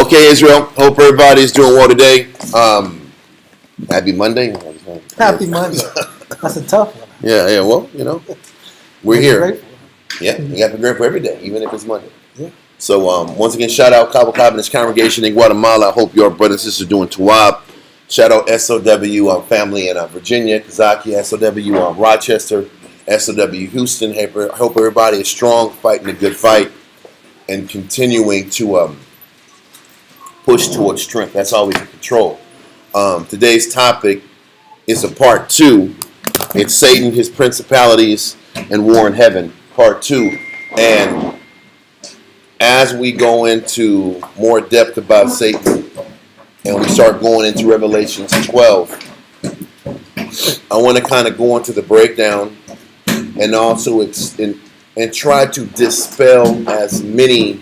Okay, Israel. Hope everybody's doing well today. Happy Monday. Happy Monday. That's a tough one. Yeah. Well, we're here. Grateful. Yeah, you got to be grateful every day, even if it's Monday. Yeah. So once again, shout out Cabo Covenant's congregation in Guatemala. I hope your brothers and sisters are doing Tawab. Shout out SOW family in Virginia, Kazaki, SOW Rochester, SOW Houston. Hope everybody is strong, fighting a good fight, and continuing to push towards strength. That's all we can control. Today's topic is a part 2. It's Satan, his principalities, and war in heaven, part 2. And as we go into more depth about Satan, and we start going into Revelations 12, I want to kind of go into the breakdown and also and try to dispel as many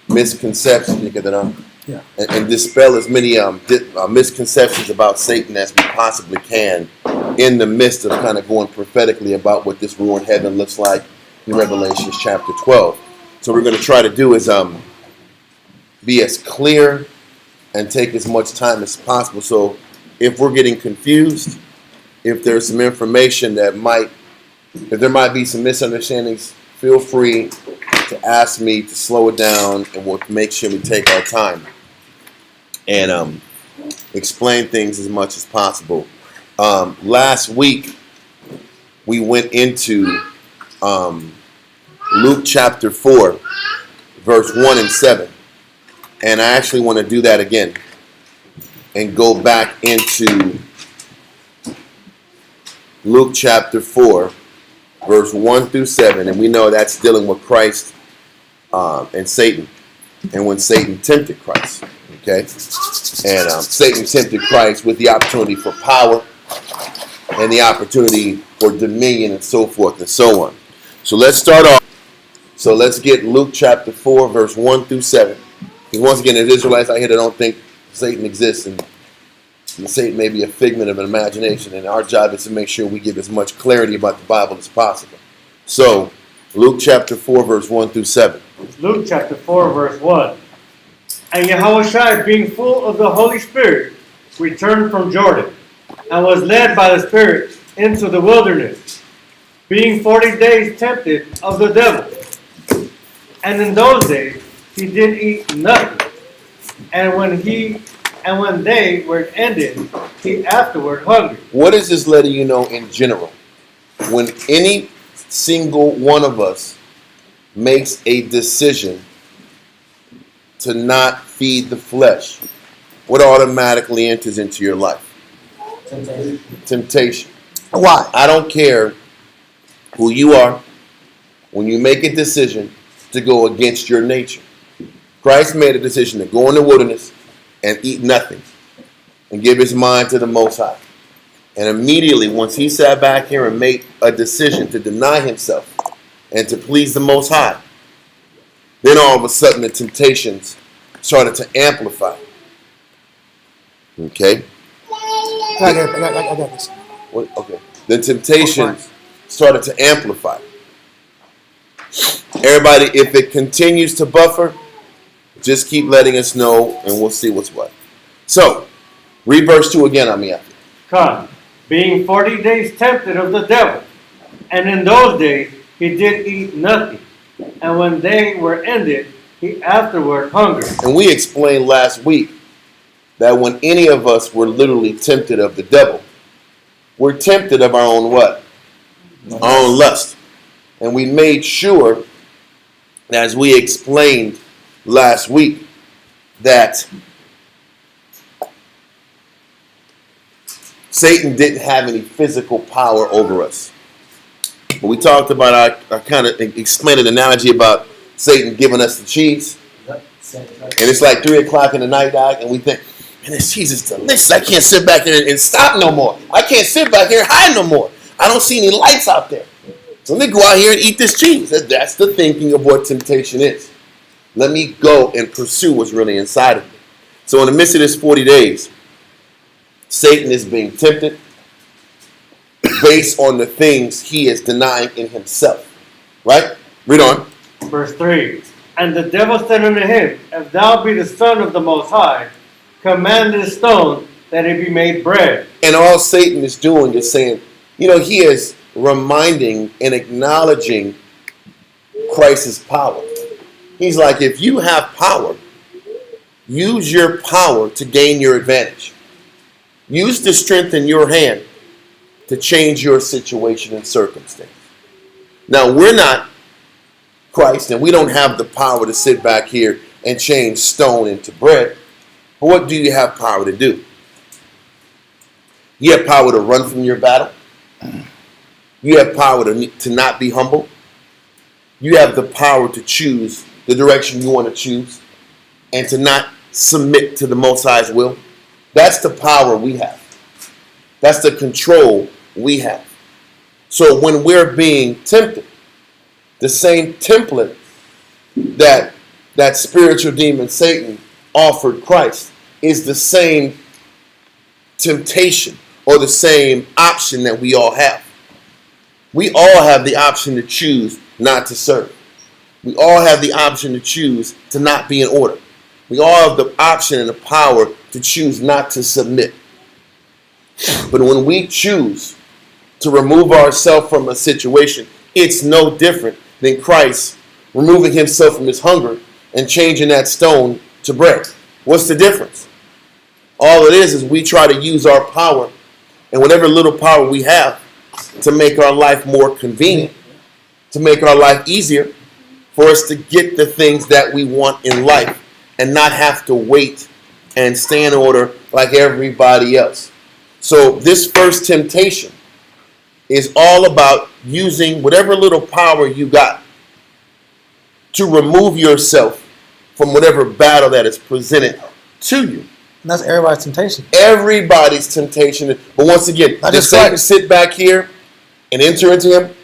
misconceptions and dispel as many misconceptions about Satan as we possibly can in the midst of kind of going prophetically about what this war in heaven looks like in Revelation chapter 12. So what we're going to try to do is be as clear and take as much time as possible. So if we're getting confused, if there's some information that if there might be some misunderstandings, feel free to ask me to slow it down, and we'll make sure we take our time and explain things as much as possible. Last week, we went into Luke chapter 4, verse 1 and 7. And I actually want to do that again and go back into Luke chapter 4, verse 1 through 7. And we know that's dealing with Christ and Satan, and when Satan tempted Christ. Okay? And Satan tempted Christ with the opportunity for power and the opportunity for dominion and so forth and so on. So let's start off. So let's get Luke chapter 4, verse 1 through 7. Because once again, as Israelites out here that don't think Satan exists, and Satan may be a figment of an imagination, and our job is to make sure we give as much clarity about the Bible as possible. So, Luke chapter 4, verse 1 through 7. Luke chapter 4, verse 1. And Yahushua, being full of the Holy Spirit, returned from Jordan, and was led by the Spirit into the wilderness, being 40 days tempted of the devil. And in those days he did eat nothing. And when they were ended, he afterward hungered. What is this letting you know in general? When any single one of us makes a decision to not feed the flesh, what automatically enters into your life? Temptation. Why? I don't care who you are. When you make a decision to go against your nature, Christ made a decision to go in the wilderness and eat nothing and give his mind to the Most High. And immediately, once he sat back here and made a decision to deny himself and to please the Most High, then all of a sudden the temptations started to amplify. Okay? I got this. Okay. The temptations started to amplify. Everybody, if it continues to buffer, just keep letting us know, and we'll see what's what. So, read verse 2 again on me. Come, being 40 days tempted of the devil. And in those days he did eat nothing. And when they were ended, he afterward hungered. And we explained last week that when any of us were literally tempted of the devil, we're tempted of our own what? Our own lust. And we made sure, as we explained last week, that Satan didn't have any physical power over us. But we talked about, I kind of explained an analogy about Satan giving us the cheese. And it's like 3 o'clock in the night, Doc, and we think, man, this cheese is delicious. I can't sit back here and stop no more. I can't sit back here and hide no more. I don't see any lights out there. So let me go out here and eat this cheese. That's the thinking of what temptation is. Let me go and pursue what's really inside of me. So in the midst of this 40 days, Satan is being tempted based on the things he is denying in himself. Right? Read on. Verse 3. And the devil said unto him, If thou be the Son of the Most High, command this stone that it be made bread. And all Satan is doing is saying, he is reminding and acknowledging Christ's power. He's like, if you have power, use your power to gain your advantage. Use the strength in your hand to change your situation and circumstance. Now, we're not Christ, and we don't have the power to sit back here and change stone into bread. But what do you have power to do? You have power to run from your battle. You have power to not be humble. You have the power to choose the direction you want to choose and to not submit to the Most High's will. That's the power we have. That's the control we have. So when we're being tempted, the same template that spiritual demon Satan offered Christ is the same temptation or the same option that we all have. We all have the option to choose not to serve. We all have the option to choose to not be in order. We all have the option and the power to choose not to submit. But when we choose to remove ourselves from a situation, it's no different than Christ removing himself from his hunger and changing that stone to bread. What's the difference? All it is we try to use our power and whatever little power we have to make our life more convenient, to make our life easier for us to get the things that we want in life and not have to wait and stay in order like everybody else. So this first temptation is all about using whatever little power you got to remove yourself from whatever battle that is presented to you. And that's everybody's temptation. Everybody's temptation. But once again, does Satan sit back here and enter into him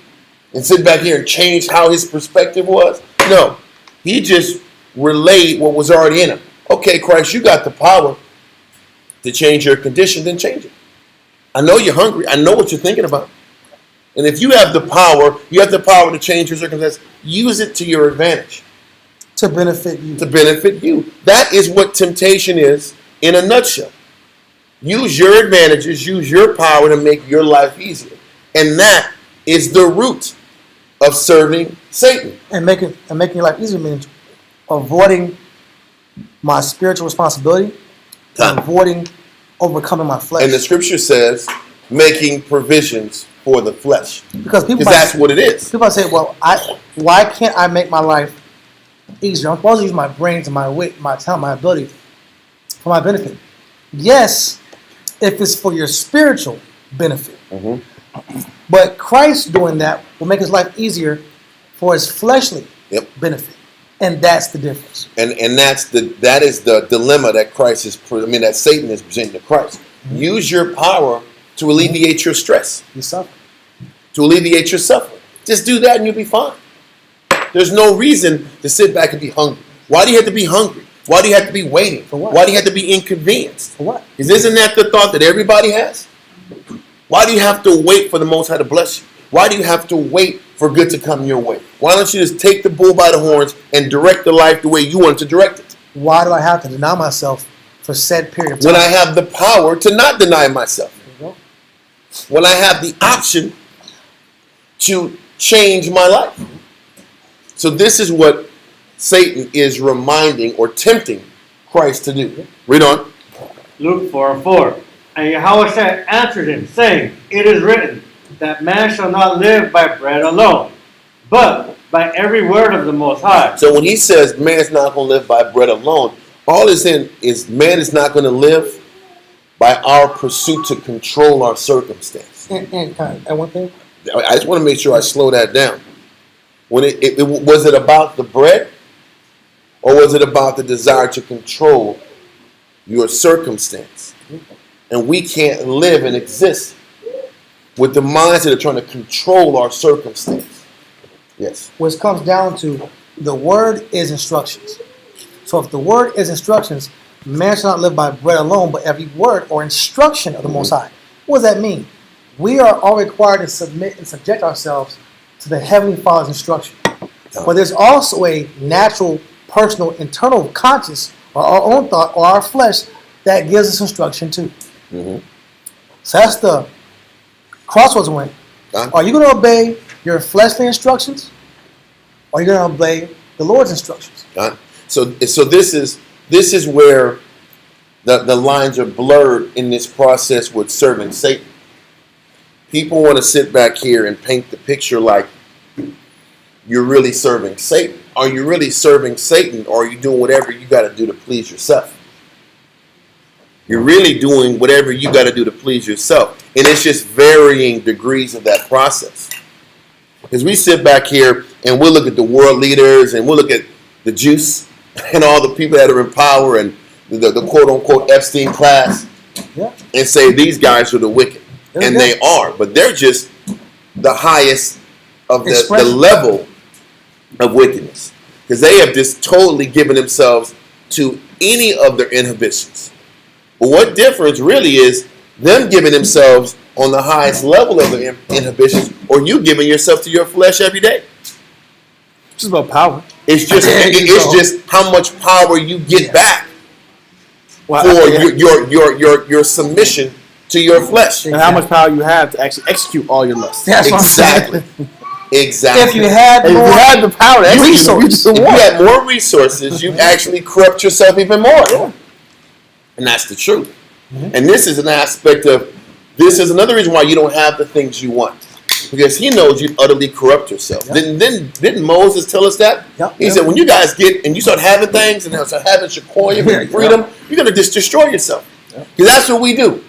and sit back here and change how his perspective was? No. He just relayed what was already in him. Okay, Christ, you got the power to change your condition, then change it. I know you're hungry. I know what you're thinking about. And if you have the power, to change your circumstance, use it to your advantage. To benefit you. To benefit you. That is what temptation is in a nutshell. Use your advantages, use your power to make your life easier. And that is the root of serving Satan. And making your life easier means avoiding my spiritual responsibility, avoiding overcoming my flesh. And the scripture says, making provisions for the flesh. Because that's what it is. People say, well, why can't I make my life easier? I'm supposed to use my brains and my wit, my talent, my ability for my benefit. Yes, if it's for your spiritual benefit. Mm-hmm. But Christ doing that will make his life easier for his fleshly benefit. And that's the difference. And that is the dilemma that that Satan is presenting to Christ. Mm-hmm. Use your power to alleviate your stress. You suffer. To alleviate your suffering. Just do that and you'll be fine. There's no reason to sit back and be hungry. Why do you have to be hungry? Why do you have to be waiting? For what? Why do you have to be inconvenienced? For what? Isn't that the thought that everybody has? Why do you have to wait for the Most High to bless you? Why do you have to wait for good to come your way? Why don't you just take the bull by the horns and direct the life the way you want to direct it? Why do I have to deny myself for said period of time? When I have the power to not deny myself. When I have the option to change my life. So this is what Satan is reminding or tempting Christ to do. Read on. Luke 4:4. And Yahweh answered him, saying, It is written, that man shall not live by bread alone, but by every word of the Most High. So when he says man's not going to live by bread alone, all is in is man is not going to live by our pursuit to control our circumstance. And one thing? I just want to make sure I slow that down. When was it about the bread, or was it about the desire to control your circumstance? And we can't live and exist with the mindset of trying to control our circumstance. Yes. Which comes down to the word is instructions. So if the word is instructions, man shall not live by bread alone, but every word or instruction of the Most High. What does that mean? We are all required to submit and subject ourselves to the Heavenly Father's instruction. But there's also a natural, personal, internal conscience, or our own thought, or our flesh, that gives us instruction too. Mm-hmm. So that's the crossroads went. Are you going to obey your fleshly instructions, or are you going to obey the Lord's instructions? So this is where the lines are blurred in this process with serving Satan. People want to sit back here and paint the picture like you're really serving Satan. Are you really serving Satan, or are you doing whatever you got to do to please yourself? You're really doing whatever you got to do to please yourself. And it's just varying degrees of that process. As we sit back here and we'll look at the world leaders and we'll look at the juice and all the people that are in power and the quote-unquote Epstein class, and say these guys are the wicked. And they are. But they're just the highest of the level of wickedness. Because they have just totally given themselves to any of their inhibitions. But what difference really is them giving themselves on the highest level of the inhibitions, or you giving yourself to your flesh every day? It's just about power. It's just how much power you get back for your submission to your flesh, and how much power you have to actually execute all your lusts. Exactly. Exactly. If you had the power to execute, if you had more resources, you actually corrupt yourself even more. Yeah. And that's the truth. Mm-hmm. And this is an aspect of, this is another reason why you don't have the things you want. Because he knows you utterly corrupt yourself. Yep. Didn't Moses tell us that? Yep. He said, when you guys get, and you start having things, and start having Shekoyim and freedom, you're going to just destroy yourself. Because that's what we do.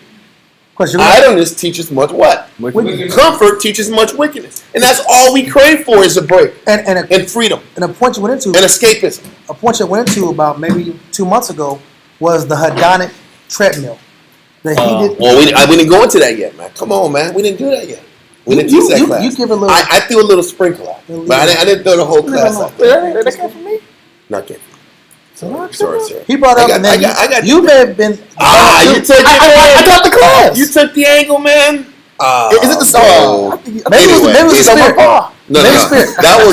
Idleness teaches much what? Wickedness. Comfort teaches much wickedness. And that's all we crave for is a break. And freedom. And a point you went into. And escapism. A point you went into about maybe 2 months ago was the hedonic treadmill. The heated. Well, we didn't go into that yet, man. Come on, man. We didn't do that yet. We didn't teach that class. You give a little. I threw a little sprinkle out. But I didn't throw the whole class out. That came from me? Not came from me. Sorry, sir. He brought up, and then you may have been. You took I got the class. You took the angle, man. Is it the song? Maybe it was the spirit. No. That was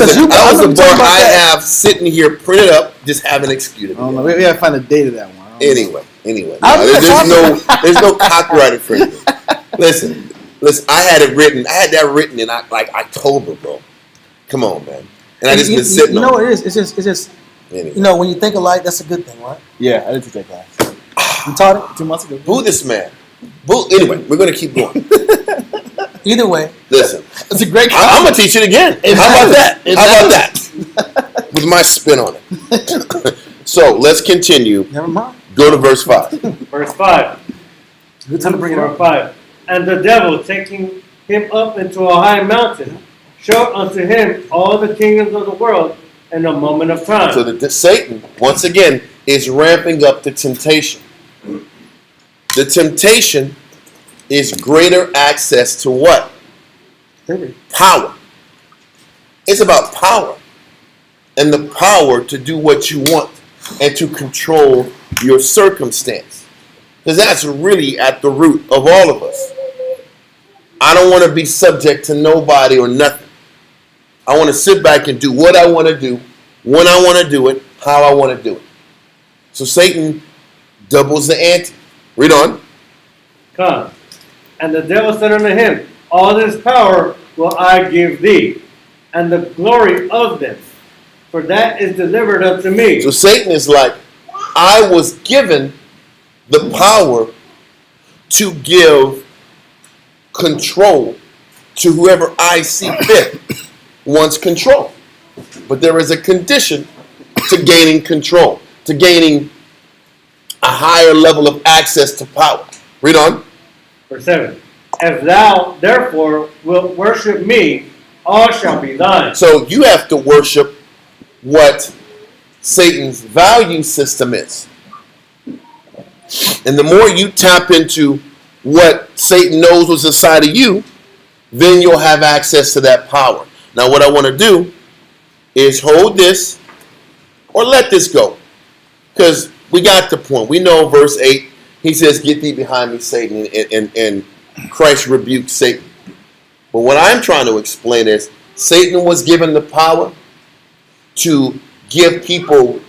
the bar I have sitting here printed up, just haven't executed. I don't know. We gotta find a date of that one. Anyway. There's no copyright infringement. Listen. I had that written in like October, bro. Come on, man. And I just been sitting. You know what it is? It's just. Anyway. You know, when you think alike, that's a good thing, right? Yeah, I did take that class. You taught it 2 months ago. Boo this man. Anyway, we're gonna keep going. Either way, listen. It's a great class. I'm gonna teach it again. How about that? With my spin on it. So let's continue. Never mind. Go to verse 5. Verse 5. Good time to bring it Verse up. 5. And the devil, taking him up into a high mountain, showed unto him all the kingdoms of the world in a moment of time. So that Satan, once again, is ramping up the temptation. The temptation is greater access to what? Power. It's about power. And the power to do what you want and to control your circumstance. Because that's really at the root of all of us. I don't want to be subject to nobody or nothing. I want to sit back and do what I want to do, when I want to do it, how I want to do it. So Satan doubles the ante. Read on. Come. And the devil said unto him, all this power will I give thee, and the glory of them, for that is delivered unto me. So Satan is like, I was given the power to give control to whoever I see fit wants control. But there is a condition to gaining control, to gaining a higher level of access to power. Read on. Verse 7. If thou therefore wilt worship me, all shall be thine. So you have to worship what Satan's value system is. And the more you tap into what Satan knows was inside of you, then you'll have access to that power. Now what I want to do is hold this or let this go. Because we got the point. We know verse 8, he says, get thee behind me, Satan, and Christ rebuked Satan. But what I'm trying to explain is Satan was given the power to give people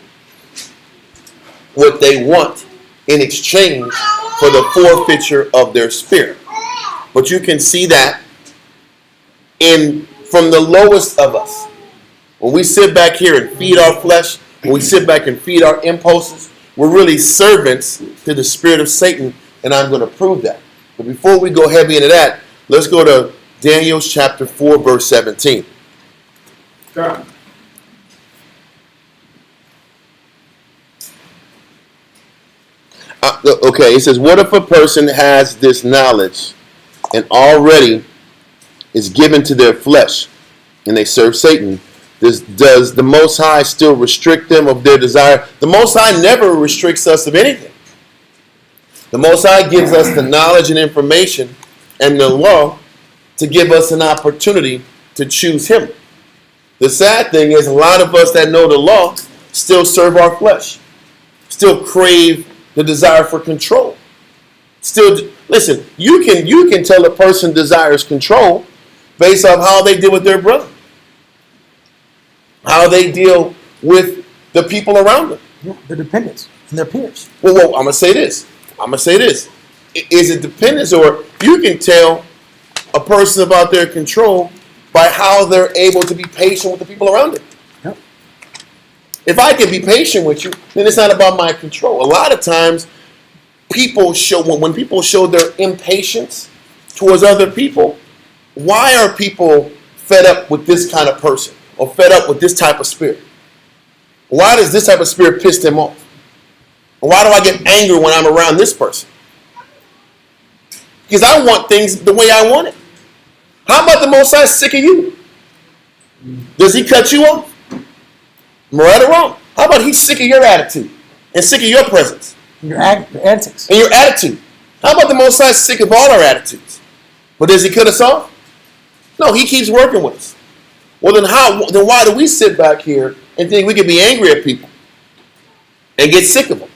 what they want in exchange for the forfeiture of their spirit. But you can see that from the lowest of us. When we sit back here and feed our flesh, when we sit back and feed our impulses, we're really servants to the spirit of Satan, and I'm going to prove that. But before we go heavy into that, let's go to Daniel chapter 4, verse 17. Sure. Okay, it says, what if a person has this knowledge and already is given to their flesh and they serve Satan? Does the Most High still restrict them of their desire? The Most High never restricts us of anything. The Most High gives us the knowledge and information and the law to give us an opportunity to choose Him. The sad thing is a lot of us that know the law still serve our flesh, still crave the desire for control. Still, listen, you can tell a person desires control based on how they deal with their brother, how they deal with the people around them. Yeah, their dependents and their peers. Well, I'm gonna say this. Is it dependence, or you can tell a person about their control by how they're able to be patient with the people around them. Yep. If I can be patient with you, then it's not about my control. A lot of times, when people show their impatience towards other people, why are people fed up with this kind of person or fed up with this type of spirit? Why does this type of spirit piss them off? Why do I get angry when I'm around this person? Because I want things the way I want it. How about the Most High sick of you? Does He cut you off? Am I right or wrong? How about He's sick of your attitude and sick of your presence? Your antics. And your attitude. How about the Most High sick of all our attitudes? But does He cut us off? No, He keeps working with us. Well, then why do we sit back here and think we can be angry at people and get sick of them?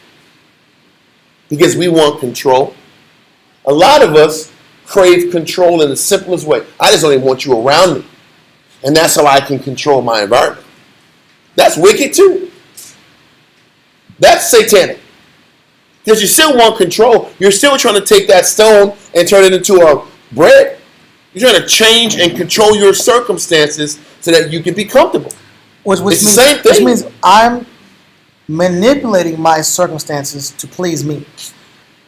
Because we want control. A lot of us crave control in the simplest way. I just don't even want you around me. And that's how I can control my environment. That's wicked too. That's satanic. Because you still want control. You're still trying to take that stone and turn it into a bread. You're trying to change and control your circumstances so that you can be comfortable. It's the same thing. Which means I'm manipulating my circumstances to please me.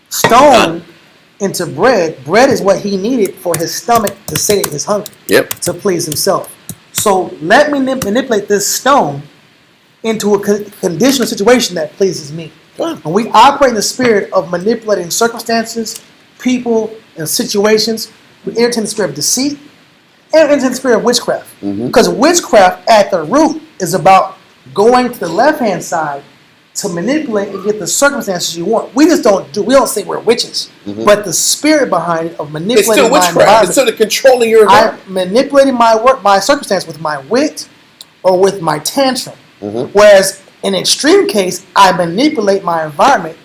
Stone into bread. Bread is what he needed for his stomach to satiate his hunger. Yep. To please himself. So let me manipulate this stone into a conditional situation that pleases me. Fine. And we operate in the spirit of manipulating circumstances, people, and situations. We entertain the spirit of deceit and entertain the spirit of witchcraft. Because witchcraft at the root is about going to the left-hand side to manipulate and get the circumstances you want. We don't say we're witches, but the spirit behind it of manipulating It's still my witchcraft. environment. It's still the controlling your environment. I'm manipulating my circumstance with my wit or with my tantrum. Whereas in an extreme case, I manipulate my environment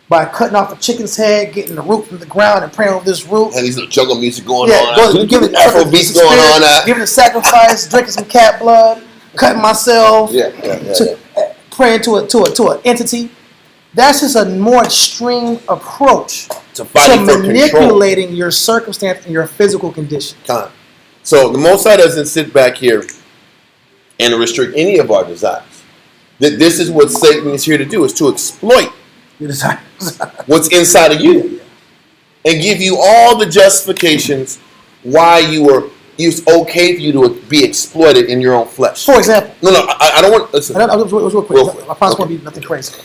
by cutting off a chicken's head, getting the root from the ground, and praying over this root. And these little jungle music going on. Giving Afro beats going on. Giving a sacrifice, drinking some cat blood, cutting myself, praying to an entity. That's just a more extreme approach to manipulating your circumstance and your physical condition. So the Most High doesn't sit back here and restrict any of our desires. This is what Satan is here to do, is to exploit what's inside of you and give you all the justifications why it's okay for you to be exploited in your own flesh. For example. No, I don't want... Listen. Real quick. I promise won't be nothing crazy.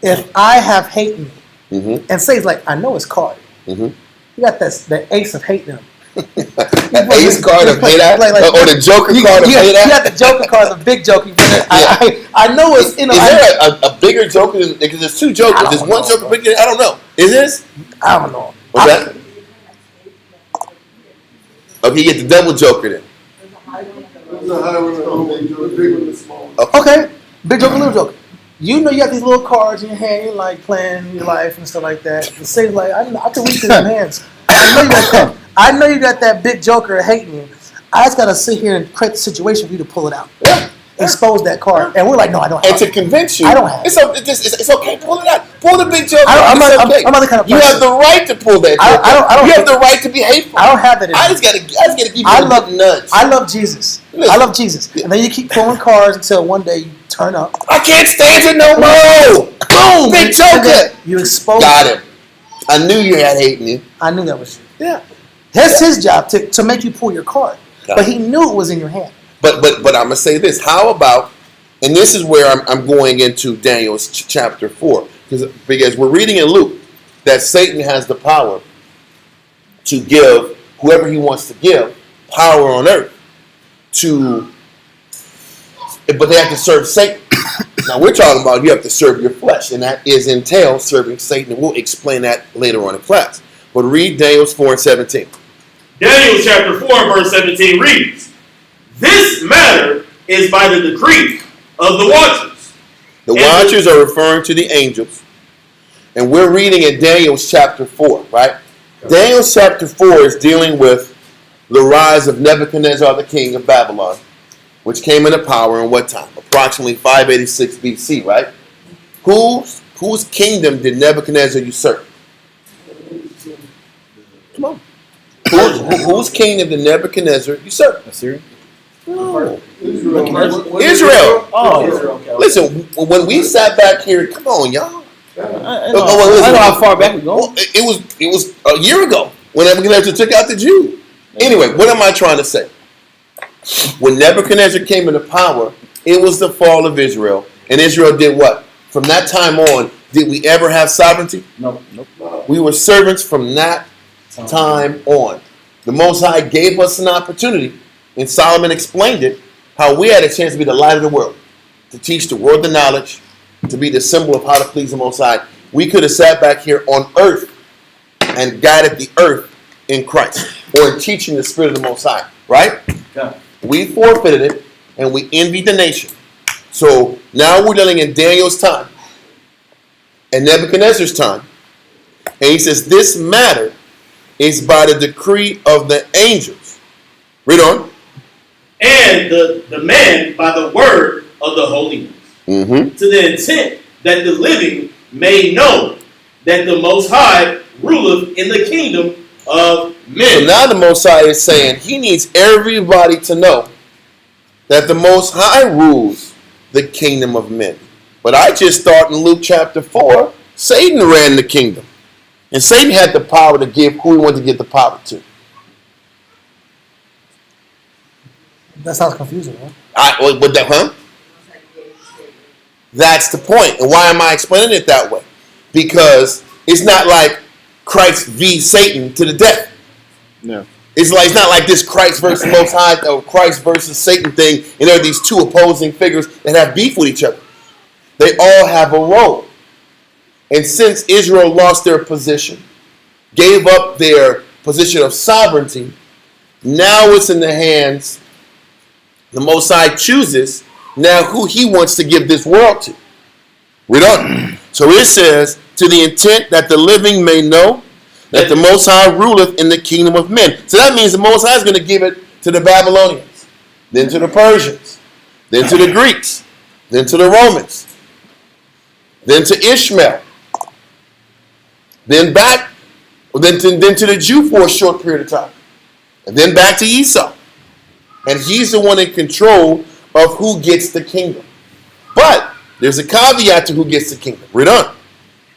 If I have hate in me, and say it's like, I know it's carded. You got the ace of hate in him. The ace card of hate out? Or the joker card of hate out? You got the joker card, the big joker. I know it's... Is there a bigger joker? Because there's two jokers. There's one joker bigger. I don't know. Is this? I don't know. What's that? Okay, you get the double joker then. Okay, big joker, little joker. You know you got these little cards in your hand, you're like playing your life and stuff like that. The same like, I can reach to them hands. I know you got that big joker hating you. I just gotta sit here and create the situation for you to pull it out. expose that card. And we're like, no, I don't And have to it. convince you, I don't have it. it's okay. Pull it out. Pull the big joke. I'm Okay. not the kind of You have person. the right to pull that joke. I don't You have think- the right to be hateful. I don't have that in I me. just gotta keep you I love nuts. I love Jesus. Listen. I love Jesus. And then you keep pulling cards until one day you turn up. I can't stand it no more. Boom, big And joker. then you expose Got it. him. I knew you had hate in you. I knew that was you. Yeah. That's his job to make you pull your card. Got But it. he knew it was in your hand. But I'm gonna say this. How about? And this is where I'm going into Daniel's chapter 4, because we're reading in Luke that Satan has the power to give whoever he wants to give power on earth but they have to serve Satan. Now we're talking about you have to serve your flesh, and that entails serving Satan, and we'll explain that later on in class. But read Daniel's 4:17. Daniel chapter 4 verse 17 reads, "This matter is by the decree of the watchers." The watchers are referring to the angels, and we're reading in Daniel's chapter 4, right? Daniel's chapter 4 is dealing with the rise of Nebuchadnezzar, the king of Babylon, which came into power in what time? Approximately 586 BC, right? Whose kingdom did Nebuchadnezzar usurp? Come on. Whose kingdom did Nebuchadnezzar usurp? Assyria? No. Israel. Israel. Oh. Israel, okay. Listen, when we sat back here, come on, y'all. I listen. know how far back we go. Well, it was a year ago when Nebuchadnezzar took out the Jew. Anyway, what am I trying to say? When Nebuchadnezzar came into power, it was the fall of Israel. And Israel did what? From that time on, did we ever have sovereignty? Nope. We were servants from that time on. The Most High gave us an opportunity, and Solomon explained it, how we had a chance to be the light of the world, to teach the world the knowledge, to be the symbol of how to please the Most High. We could have sat back here on earth and guided the earth in Christ, or in teaching the Spirit of the Most High, right? Yeah. We forfeited it, and we envied the nation. So now we're dealing in Daniel's time and Nebuchadnezzar's time. And he says, this matter is by the decree of the angels. Read on. And the man by the word of the Holy Ones, Mm-hmm. to the intent that the living may know that the Most High ruleth in the kingdom of So men. now the Most High is saying he needs everybody to know that the Most High rules the kingdom of men. But I just thought in Luke chapter 4, Satan ran the kingdom. And Satan had the power to give who he wanted to give the power to. That sounds confusing, right? That's the point. And why am I explaining it that way? Because it's not like Christ v. Satan to the death. No. It's not like this Christ versus Most High or Christ versus Satan thing, and there are these two opposing figures that have beef with each other. They all have a role. And since Israel lost their position, gave up their position of sovereignty, now it's in the hands, the Most High chooses now who he wants to give this world to. Read on. So it says, to the intent that the living may know that the Most High ruleth in the kingdom of men. So that means the Most High is going to give it to the Babylonians, then to the Persians, then to the Greeks, then to the Romans, then to Ishmael, then to the Jew for a short period of time, and then back to Esau. And he's the one in control of who gets the kingdom. But there's a caveat to who gets the kingdom. Read on.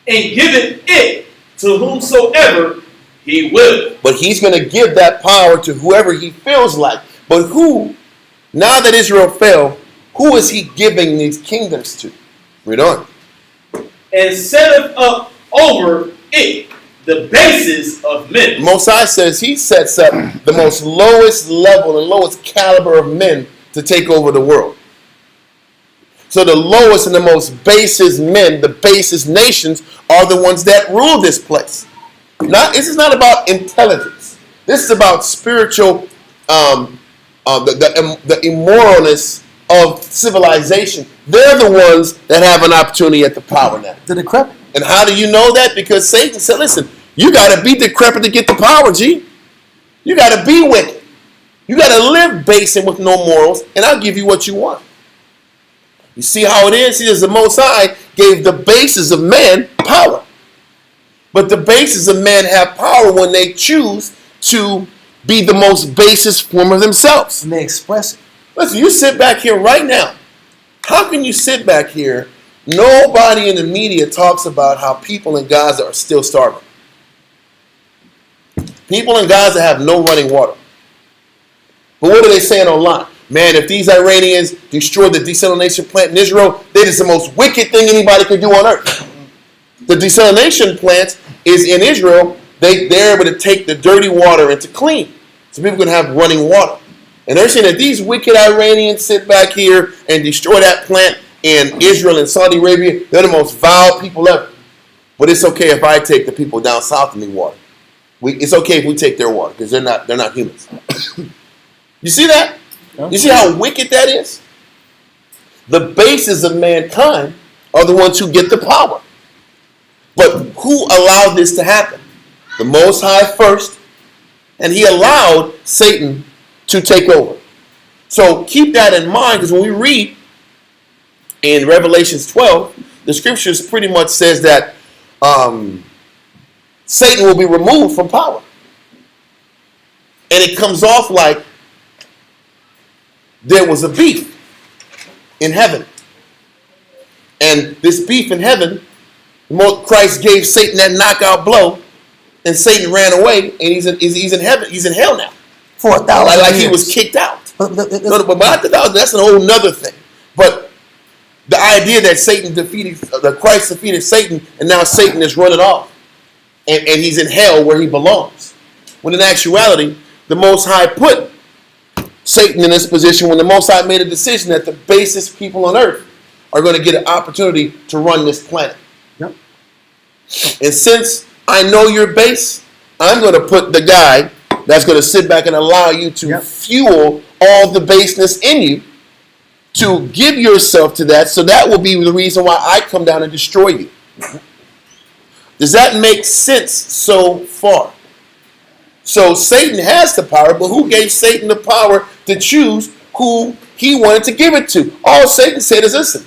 And giveth it to whomsoever he will. But he's going to give that power to whoever he feels like. But who, now that Israel fell, who is he giving these kingdoms to? Read on. And setteth up over it the basis of men. Most High says he sets up the most lowest level and lowest caliber of men to take over the world. So the lowest and the most basest men, the basest nations, are the ones that rule this place. This is not about intelligence. This is about spiritual, the immoralness of civilization. They're the ones that have an opportunity at the power now. The decrepit. And how do you know that? Because Satan said, listen, you got to be decrepit to get the power, G. You got to be wicked. You got to live base and with no morals, and I'll give you what you want. You see how it is? He says the Most High gave the bases of man power. But the bases of man have power when they choose to be the most basest form of themselves. And they express it. Listen, you sit back here right now. How can you sit back here? Nobody in the media talks about how people in Gaza are still starving. People in Gaza have no running water. But what are they saying online? Man, if these Iranians destroy the desalination plant in Israel, that is the most wicked thing anybody could do on earth. The desalination plant is in Israel. They're able to take the dirty water into clean. So people can have running water. And they're saying that these wicked Iranians sit back here and destroy that plant in Israel and Saudi Arabia. They're the most vile people ever. But it's okay if I take the people down south and need water. It's okay if we take their water because they're not humans. You see that? You see how wicked that is? The bases of mankind are the ones who get the power. But who allowed this to happen? The Most High first, and he allowed Satan to take over. So keep that in mind, because when we read in Revelations 12, the scriptures pretty much says that Satan will be removed from power. And it comes off like there was a beef in heaven. And this beef in heaven, Christ gave Satan that knockout blow, and Satan ran away, and he's in heaven. He's in hell now. For 1,000 like years. He was kicked out. But But that's a whole nother thing. But the idea that Christ defeated Satan, and now Satan is running off, and he's in hell where he belongs. When in actuality, the Most High put Satan in this position when the Most High made a decision that the basest people on earth are going to get an opportunity to run this planet. Yep. And since I know your base, I'm going to put the guy that's going to sit back and allow you to fuel all the baseness in you to give yourself to that. So that will be the reason why I come down and destroy you. Does that make sense so far? So Satan has the power, but who gave Satan the power to choose who he wanted to give it to? All Satan said is, listen,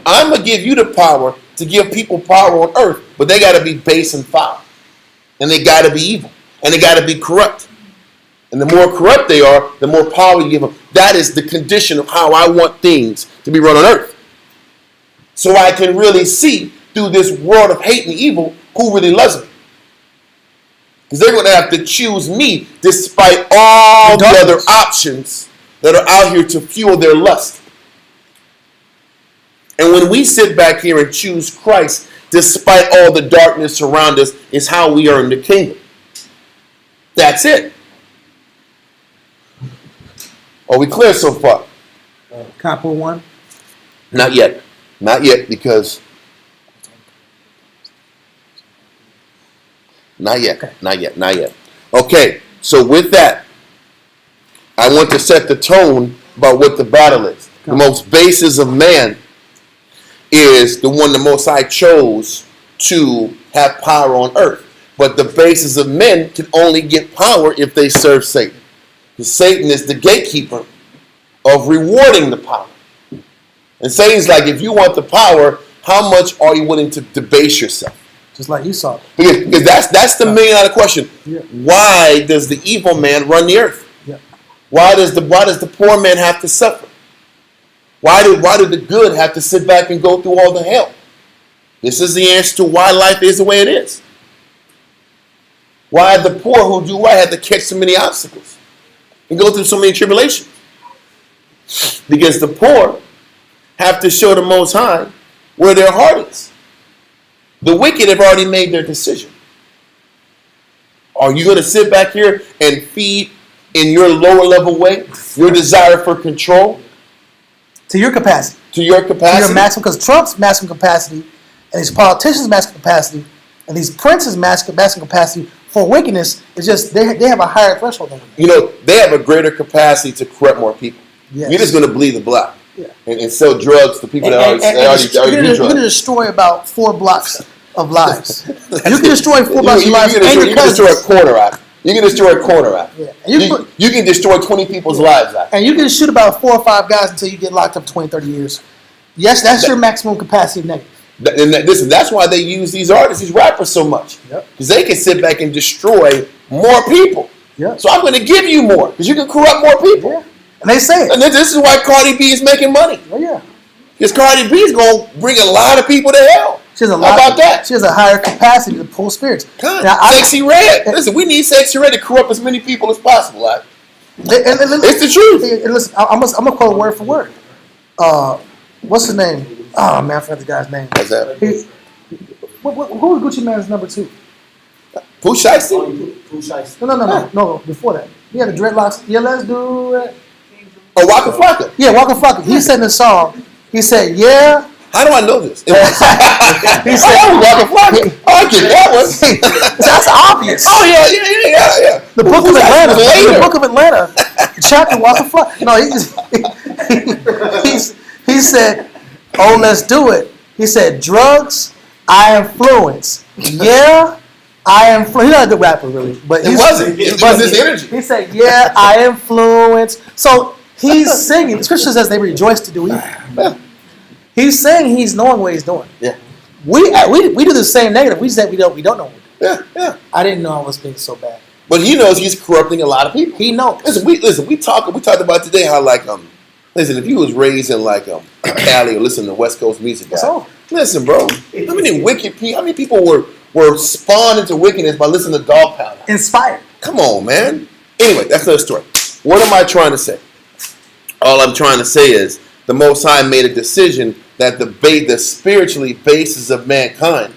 I'm going to give you the power to give people power on earth, but they got to be base and foul. And they got to be evil. And they got to be corrupt. And the more corrupt they are, the more power you give them. That is the condition of how I want things to be run on earth. So I can really see through this world of hate and evil who really loves me. Because they're going to have to choose me despite all the other options that are out here to fuel their lust. And when we sit back here and choose Christ, despite all the darkness around us, is how we earn the kingdom. That's it. Are we clear so far? Can I pull one? Not yet. Not yet, because... Not yet. Okay. Not yet. Not yet. Okay, so with that, I want to set the tone about what the battle is. The most basis of man is the one the Most High chose to have power on earth. But the basis of men can only get power if they serve Satan. Because Satan is the gatekeeper of rewarding the power. And Satan's like, if you want the power, how much are you willing to debase yourself? Just like Esau. Because that's the $1 million question. Yeah. Why does the evil man run the earth? Yeah. Why does the poor man have to suffer? Why do the good have to sit back and go through all the hell? This is the answer to why life is the way it is. Why the poor who do right have to catch so many obstacles and go through so many tribulations? Because the poor have to show the Most High where their heart is. The wicked have already made their decision. Are you going to sit back here and feed in your lower level way your desire for control? To your capacity. To your To capacity? your maximum, because Trump's maximum capacity, and these politicians' maximum capacity, and these princes' maximum capacity for wickedness is just, they have a higher threshold than we. You know, they have a greater capacity to corrupt more people. Yes. You're just going to bleed the block. Yeah. And sell drugs to people that already do You're going to drugs. destroy about 4 blocks of lives. You can destroy 4 blocks of lives. You can destroy a corner out. You can destroy a corner out. Yeah. You can destroy 20 people's lives out. And you can shoot about 4 or 5 guys until you get locked up 20, 30 years. Yes, that's your maximum capacity negative. Listen, that's why they use these artists, these rappers so much. Because they can sit back and destroy more people. Yep. So I'm going to give you more because you can corrupt more people. Yeah. And they say it. And this is why Cardi B is making money. Oh, yeah. Because Cardi B is going to bring a lot of people to hell. She has a How about that? She has a higher capacity to pull spirits. God, Now, Sexy Red. Listen, we need Sexy Red to corrupt as many people as possible. Right? It's the truth. And listen, I'm gonna quote word for word. What's his name? Oh man, I forgot the guy's name. What's that? Who was Gucci Mane's number 2? Pooh Shiesty? No. Before that, he had the dreadlocks. Yeah, let's do it. Oh, Waka Flocka. Yeah, Waka Flocka. He said in the song. He said, "Yeah." How do I know this? He said, Waka Flocka. Oh, I get that one. That's obvious. Oh, yeah. The Book of Atlanta. Later. The Book of Atlanta. Chapter Waka Flocka. No, he said, "Oh, let's do it." He said, "Drugs, I influence. Yeah, I influence." He's not a good rapper, really, but It wasn't. It was his energy. He said, "Yeah, I influence." So he's singing. The scripture says they rejoice to do evil. Yeah. He's saying he's knowing what he's doing. Yeah. We do the same negative. We said we don't know what we're doing. Yeah. I didn't know I was being so bad. But he knows he's corrupting a lot of people. He knows. Listen, we talked about today how listen, if you was raised in Cali or listen to West Coast music, That's all. listen, bro. How many people were spawned into wickedness by listening to Dog Pound? Inspired. Come on, man. Anyway, that's another story. What am I trying to say? All I'm trying to say is the Most High made a decision that the spiritually basis of mankind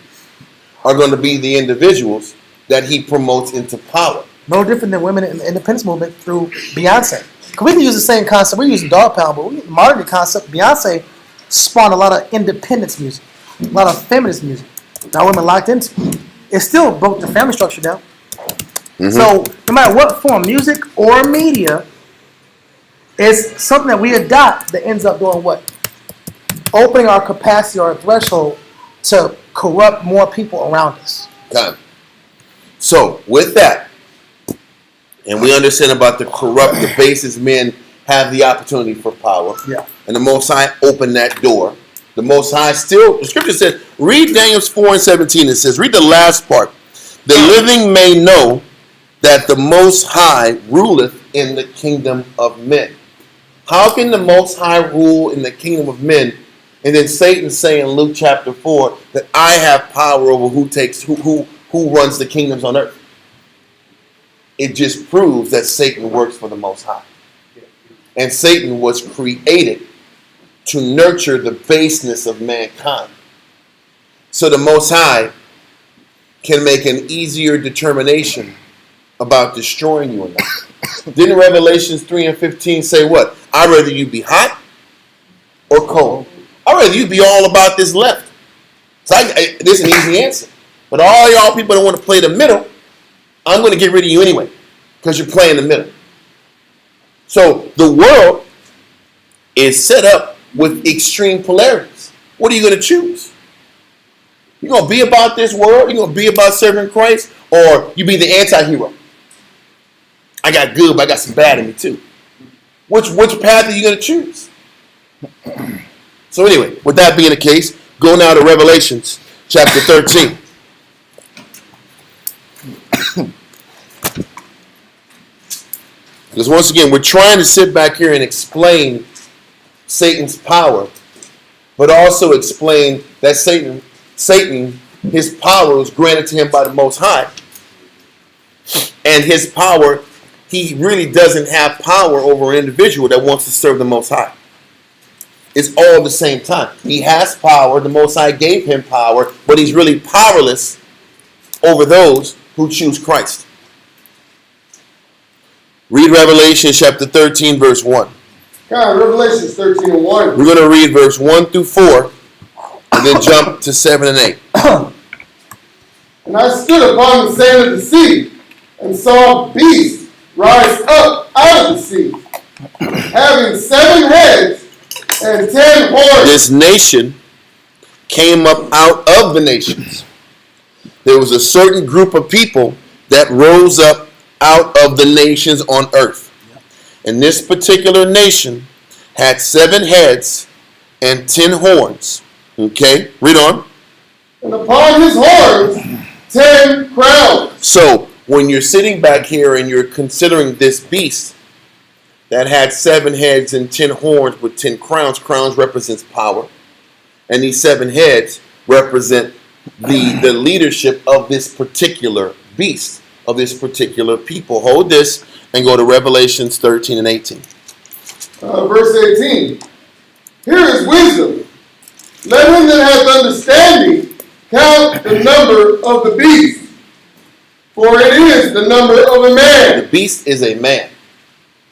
are going to be the individuals that he promotes into power. No different than women in the independence movement through Beyonce. Because we can use the same concept. We're using Dog Pound, but the modern concept, Beyonce spawned a lot of independence music, a lot of feminist music. Now women locked into. It still broke the family structure down. Mm-hmm. So no matter what form, music or media, it's something that we adopt that ends up doing what? Opening our capacity or our threshold to corrupt more people around us. Time. So with that, and we understand about the basis men have the opportunity for power. Yeah. And the Most High opened that door. The Most High still, the scripture says, read Daniel 4:17. It says, read the last part. The living may know that the Most High ruleth in the kingdom of men. How can the Most High rule in the kingdom of men? And then Satan say in Luke chapter 4 that I have power over who runs the kingdoms on earth. It just proves that Satan works for the Most High. And Satan was created to nurture the baseness of mankind. So the Most High can make an easier determination about destroying you or not. Didn't Revelations 3:15 say what? I'd rather you be hot or cold. I'd rather you be all about this left. So this is an easy answer. But all y'all people that want to play the middle, I'm going to get rid of you anyway because you're playing the middle. So the world is set up with extreme polarities. What are you going to choose? You going to be about this world? You going to be about serving Christ? Or you be the anti-hero? I got good, but I got some bad in me too. Which path are you going to choose? So anyway, with that being the case, go now to Revelations chapter 13. Because once again, we're trying to sit back here and explain Satan's power, but also explain that Satan, his power was granted to him by the Most High. And his power, he really doesn't have power over an individual that wants to serve the Most High. It's all at the same time. He has power. The Most High gave him power, but he's really powerless over those who choose Christ. Read Revelation chapter 13, verse 1. God, Revelation 13:1. We're going to read verse 1 through 4, and then jump to 7 and 8. And I stood upon the sand of the sea, and saw a beast rise up out of the sea, having 7 heads and 10 horns. This nation came up out of the nations. There was a certain group of people that rose up out of the nations on earth. And this particular nation had 7 heads and 10 horns. Okay, read on. And upon his horns 10 crowns. So when you're sitting back here and you're considering this beast that had 7 heads and 10 horns with 10 crowns, crowns represents power, and these 7 heads represent the leadership of this particular beast, of this particular people. Hold this and go to Revelations 13 and 18. Verse 18. Here is wisdom. Let him that hath understanding count the number of the beast, for it is the number of a man. The beast is a man.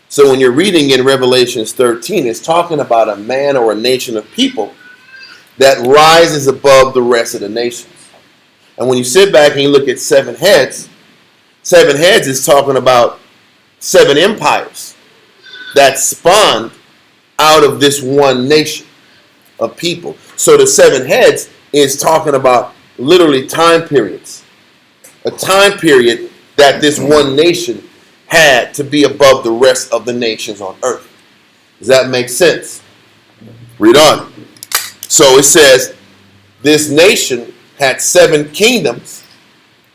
So when you're reading in Revelations 13, it's talking about a man or a nation of people that rises above the rest of the nations. And when you sit back and you look at 7 heads is talking about 7 empires that spawned out of this one nation of people. So the 7 heads is talking about literally time periods. A time period that this one nation had to be above the rest of the nations on earth. Does that make sense? Read on. So it says this nation had 7 kingdoms,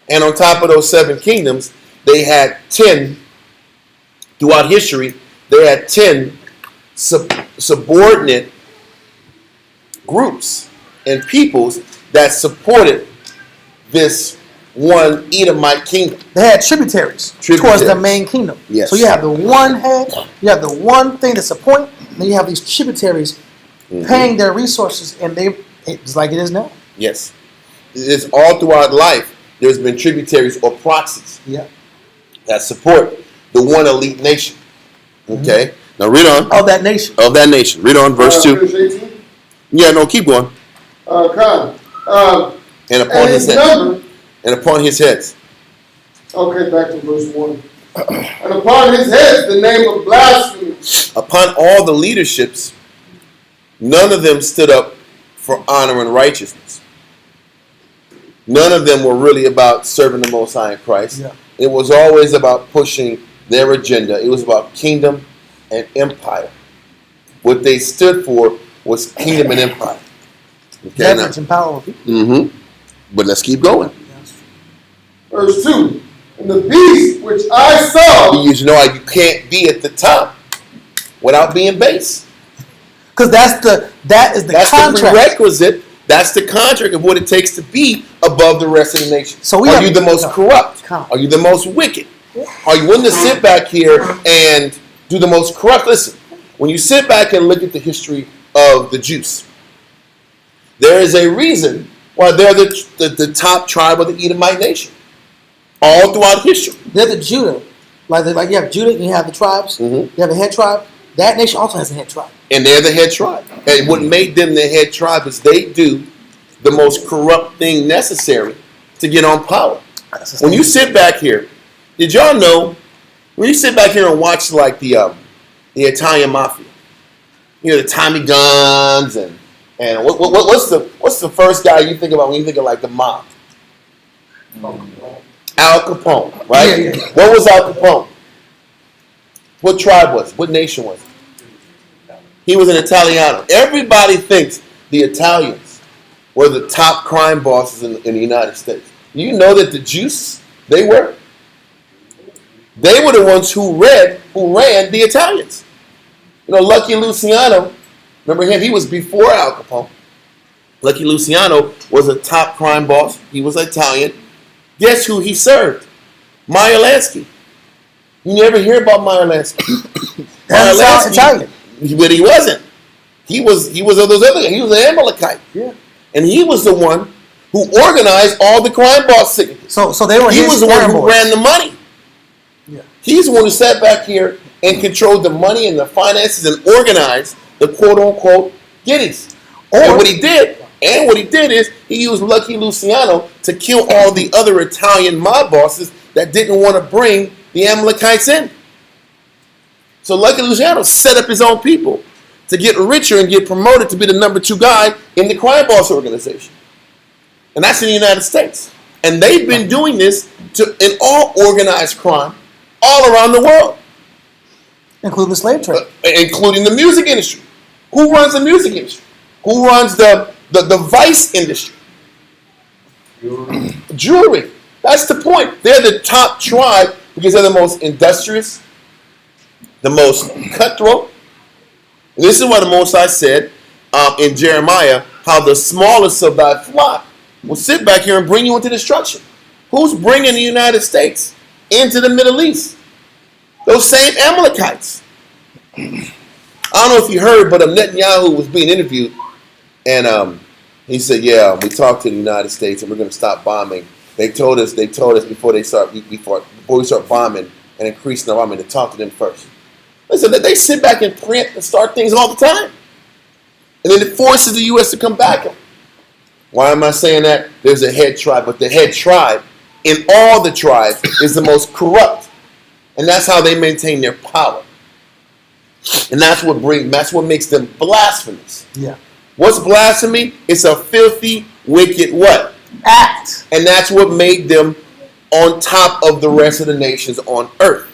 and on top of those 7 kingdoms, they had 10, throughout history, they had 10 subordinate groups and peoples that supported this one Edomite kingdom. They had tributaries towards the main kingdom. Yes. So you have the one head, you have the one thing that's a point, and then you have these tributaries paying their resources, and it's like it is now. Yes. It's all throughout life. There's been tributaries or proxies that support the one elite nation. Okay? Now read on. Of that nation. Of that nation. Read on, verse 2. Verse 18. Yeah, no, keep going. And upon his heads. Number. And upon his heads. Okay, back to verse 1. And upon his heads the name of blasphemy. Upon all the leaderships, none of them stood up for honor and righteousness. None of them were really about serving the Most High in Christ. Yeah. It was always about pushing their agenda. It was about kingdom and empire. What they stood for was kingdom and empire. Okay, Leverage and power of people. But let's keep going. Verse 2. And the beast which I saw. You know you can't be at the top without being base. Because that is the contract. The prerequisite. That's the contract of what it takes to be above the rest of the nation. So are you the most corrupt? Are you the most wicked? Are you willing to sit back here and do the most corrupt? Listen, when you sit back and look at the history of the Jews, there is a reason why they're the top tribe of the Edomite nation. All throughout history. They're the Judah. Like you have Judah and you have the tribes. You have a head tribe. That nation also has a head tribe. And they're the head tribe. And what made them the head tribe is they do the most corrupt thing necessary to get on power. When you sit back here, did y'all know, when you sit back here and watch like the Italian mafia, you know, the Tommy guns and what's the first guy you think about when you think of like the mob? Al Capone, right? Yeah. What was Al Capone? What tribe was it? What nation was it? He was an Italiano. Everybody thinks the Italians were the top crime bosses in the United States. You know that the Jews, they were the ones who ran the Italians. You know, Lucky Luciano, remember him? He was before Al Capone. Lucky Luciano was a top crime boss. He was Italian. Guess who he served? Meyer Lansky. You never hear about Meyer Lansky. Meyer Lansky, Italian. But he wasn't. He was of those other guys. He was an Amalekite. Yeah. And he was the one who organized all the crime boss signatures. So they were. He was the one who ran the money. Yeah. He's the one who sat back here and controlled the money and the finances and organized the quote unquote giddies. And what he did is he used Lucky Luciano to kill all the other Italian mob bosses that didn't want to bring the Amalekites in. So Lucky Luciano set up his own people to get richer and get promoted to be the number 2 guy in the crime boss organization. And that's in the United States. And they've been doing this in all organized crime all around the world. Including the slave trade. Including the music industry. Who runs the music industry? Who runs the vice industry? Jewelry. That's the point. They're the top tribe because they're the most industrious, the most cutthroat. And this is what the Most High said in Jeremiah, how the smallest of thy flock will sit back here and bring you into destruction. Who's bringing the United States into the Middle East? Those same Amalekites. I don't know if you heard, but Netanyahu was being interviewed, and he said, "Yeah, we talked to the United States, and we're going to stop bombing. They told us before we start bombing and increasing the bombing to talk to them first." Listen, they sit back and print and start things all the time, and then it forces the U.S. to come back. Why am I saying that? There's a head tribe, but the head tribe in all the tribes is the most corrupt, and that's how they maintain their power. And that's what makes them blasphemous. Yeah. What's blasphemy? It's a filthy, wicked what? Act. And that's what made them on top of the rest of the nations on earth.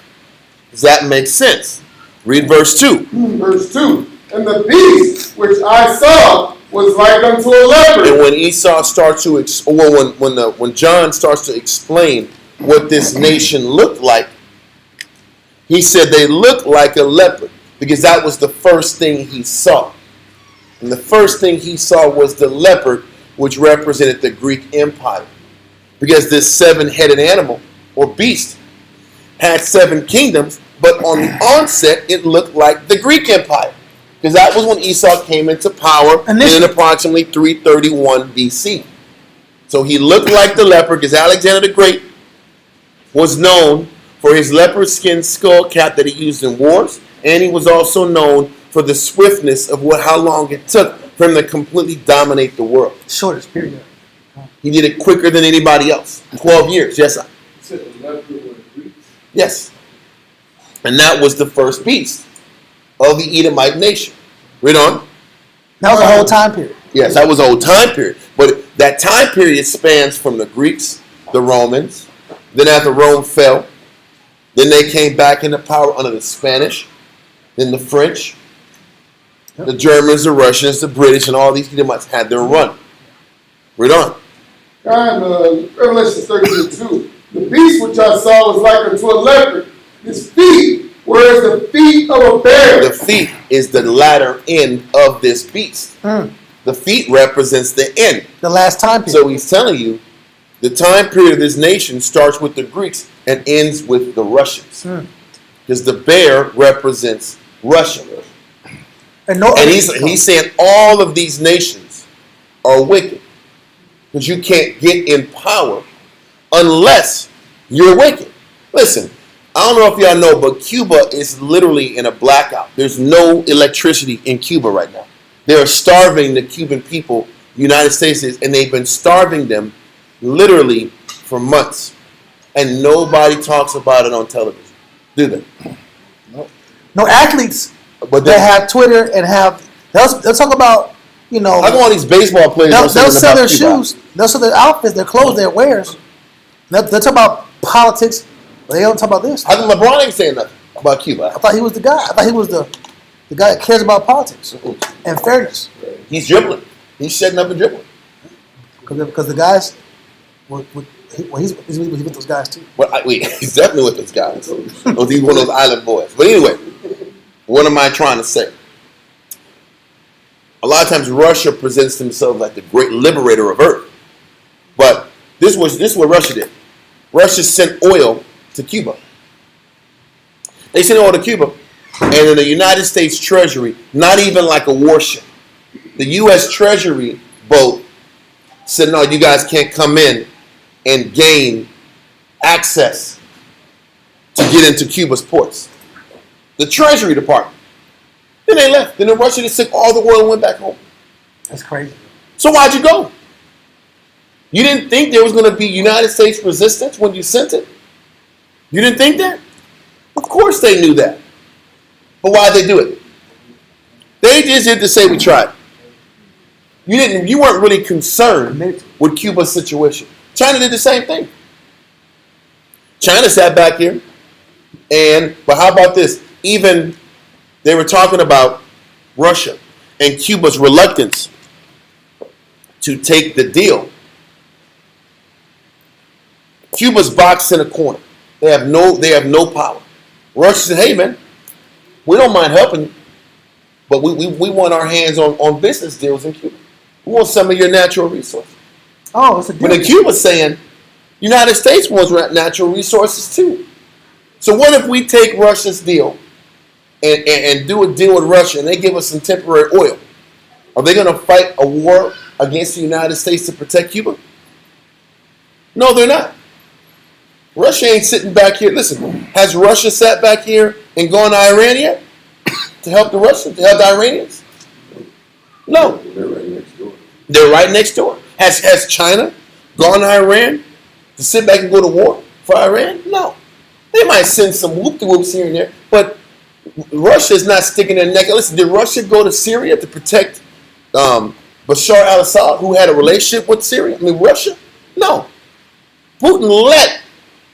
Does that make sense? Read verse 2. Verse 2. And the beast which I saw was like unto a leopard. And when Esau starts to, when John starts to explain what this nation looked like, he said they looked like a leopard because that was the first thing he saw. And the first thing he saw was the leopard, which represented the Greek Empire. Because this seven-headed animal, or beast, had 7 kingdoms, but on the onset, it looked like the Greek Empire. Because that was when Esau came into power in approximately 331 BC. So he looked like the leopard because Alexander the Great was known for his leopard skin skull cap that he used in wars, and he was also known for the swiftness of how long it took for him to completely dominate the world. Shortest period. He did it quicker than anybody else. 12 years, yes. Yes. And that was the first beast of the Edomite nation. Read on. That was a whole time period. Yes, that was a whole time period. But that time period spans from the Greeks, the Romans, then after Rome fell, then they came back into power under the Spanish, then the French, the Germans, the Russians, the British, and all these Edomites had their run. Read on. And Revelation 13:2. The beast which I saw was like unto a leopard. His feet were as the feet of a bear. The feet is the latter end of this beast. The feet represents the end. The last time period. So he's telling you the time period of this nation starts with the Greeks and ends with the Russians. Because the bear represents Russia. And he's saying all of these nations are wicked. Because you can't get in power unless you're wicked. Listen, I don't know if y'all know, but Cuba is literally in a blackout. There's no electricity in Cuba right now. They're starving the Cuban people, the United States is, and they've been starving them literally for months. And nobody talks about it on television, do they? No athletes But that have Twitter and they'll talk about, I go on these baseball players. They'll sell their shoes, they'll sell their outfits, their clothes, their wares. They'll talk about politics, but they don't talk about this. How come LeBron ain't saying nothing about Cuba? I thought he was the guy. I thought he was the guy that cares about politics and fairness. He's dribbling. He's setting up and dribbling. Because the guys, he's with those guys too. Well, he's definitely with those guys. He's one of those island boys. But anyway, what am I trying to say? A lot of times Russia presents themselves like the great liberator of Earth. But this is what Russia did. Russia sent oil to Cuba. They sent oil to Cuba, and in the United States Treasury, not even like a warship, the U.S. Treasury boat said, no, you guys can't come in and gain access to get into Cuba's ports. The Treasury Department. Then they left. Then the Russians took all the oil and went back home. That's crazy. So why'd you go? You didn't think there was going to be United States resistance when you sent it? You didn't think that? Of course they knew that. But why'd they do it? They just did to say we tried. You weren't really concerned with Cuba's situation. China did the same thing. China sat back here, but how about this? Even they were talking about Russia and Cuba's reluctance to take the deal. Cuba's boxed in a corner. They have no power. Russia said, hey man, we don't mind helping you, but we want our hands on business deals in Cuba. We want some of your natural resources. Oh, it's a deal. But then Cuba's saying, United States wants natural resources too. So what if we take Russia's deal and do a deal with Russia and they give us some temporary oil? Are they going to fight a war against the United States to protect Cuba? No, they're not. Russia ain't sitting back here. Listen, has Russia sat back here and gone to Iran yet to help the Russians, to help the Iranians? No. They're right next door. They're right next door. Has China gone to Iran to sit back and go to war for Iran? No. They might send some whoop-de-whoops here and there, but Russia is not sticking their neck. Listen, did Russia go to Syria to protect Bashar al-Assad, who had a relationship with Syria? I mean, Russia? No. Putin let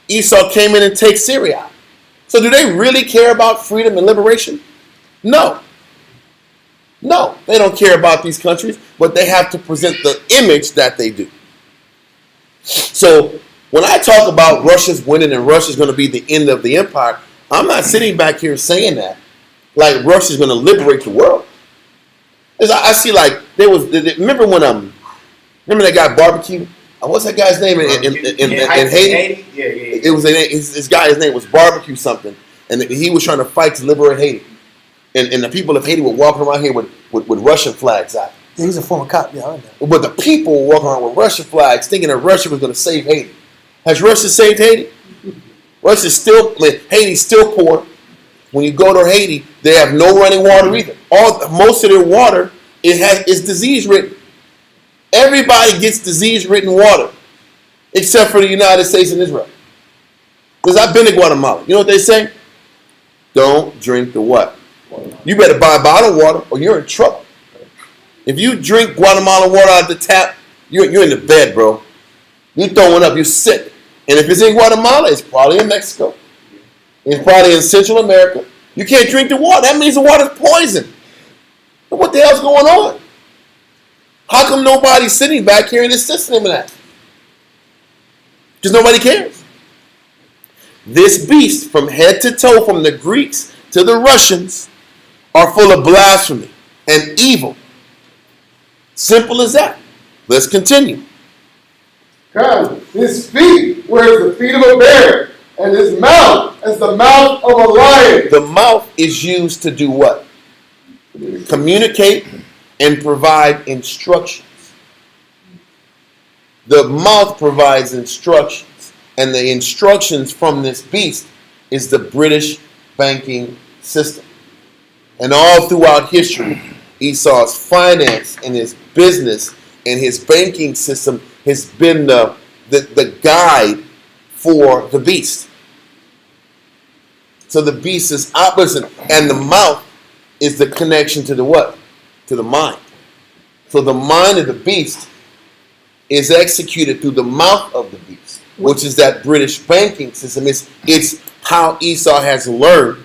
Esau came in and take Syria. So do they really care about freedom and liberation? No. No, they don't care about these countries, but they have to present the image that they do. So when I talk about Russia's winning and Russia's going to be the end of the empire, I'm not sitting back here saying that like Russia's going to liberate the world. I see like remember remember that guy Barbecue? What's that guy's name in Haiti? Yeah. It was his guy's name was Barbecue something, and he was trying to fight to liberate Haiti. And the people of Haiti were walking around here with Russian flags out. Yeah, he's a former cop. Yeah, I know. But the people were walking around with Russian flags, thinking that Russia was going to save Haiti. Has Russia saved Haiti? Haiti's still poor. When you go to Haiti, they have no running water either. Most of their water is disease ridden. Everybody gets disease ridden water, except for the United States and Israel. Because I've been to Guatemala. You know what they say? Don't drink the what? You better buy bottled water or you're in trouble. If you drink Guatemalan water out of the tap, you're in the bed, bro. You're throwing up. You're sick. And if it's in Guatemala, it's probably in Mexico. It's probably in Central America. You can't drink the water. That means the water's poison. But what the hell's going on? How come nobody's sitting back here and assisting in that? Because nobody cares. This beast, from head to toe, from the Greeks to the Russians, are full of blasphemy and evil. Simple as that. Let's continue. Come, his feet were as the feet of a bear, and his mouth as the mouth of a lion. The mouth is used to do what? Communicate and provide instructions. The mouth provides instructions, and the instructions from this beast is the British banking system. And all throughout history, Esau's finance and his business and his banking system has been the guide for the beast. So the beast is opposite, and the mouth is the connection to the what? To the mind. So the mind of the beast is executed through the mouth of the beast, which is that British banking system. It's how Esau has learned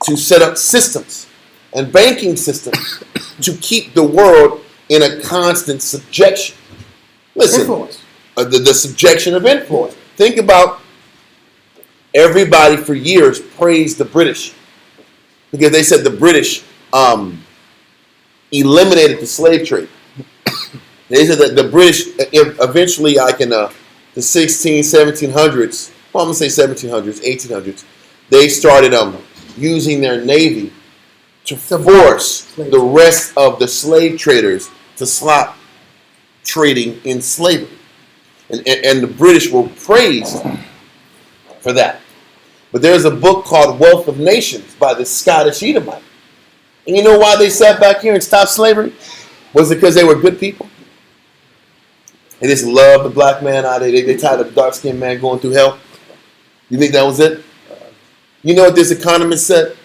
to set up systems and banking systems to keep the world in a constant subjection. Listen, Influence. The subjection of influence. Think about everybody for years praised the British because they said the British eliminated the slave trade. They said that the British eventually, like in the 1700s, well, I'm going to say 1700s, 1800s, they started using their navy to force the rest of the slave traders to stop trading in slavery. And the British were praised for that. But there's a book called Wealth of Nations by the Scottish Edomite. And you know why they sat back here and stopped slavery? Was it because they were good people? They just loved the black man out there. They tired of the dark-skinned man going through hell. You think that was it? You know what this economist said?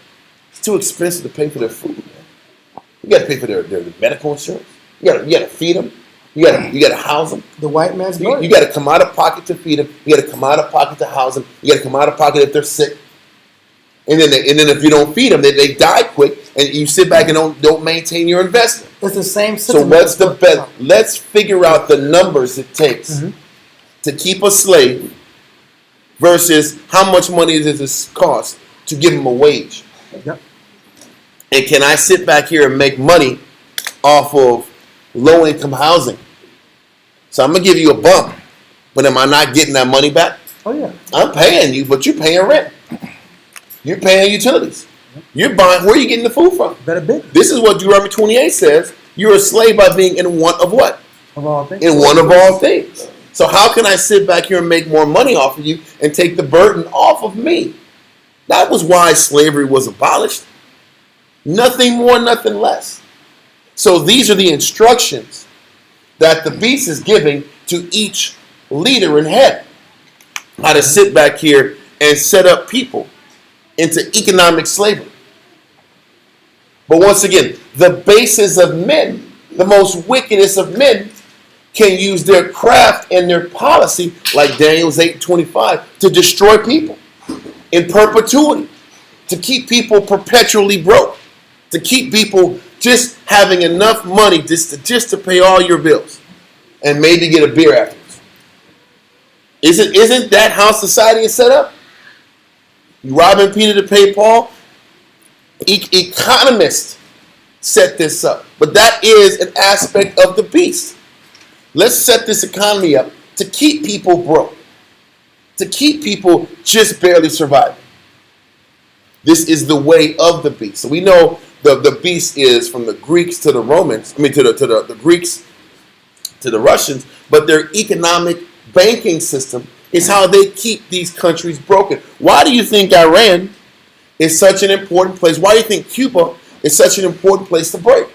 It's too expensive to pay for their food, man. You got to pay for their medical insurance. You got to feed them. You got to house them. The white man's blood. You got to come out of pocket to feed them. You got to come out of pocket to house them. You got to come out of pocket if they're sick. and then if you don't feed them, they die quick, and you sit back and don't maintain your investment. It's the same So sentiment. what's the best? Let's figure out the numbers it takes to keep a slave versus how much money does this cost to give him a wage. Yep. And can I sit back here and make money off of low-income housing? So I'm going to give you a bump, but am I not getting that money back? Oh, yeah. I'm paying you, but you're paying rent. You're paying utilities. You're buying. Where are you getting the food from? Better bid This is what Deuteronomy 28 says. You're a slave by being in want of what? of all things. In one of all things. So how can I sit back here and make more money off of you and take the burden off of me? That was why slavery was abolished. Nothing more, nothing less. So these are the instructions that the beast is giving to each leader and head. How to sit back here and set up people into economic slavery. But once again, the bases of men, the most wickedest of men, can use their craft and their policy, like Daniel's 8:25, to destroy people in perpetuity, to keep people perpetually broke, to keep people just having enough money just to pay all your bills and maybe get a beer afterwards. Isn't that how society is set up? You robbing Peter to pay Paul? Economists set this up. But that is an aspect of the beast. Let's set this economy up to keep people broke, to keep people just barely surviving. This is the way of the beast. So we know the beast is from the Greeks to the Romans, to the Greeks to the Russians, but their economic banking system is how they keep these countries broken. Why do you think Iran is such an important place? Why do you think Cuba is such an important place to break?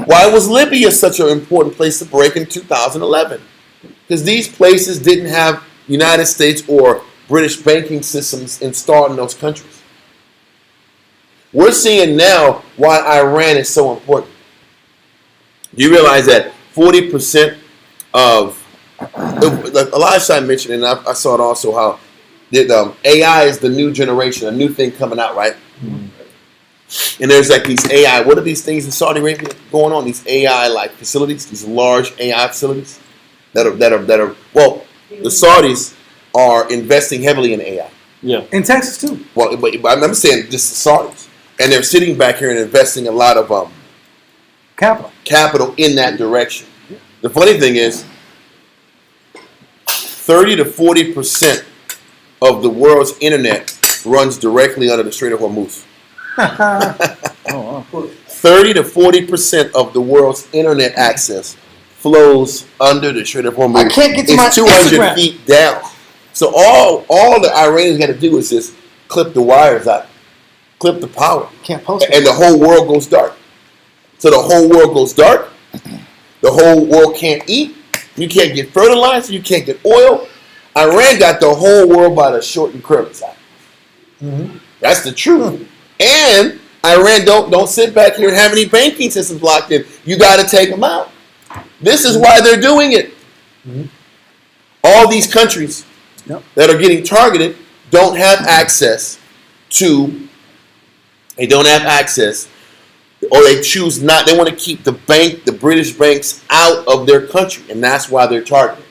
Why was Libya such an important place to break in 2011? Because these places didn't have United States or British banking systems installed in those countries. We're seeing now why Iran is so important. Do you realize that 40% of, Elijah mentioned, and I saw it also, how AI is the new generation, a new thing coming out, right? And there's like these AI, what are these things in Saudi Arabia going on? These AI like facilities, these large AI facilities that are well, the Saudis are investing heavily in AI. Yeah. In Texas, too. Well, but I'm saying just the Saudis. And they're sitting back here and investing a lot of capital in that direction. The funny thing is, 30 to 40% of the world's internet runs directly under the Strait of Hormuz. Oh, wow. 30 to 40% of the world's internet access flows under the Strait of Hormuz. I can't get to it's my 200 Instagram. feet down. So all the Iranians got to do is just clip the wires out, clip the power, Can't post it. and the whole world goes dark. So the whole world goes dark. The whole world can't eat. You can't get fertilizer. You can't get oil. Iran got the whole world by the short and curly side. Mm-hmm. That's the truth. And Iran don't sit back here and have any banking systems locked in. You got to take them out. This is why they're doing it. Mm-hmm. All these countries Yep. that are getting targeted don't have access to. They don't have access, or they choose not. They want to keep the British banks out of their country, and that's why they're targeted.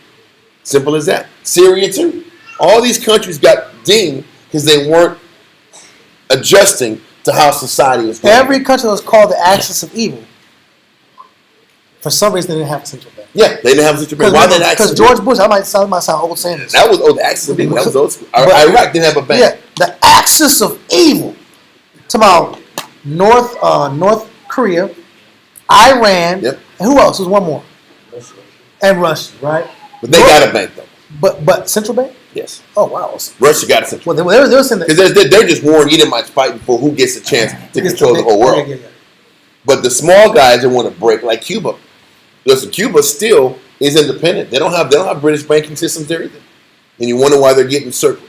Simple as that. Syria too. All these countries got dinged because they weren't adjusting to how society is going. Every country was called the axis of evil. For some reason, they didn't have a central bank. Yeah, they didn't have such a bank. Why did that? Because George Bush, I might sound old saying this. That was the axis of evil. That was old school. Iraq didn't have a bank. Yeah, the axis of evil. Talking about North Korea, Iran, Yep. and who else? There's one more. And Russia, right? But they got a bank though. But central bank? Yes. Oh wow. Russia got a central. Well, they were saying that Because they're just warring Edomites fighting for who gets a chance to control the whole world. Yeah. But the small guys that want to break, like Cuba. Listen, Cuba still is independent. They don't have British banking systems there either. And you wonder why they're getting circled.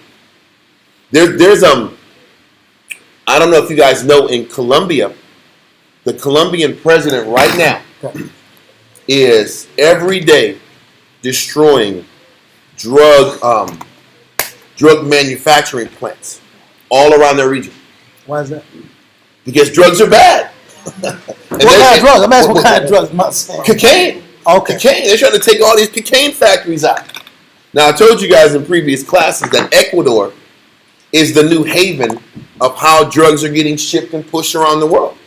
There's I don't know if you guys know, in Colombia, the Colombian president right now is every day destroying drug manufacturing plants all around their region. Why is that? Because drugs are bad. What kind of drugs? I'm asking what kind of drugs. I'm not saying. Cocaine. Okay. Cocaine. They're trying to take all these cocaine factories out. Now, I told you guys in previous classes that Ecuador is the new haven of how drugs are getting shipped and pushed around the world.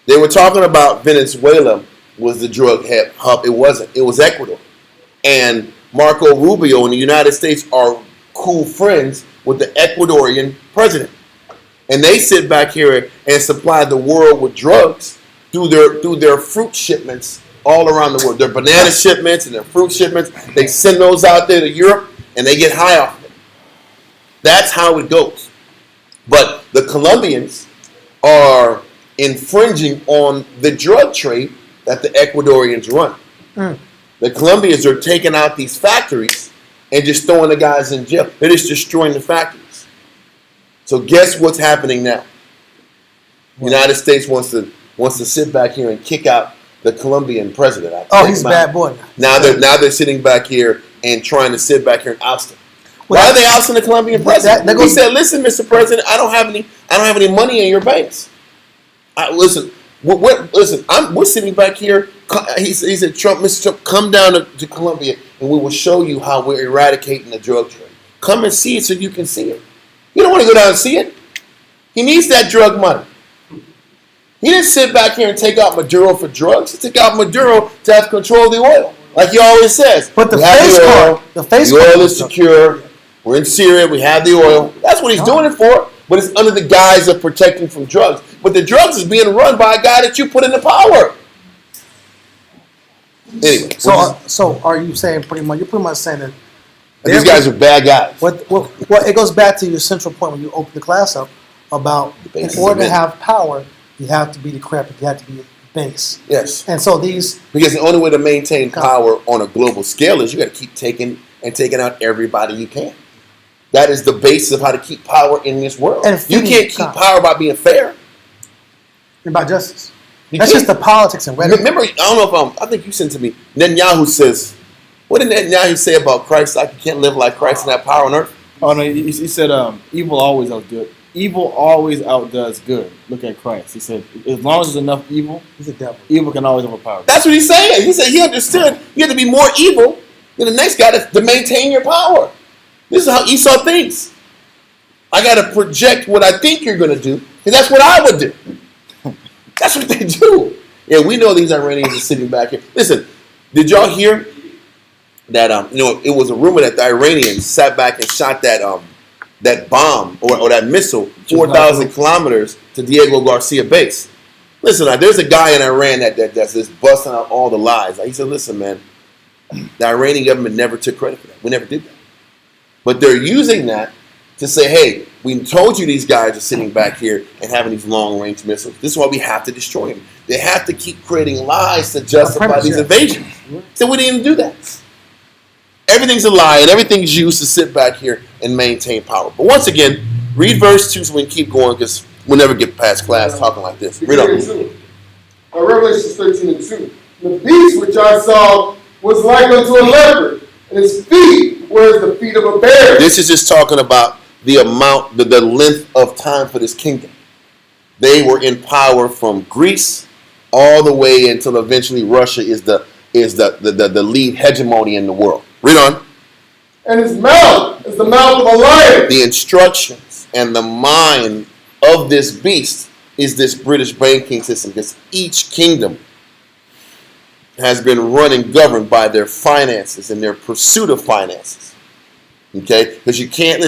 They were talking about Venezuela was the drug hub. It wasn't. It was Ecuador. And Marco Rubio in the United States are cool friends with the Ecuadorian president. And they sit back here and supply the world with drugs through their fruit shipments all around the world. Their banana shipments and their fruit shipments, they send those out there to Europe and they get high off it. That's how it goes. But the Colombians are infringing on the drug trade that the Ecuadorians run. The Colombians are taking out these factories and just throwing the guys in jail. They're just destroying the factories. So guess what's happening now? The United States wants to sit back here and kick out the Colombian president. He's a bad boy. Now they're sitting back here and trying to sit back here and oust him. Why are they ousting the Colombian president? He said, "Listen, Mr. President, I don't have any money in your banks. Listen, we're sitting back here." He said, Mr. Trump, come down to Colombia and we will show you how we're eradicating the drug trade. Come and see it so you can see it. You don't want to go down and see it. He needs that drug money. He didn't sit back here and take out Maduro for drugs. He took out Maduro to have control of the oil, like he always says. But the oil is secure. We're in Syria. We have the oil. That's what he's doing it for. But it's under the guise of protecting from drugs. But the drugs is being run by a guy that you put into power. Anyway, so are you saying pretty much? You're pretty much saying that these guys are bad guys. Well, it goes back to your central point when you open the class up about in order to have power, you have to be decrepit. You have to be base. Yes. And so because the only way to maintain power on a global scale is you got to keep taking out everybody you can. That is the basis of how to keep power in this world. And you can't keep power by being fair. And by justice. That's just the politics and rhetoric. Remember, I don't know if I think you sent to me. Netanyahu says, what did Netanyahu say about Christ? Like you can't live like Christ and have power on earth. Oh no, he said evil always outdoes good. Evil always outdoes good. Look at Christ. He said, as long as there's enough evil, he's a devil. Evil can always overpower. That's what he's saying. He said he understood you have to be more evil than the next guy to maintain your power. This is how Esau thinks. I got to project what I think you're going to do, because that's what I would do. That's what they do. Yeah, we know these Iranians are sitting back here. Listen, did y'all hear that? It was a rumor that the Iranians sat back and shot that bomb or that missile 4,000 kilometers to Diego Garcia base. Listen, there's a guy in Iran that's just busting out all the lies. He said, "Listen, man, the Iranian government never took credit for that. We never did that." But they're using that to say, hey, we told you these guys are sitting back here and having these long-range missiles. This is why we have to destroy them. They have to keep creating lies to justify these invasions. So we didn't even do that. Everything's a lie, and everything's used to sit back here and maintain power. But once again, read verse 2 so we can keep going, because we'll never get past class talking like this. Read on. Revelation 13:2. The beast which I saw was like unto a leopard, and his feet were as the feet of a bear. This is just talking about the amount, the length of time for this kingdom. They were in power from Greece all the way until eventually Russia is the lead hegemony in the world. Read on. And his mouth is the mouth of a lion. The instructions and the mind of this beast is this British banking system, because each kingdom has been run and governed by their finances and their pursuit of finances. Okay? Because you can't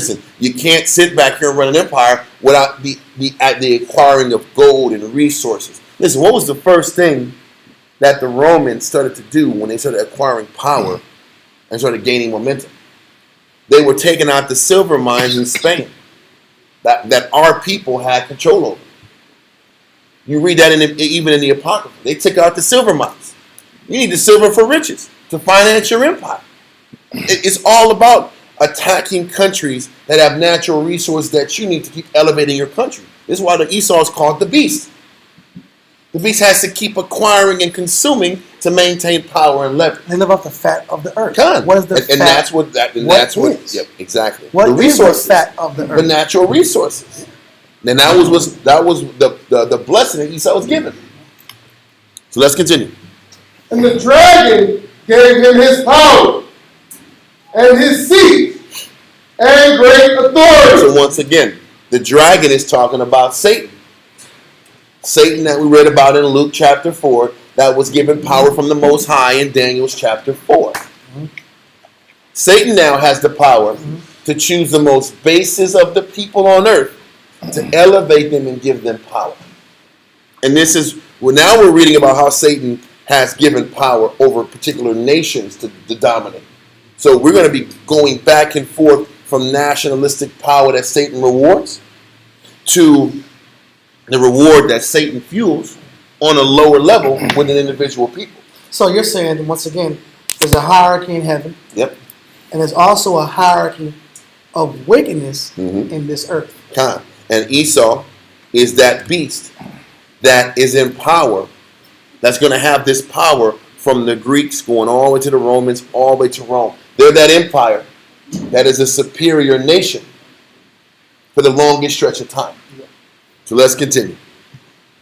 sit back here and run an empire without the acquiring of gold and resources. Listen, what was the first thing that the Romans started to do when they started acquiring power and started gaining momentum? They were taking out the silver mines in Spain that our people had control over. You read that even in the Apocrypha. They took out the silver mines. You need the silver for riches to finance your empire. It's all about attacking countries that have natural resources that you need to keep elevating your country. This is why the Esau is called the beast. The beast has to keep acquiring and consuming to maintain power and leverage. They live off the fat of the earth. Con. What is the and fat? that's what that. And What that's what. is? Yep, exactly. What the is resources, the fat of the the earth? natural resources. And that was the blessing that Esau was given. So let's continue. And the dragon gave him his power and his seat and great authority. So once again, the dragon is talking about Satan. Satan that we read about in Luke chapter 4, that was given power from the Most High in Daniel's chapter 4. Satan now has the power to choose the most bases of the people on earth, to elevate them and give them power. And this is, well, now we're reading about how Satan has given power over particular nations to dominate. So we're going to be going back and forth from nationalistic power that Satan rewards to the reward that Satan fuels on a lower level within individual people. So you're saying, once again, there's a hierarchy in heaven, Yep. and there's also a hierarchy of wickedness in this earth. Con. And Esau is that beast that is in power, that's going to have this power from the Greeks going all the way to the Romans, all the way to Rome. They're that empire that is a superior nation for the longest stretch of time. So let's continue.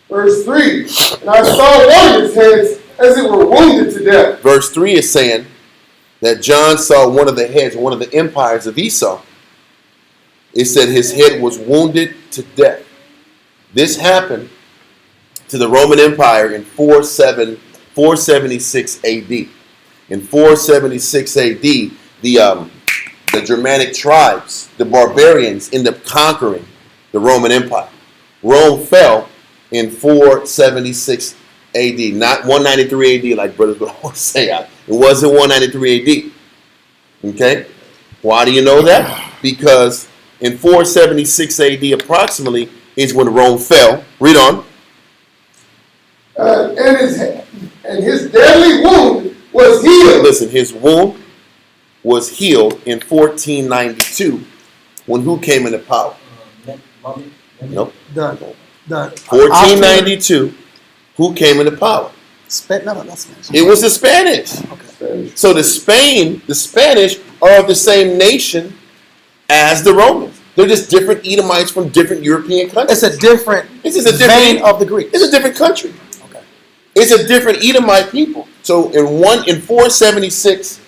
Verse 3. And I saw one of his heads as it were wounded to death. Verse 3 is saying that John saw one of the heads, one of the empires of Esau. It said his head was wounded to death. This happened to the Roman Empire in 476 AD. In 476 AD, the Germanic tribes, the barbarians, end up conquering the Roman Empire. Rome fell in 476 AD, not 193 AD like brothers would always say. It wasn't 193 AD. Okay? Why do you know that? Because in 476 AD approximately is when Rome fell. Read on. And his deadly wound was healed. Listen, his wound was healed in 1492 when who came into power? Nope. The 1492, who came into power? No, that's Spanish. It was the Spanish. Okay. So the Spanish are of the same nation as the Romans. They're just different Edomites from different European countries. It's a different vein of the Greeks. It's a different country. Okay. It's a different Edomite people. So in 476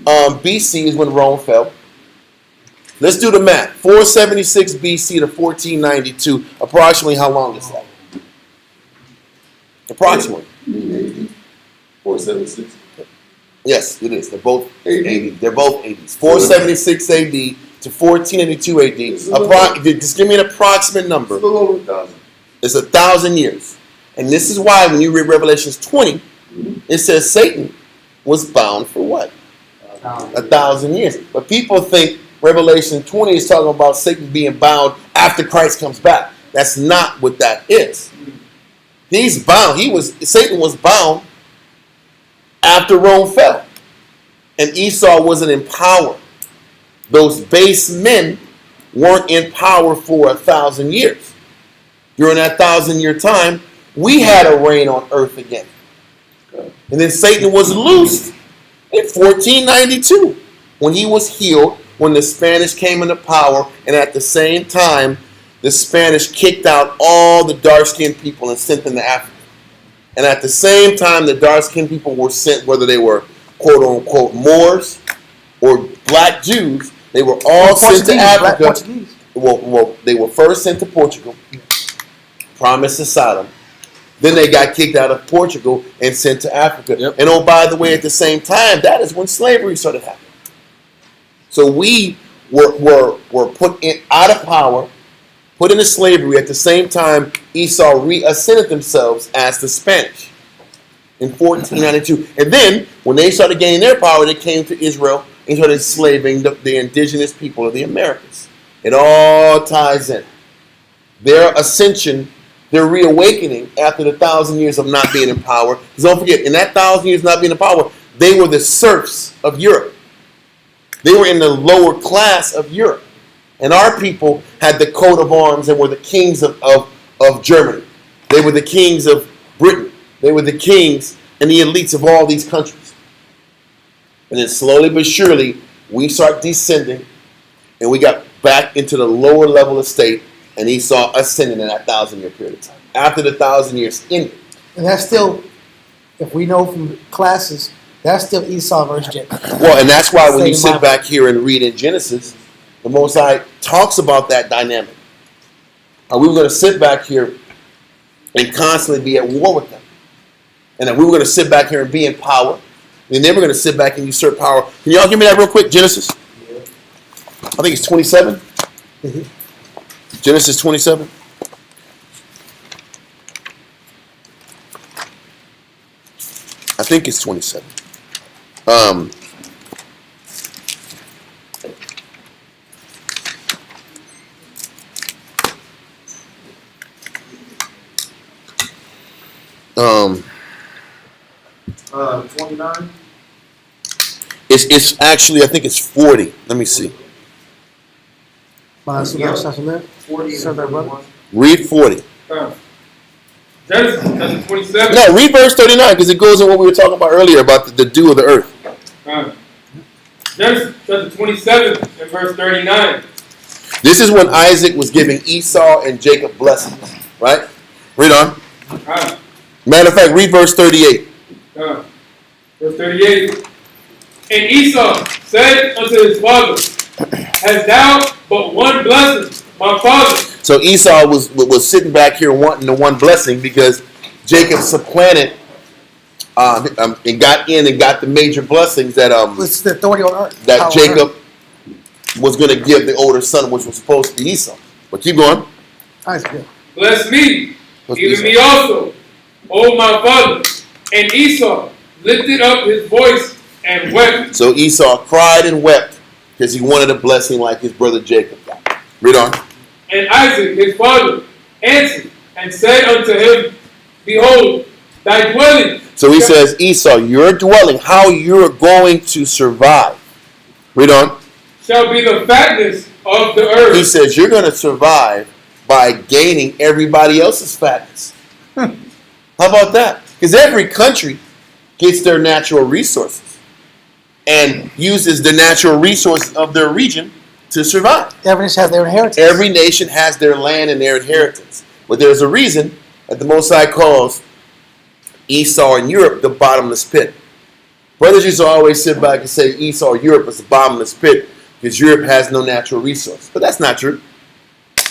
BC is when Rome fell. Let's do the math. 476 BC to 1492. Approximately how long is that? Approximately. 476. Yes, it is. They're both 80. They're both 80s. 476 AD to 1482 AD. Just give me an approximate number. It's a little over 1,000. It's 1,000 years. And this is why when you read Revelations 20, it says Satan was bound for what? 1,000 years. But people think Revelation 20 is talking about Satan being bound after Christ comes back. That's not what that is. He's bound. Satan was bound after Rome fell. And Esau wasn't in power. Those base men weren't in power for 1,000 years. During that 1,000-year time, we had a reign on earth again. And then Satan was loosed in 1492 when he was healed, when the Spanish came into power, and at the same time, the Spanish kicked out all the dark-skinned people and sent them to Africa. And at the same time, the dark-skinned people were sent, whether they were quote-unquote Moors or black Jews, they were all sent to Africa. Well, they were first sent to Portugal, promised to Sodom. Then they got kicked out of Portugal and sent to Africa. Yep. And oh, by the way, at the same time, that is when slavery started happening. So we were put out of power, put into slavery. At the same time, Esau reascended themselves as the Spanish in 1492. And then, when they started gaining their power, they came to Israel and started enslaving the indigenous people of the Americas. It all ties in. Their ascension, their reawakening after the 1,000 years of not being in power. Because don't forget, in that 1,000 years not being in power, they were the serfs of Europe. They were in the lower class of Europe. And our people had the coat of arms and were the kings of Germany. They were the kings of Britain. They were the kings and the elites of all these countries. And then slowly but surely, we start descending, and we got back into the lower level of state, and Esau ascending in that 1,000-year period of time. After the 1,000 years ended. And that's still, if we know from classes, that's still Esau versus Jacob. Well, and that's why when you Same sit back here and read in Genesis, the Most High talks about that dynamic. We were going to sit back here and constantly be at war with them. And that we were going to sit back here and be in power. And then we're going to sit back and usurp power. Can y'all give me that real quick? Genesis? I think it's 27. Genesis 27. I think it's 27. Um, 29. it's actually, I think it's 40. Let me see. Read 40. Genesis chapter 27. No, read verse 39 because it goes in what we were talking about earlier about the dew of the earth. Genesis chapter 27 and verse 39. This is when Isaac was giving Esau and Jacob blessings, right? Read on. Matter of fact, read verse 38. Verse 38. And Esau said unto his father, Hast thou but one blessing, my father? So Esau was sitting back here wanting the one blessing because Jacob supplanted and got in and got the major blessings that It's the authority on earth. that Power on Jacob earth. was going to give the older son, which was supposed to be Esau. But keep going. Isaac. Bless me, What's even Esau? me also, O my father. And Esau lifted up his voice and wept. So Esau cried and wept because he wanted a blessing like his brother Jacob got. Read on. And Isaac his father answered and said unto him, Behold, thy dwelling. So he says, Esau, your dwelling, how you're going to survive. Read on. Shall be the fatness of the earth. He says, you're going to survive by gaining everybody else's fatness. How about that? Because every country gets their natural resources and uses the natural resources of their region to survive. Every nation has their inheritance. Every nation has their land and their inheritance. But there's a reason that the Most High calls Esau and Europe the bottomless pit. Brothers used to always sit back and say Esau or Europe is the bottomless pit because Europe has no natural resource. But that's not true.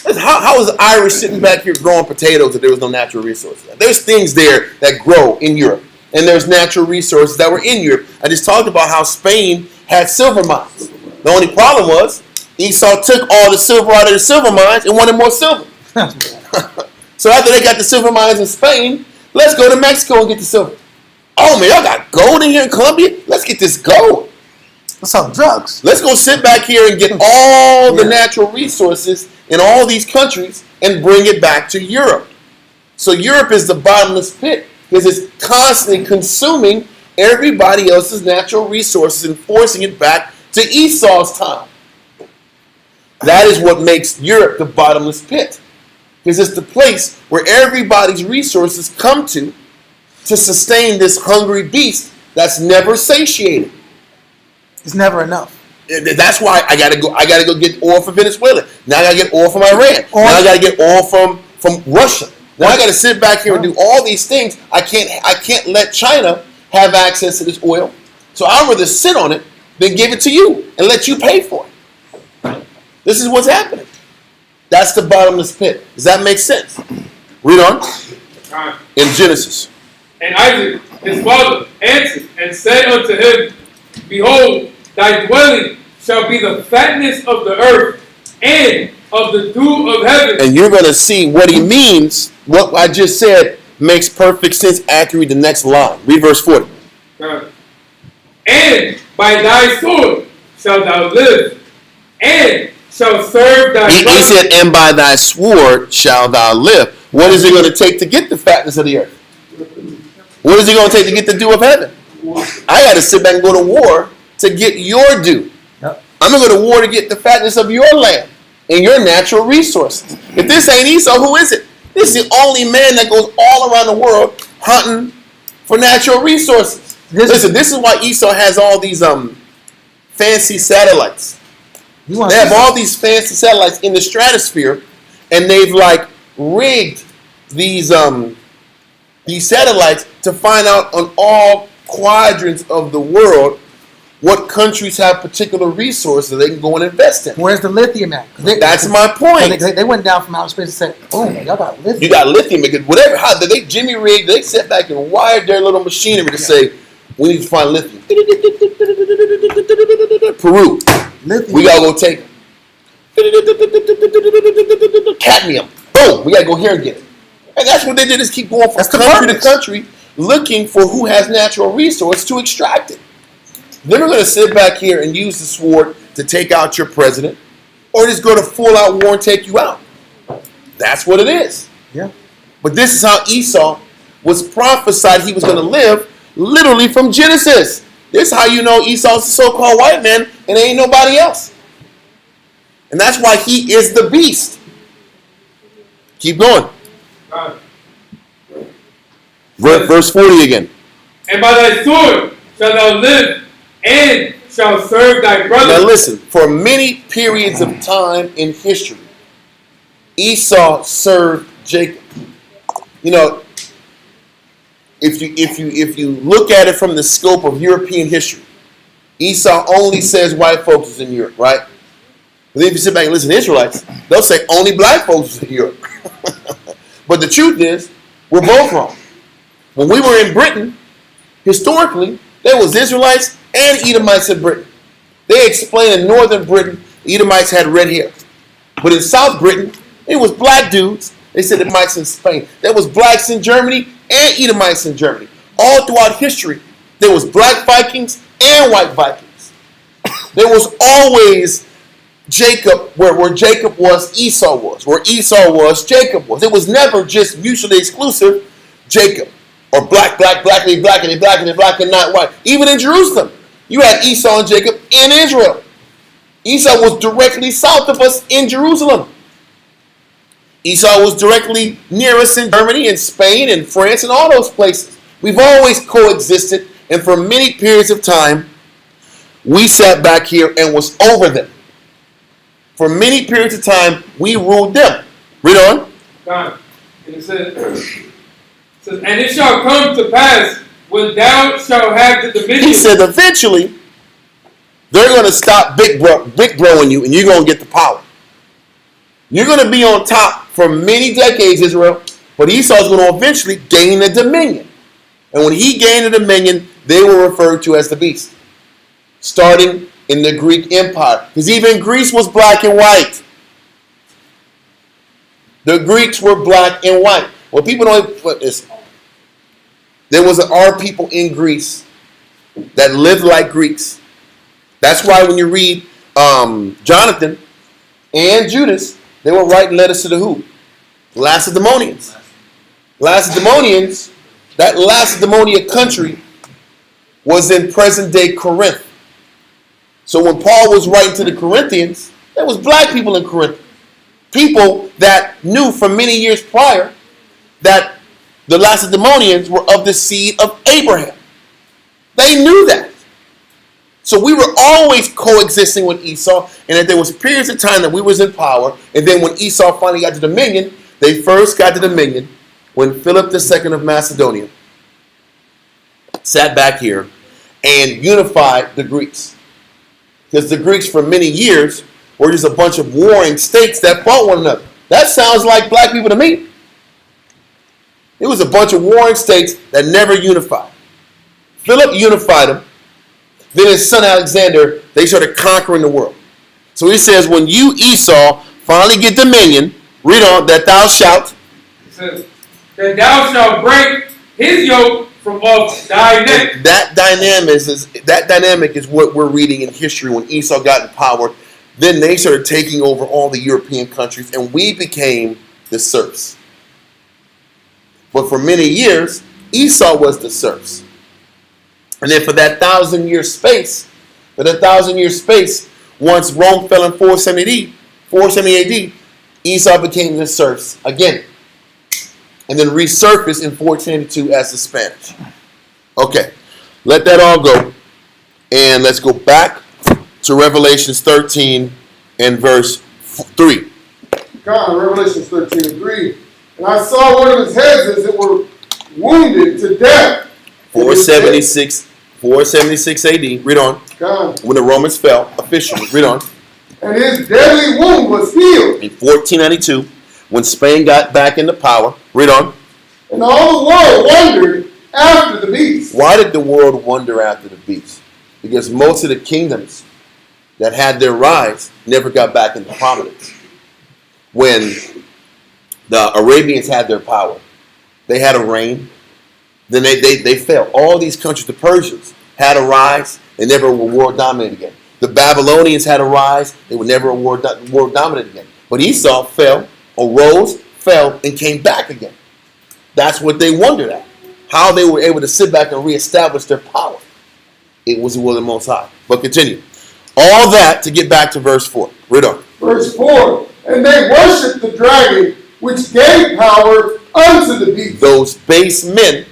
How is the Irish sitting back here growing potatoes if there was no natural resources? There's things there that grow in Europe. And there's natural resources that were in Europe. I just talked about how Spain had silver mines. The only problem was Esau took all the silver out of the silver mines and wanted more silver. So after they got the silver mines in Spain, let's go to Mexico and get the silver. Oh man, y'all got gold in here in Colombia? Let's get this gold. Let's sell drugs. Let's go sit back here and get all the natural resources in all these countries and bring it back to Europe. So Europe is the bottomless pit because it's constantly consuming everybody else's natural resources and forcing it back to Esau's time. That is what makes Europe the bottomless pit. Because it's the place where everybody's resources come to sustain this hungry beast that's never satiated. It's never enough. That's why I gotta go get oil from Venezuela. Now I gotta get oil from Iran. Now I gotta get oil from Russia. Now I gotta sit back here and do all these things. I can't let China have access to this oil. So I'd rather sit on it than give it to you and let you pay for it. This is what's happening. That's the bottomless pit. Does that make sense? Read on. In Genesis. And Isaac his father answered and said unto him, Behold, thy dwelling shall be the fatness of the earth and of the dew of heaven. And you're going to see what he means. What I just said makes perfect sense after you read the next line. Read verse 40. And by thy sword shalt thou live, and shall serve thy He said, and by thy sword shalt thou live. What is it going to take to get the fatness of the earth? What is it going to take to get the dew of heaven? I got to sit back and go to war to get your due. Yep. I'm going to go to war to get the fatness of your land and your natural resources. If this ain't Esau, who is it? This is the only man that goes all around the world hunting for natural resources. Listen, this is why Esau has all these fancy satellites. They have all these fancy satellites in the stratosphere, and they've like rigged these satellites to find out on all quadrants of the world what countries have particular resources they can go and invest in. Where's the lithium at? That's my point. They went down from outer space and said, "Oh, y'all got lithium." You got lithium because whatever. How did they Jimmy rigged? They sat back and wired their little machinery to say, "We need to find lithium." Peru, Lithium. we gotta go take it. Cadmium, boom, we gotta go here and get it. And that's what they did, is keep going from country to country, looking for who has natural resource to extract it. Then we're going to sit back here and use the sword to take out your president, or just go to full-out war and take you out. That's what it is. Yeah. But this is how Esau was prophesied he was going to live, literally from Genesis. This is how you know Esau's the so-called white man, and there ain't nobody else. And that's why he is the beast. Keep going. Verse 40 again. And by thy sword shalt thou live, and shall serve thy brother. Now listen, for many periods of time in history, Esau served Jacob. You know, if you look at it from the scope of European history, Esau only says white folks is in Europe, right? But then if you sit back and listen to Israelites, they'll say only black folks is in Europe. But the truth is, we're both wrong. When we were in Britain, historically, there was Israelites and Edomites in Britain. They explain in northern Britain, Edomites had red hair. But in South Britain, it was black dudes. They said Edomites in Spain. There was blacks in Germany and Edomites in Germany. All throughout history, there was black Vikings and white Vikings. There was always Jacob, where Jacob was, Esau was. Where Esau was, Jacob was. It was never just mutually exclusive, Jacob. Or black, and not white. Even in Jerusalem, you had Esau and Jacob in Israel. Esau was directly south of us in Jerusalem. Esau was directly near us in Germany and Spain and France and all those places. We've always coexisted, and for many periods of time, we sat back here and was over them. For many periods of time, we ruled them. Read on. God. And it says, and it shall come to pass when thou shalt have the dominion. He said eventually they're going to stop big broing you, and you're going to get the power. You're going to be on top for many decades, Israel, but Esau's going to eventually gain the dominion. And when he gained the dominion, they were referred to as the beast. Starting in the Greek Empire. Because even Greece was black and white. The Greeks were black and white. Well, people don't put this. There was our people in Greece that lived like Greeks. That's why when you read Jonathan and Judas, they were writing letters to the who? Lacedaemonians. Lacedaemonians, that Lacedaemonia country was in present-day Corinth. So when Paul was writing to the Corinthians, there was black people in Corinth. People that knew for many years prior that the Lacedaemonians were of the seed of Abraham. They knew that. So we were always coexisting with Esau, and that there was periods of time that we was in power, and then when Esau finally got to dominion, they first got to dominion when Philip II of Macedonia sat back here and unified the Greeks. Because the Greeks for many years were just a bunch of warring states that fought one another. That sounds like black people to me. It was a bunch of warring states that never unified. Philip unified them. Then his son Alexander, they started conquering the world. So he says, when you, Esau, finally get dominion, read on, that thou shalt. It says, that thou shalt break his yoke from off thy neck. That dynamic is what we're reading in history when Esau got in power. Then they started taking over all the European countries, and we became the serfs. But for many years, Esau was the serfs. And then for that 1,000-year space, once Rome fell in 470 AD, Esau became the serfs again. and then resurfaced in 1492 as the Spanish. Okay, let that all go, and let's go back to Revelations 13 and verse 3. God, Revelation 13:3. And I saw one of his heads as it were wounded to death. 476 AD. Read on. God. When the Romans fell, officially. Read on. And his deadly wound was healed. In 1492, when Spain got back into power. Read on. And all the world wondered after the beast. Why did the world wonder after the beast? Because most of the kingdoms that had their rise never got back into prominence. When the Arabians had their power, they had a reign, then they fell. All these countries, the Persians, had a rise, they never were world dominant again. The Babylonians had a rise, they were never world dominant again. But Esau fell, arose, fell, and came back again. That's what they wondered at. How they were able to sit back and reestablish their power. It was the will of the Most High. But continue. All that to get back to verse 4. Read on. Verse 4. And they worshipped the dragon, which gave power unto the beast. Those base men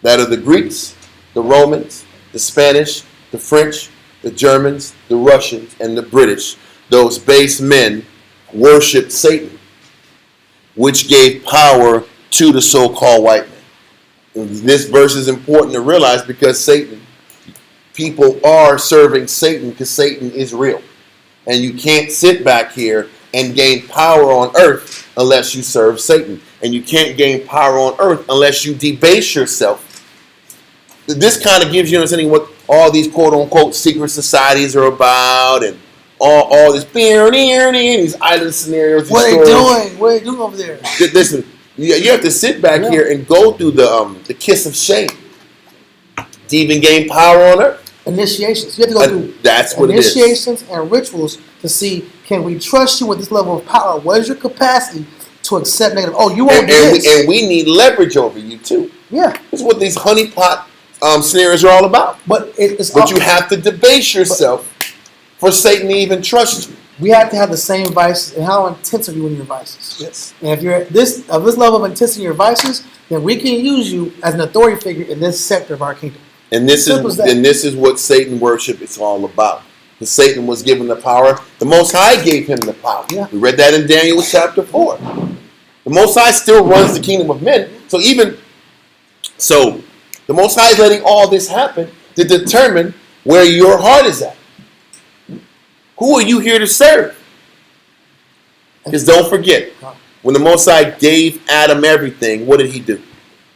that are the Greeks, the Romans, the Spanish, the French, the Germans, the Russians, and the British, those base men worshipped Satan, which gave power to the so-called white man. And this verse is important to realize because people are serving Satan because Satan is real. And you can't sit back here and gain power on earth unless you serve Satan. And you can't gain power on earth unless you debase yourself. This kind of gives you an understanding what all these quote-unquote secret societies are about and all this these island scenarios. What are they doing? What are they doing over there? Listen, you have to sit back here and go through the kiss of shame to even gain power on earth. Initiations. You have to go through that's what initiations and rituals to see, can we trust you with this level of power? What is your capacity to accept negative? Oh, you won't do this. And we need leverage over you too. Yeah. That's what these honeypot scenarios are all about. But you have to debase yourself for Satan to even trust you. We have to have the same vices. And how intense are you in your vices? Yes. And if you're this level of intensity in your vices, then we can use you as an authority figure in this sector of our kingdom. And this is what Satan worship is all about. Because Satan was given the power. The Most High gave him the power. Yeah. We read that in Daniel chapter 4. The Most High still runs the kingdom of men. So the Most High is letting all this happen to determine where your heart is at. Who are you here to serve? Because don't forget, when the Most High gave Adam everything, what did he do?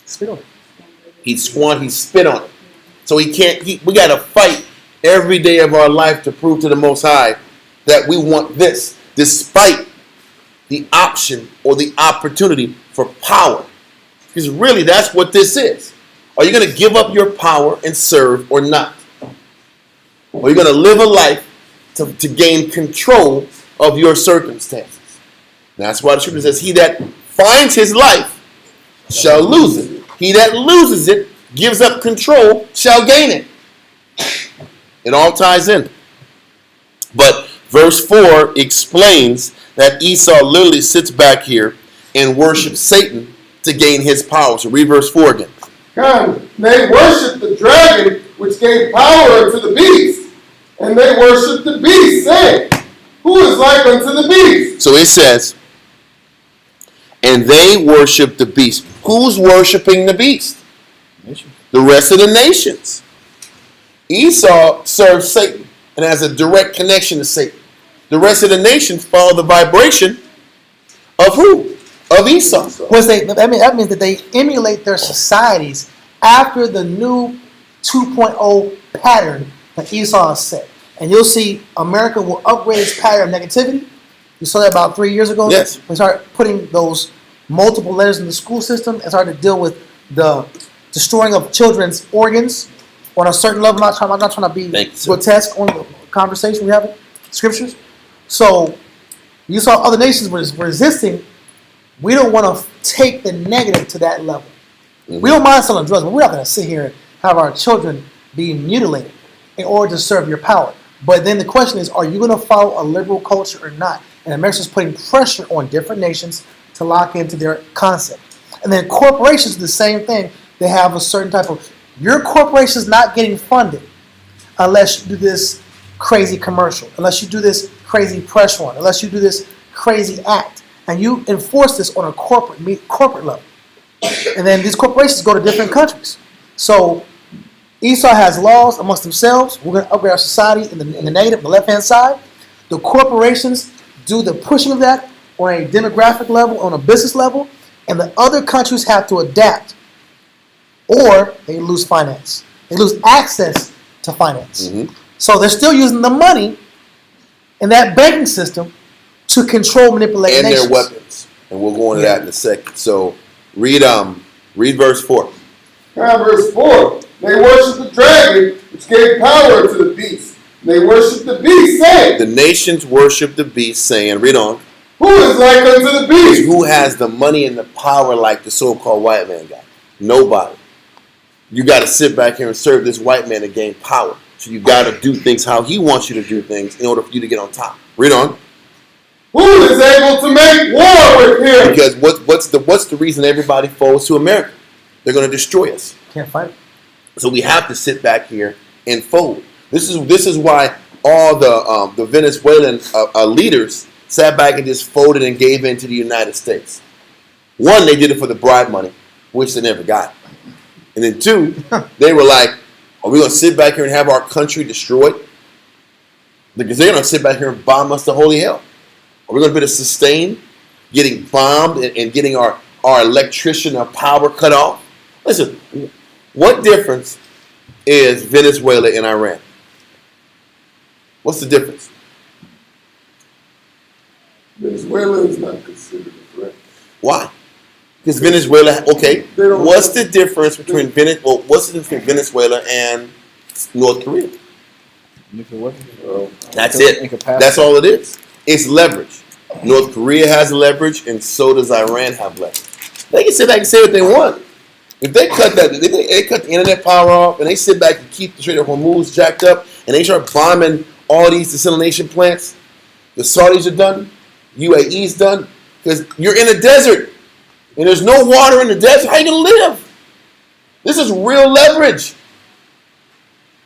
Spit on it. He spit on it. So we got to fight every day of our life to prove to the Most High that we want this, despite the option or the opportunity for power. Because really, that's what this is. Are you going to give up your power and serve or not? Or are you going to live a life to gain control of your circumstances? That's why the scripture says, he that finds his life shall lose it. He that loses it, gives up control, shall gain it. It all ties in. But verse 4 explains that Esau literally sits back here and worships Satan to gain his power. So read verse 4 again. God, they worship the dragon which gave power unto the beast. And they worship the beast, saying, who is like unto the beast? So it says, and they worship the beast. Who's worshiping the beast? The rest of the nations. Esau serves Satan and has a direct connection to Satan. The rest of the nations follow the vibration of who? Of Esau. That means that they emulate their societies after the new 2.0 pattern that Esau has set. And you'll see America will upgrade its pattern of negativity. You saw that about 3 years ago. Yes. We started putting those multiple letters in the school system and started to deal with the destroying of children's organs on a certain level. I'm not trying to be grotesque on the conversation we have in scriptures. So you saw other nations were resisting. We don't want to take the negative to that level. Mm-hmm. We don't mind selling drugs, but we're not going to sit here and have our children be mutilated in order to serve your power. But then the question is, are you going to follow a liberal culture or not? And America's putting pressure on different nations to lock into their concept. And then corporations do the same thing. They have a certain type of, your corporation's not getting funded unless you do this crazy commercial, unless you do this crazy press run, unless you do this crazy act. And you enforce this on a corporate level. And then these corporations go to different countries. So Esau has laws amongst themselves. We're going to upgrade our society in the negative, the left-hand side. The corporations do the pushing of that on a demographic level, on a business level, and the other countries have to adapt, or they lose finance. They lose access to finance. Mm-hmm. So they're still using the money in that banking system to control, manipulate And nations. their weapons. And we'll go into that in a second. So read verse 4. Now, verse 4. They worship the dragon, which gave power to the beast. They worship the beast, saying, The nations worship the beast, saying, read on, who is like unto the beast? who has the money and the power like the so-called white man got? Nobody. You got to sit back here and serve this white man to gain power. So you got to do things how he wants you to do things in order for you to get on top. Read on. Who is able to make war with him? Because what's the reason everybody falls to America? They're going to destroy us. Can't fight it. So we have to sit back here and fold. This is why all the Venezuelan leaders sat back and just folded and gave in to the United States. One, they did it for the bribe money, which they never got. And then two, they were like, are we going to sit back here and have our country destroyed? Because they're going to sit back here and bomb us to holy hell. Are we going to be able to sustain getting bombed and getting our electrician, our power cut off? Listen, what difference is Venezuela and Iran? What's the difference? Venezuela is not considered a threat. Why? Because Venezuela, okay, They don't- what's the difference between Venezuela and North Korea? Nuclear weapons. That's it. Incapacity. That's all it is. It's leverage. North Korea has leverage, and so does Iran have leverage. They can sit back and say what they want. If they cut that, they cut the internet power off, and they sit back and keep the Strait of Hormuz jacked up, and they start bombing all these desalination plants, the Saudis are done, UAE's done, because you're in a desert, and there's no water in the desert. How you gonna live? This is real leverage.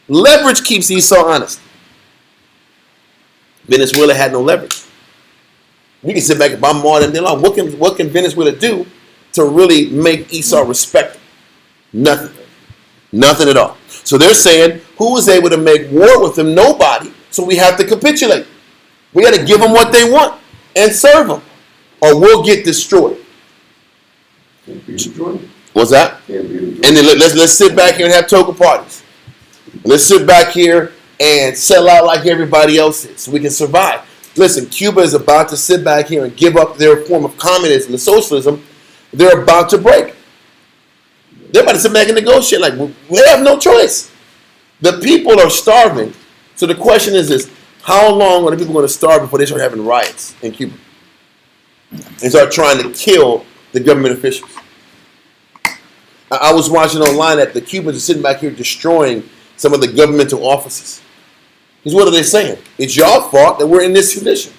Leverage keeps Esau honest. Venezuela had no leverage. You can sit back and bomb all them day long. What can Venezuela do to really make Esau respect him? Nothing. Nothing at all. So they're saying, who was able to make war with them? Nobody. So we have to capitulate. We got to give them what they want and serve them, or we'll get destroyed. Can't be destroyed. What's that? Can't be destroyed. And then let's sit back here and have toga parties. Let's sit back here and sell out like everybody else is so we can survive. Listen, Cuba is about to sit back here and give up their form of communism and socialism. They're about to break. They're about to sit back and negotiate. Like, we have no choice. The people are starving. So the question is this: how long are the people going to starve before they start having riots in Cuba and start trying to kill the government officials? I was watching online that the Cubans are sitting back here destroying some of the governmental offices. Because what are they saying? It's y'all fault that we're in this condition.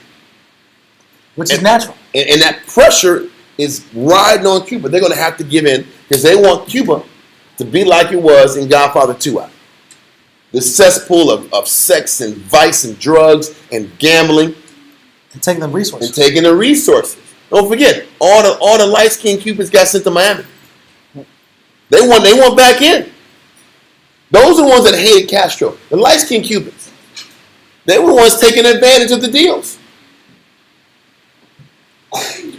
Which is natural. And that pressure is riding on Cuba. They're going to have to give in because they want Cuba to be like it was in Godfather 2. The cesspool of sex and vice and drugs and gambling. And taking the resources. And taking the resources. Don't forget, all the light-skinned Cubans got sent to Miami. They want back in. Those are the ones that hated Castro. The light-skinned Cubans. They were the ones taking advantage of the deals.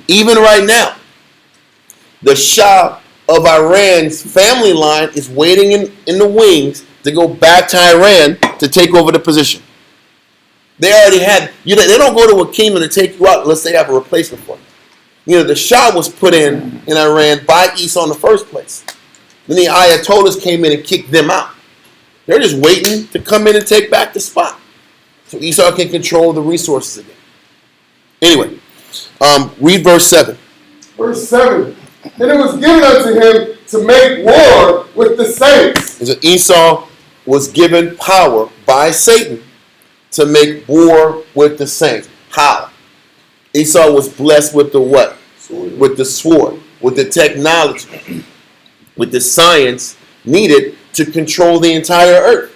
Even right now, the Shah of Iran's family line is waiting in the wings to go back to Iran to take over the position. They already had, they don't go to a kingdom to take you out unless they have a replacement for you. The Shah was put in Iran by Esau in the first place. Then the Ayatollahs came in and kicked them out. They're just waiting to come in and take back the spot. So Esau can control the resources again. Anyway, read verse 7. Verse 7. And it was given unto him to make war with the saints. And so Esau was given power by Satan to make war with the saints. How? Esau was blessed with the what? Sword. With the sword. with the technology, with the science needed to control the entire earth.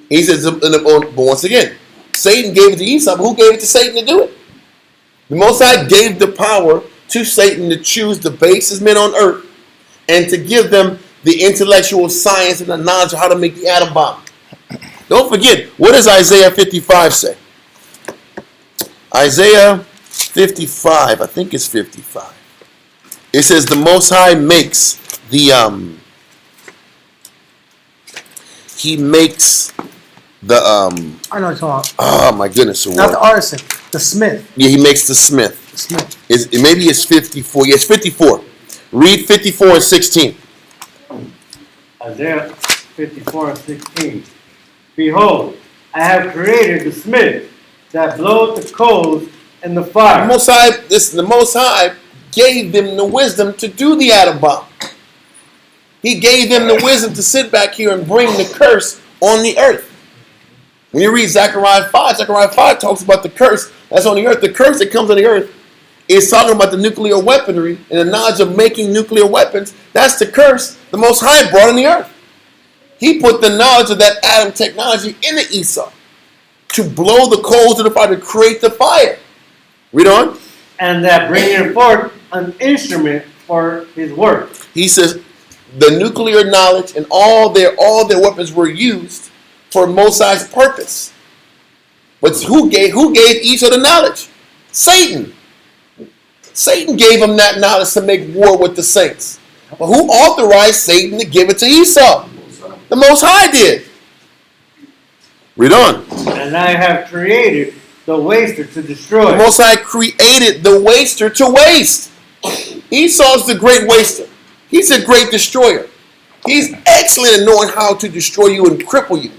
He says, but once again, Satan gave it to Esau, but who gave it to Satan to do it? The Most High gave the power to Satan to choose the basest men on earth and to give them the intellectual science and the knowledge of how to make the atom bomb. Don't forget, what does Isaiah 55 say? Isaiah 55, I think it's 55. It says the Most High makes the he makes the I know what you're talking about. oh my goodness, Not the artisan, the smith. yeah, he makes the smith. The smith. Maybe it's 54. Yeah, it's 54. Read 54 and 16. Isaiah 54 and 16. Behold, I have created the smith that bloweth the coals in the The fire. Most High gave them the wisdom to do the atom bomb. He gave them the wisdom to sit back here and bring the curse on the earth. When you read Zechariah 5 talks about the curse that's on the earth. The curse that comes on the earth is talking about the nuclear weaponry and the knowledge of making nuclear weapons. That's the curse the Most High brought on the earth. He put the knowledge of that atom technology into Esau to blow the coals of the fire, to create the fire. Read on. And that bringeth forth an instrument for his work. He says the nuclear knowledge and all their weapons were used for Most High's purpose. But who gave Esau the knowledge? Satan. Satan gave him that knowledge to make war with the saints. But who authorized Satan to give it to Esau? The Most High did. Read on. And I have created the waster to destroy. The Most High created the waster to waste. Esau's the great waster. He's a great destroyer. He's excellent in knowing how to destroy you and cripple you.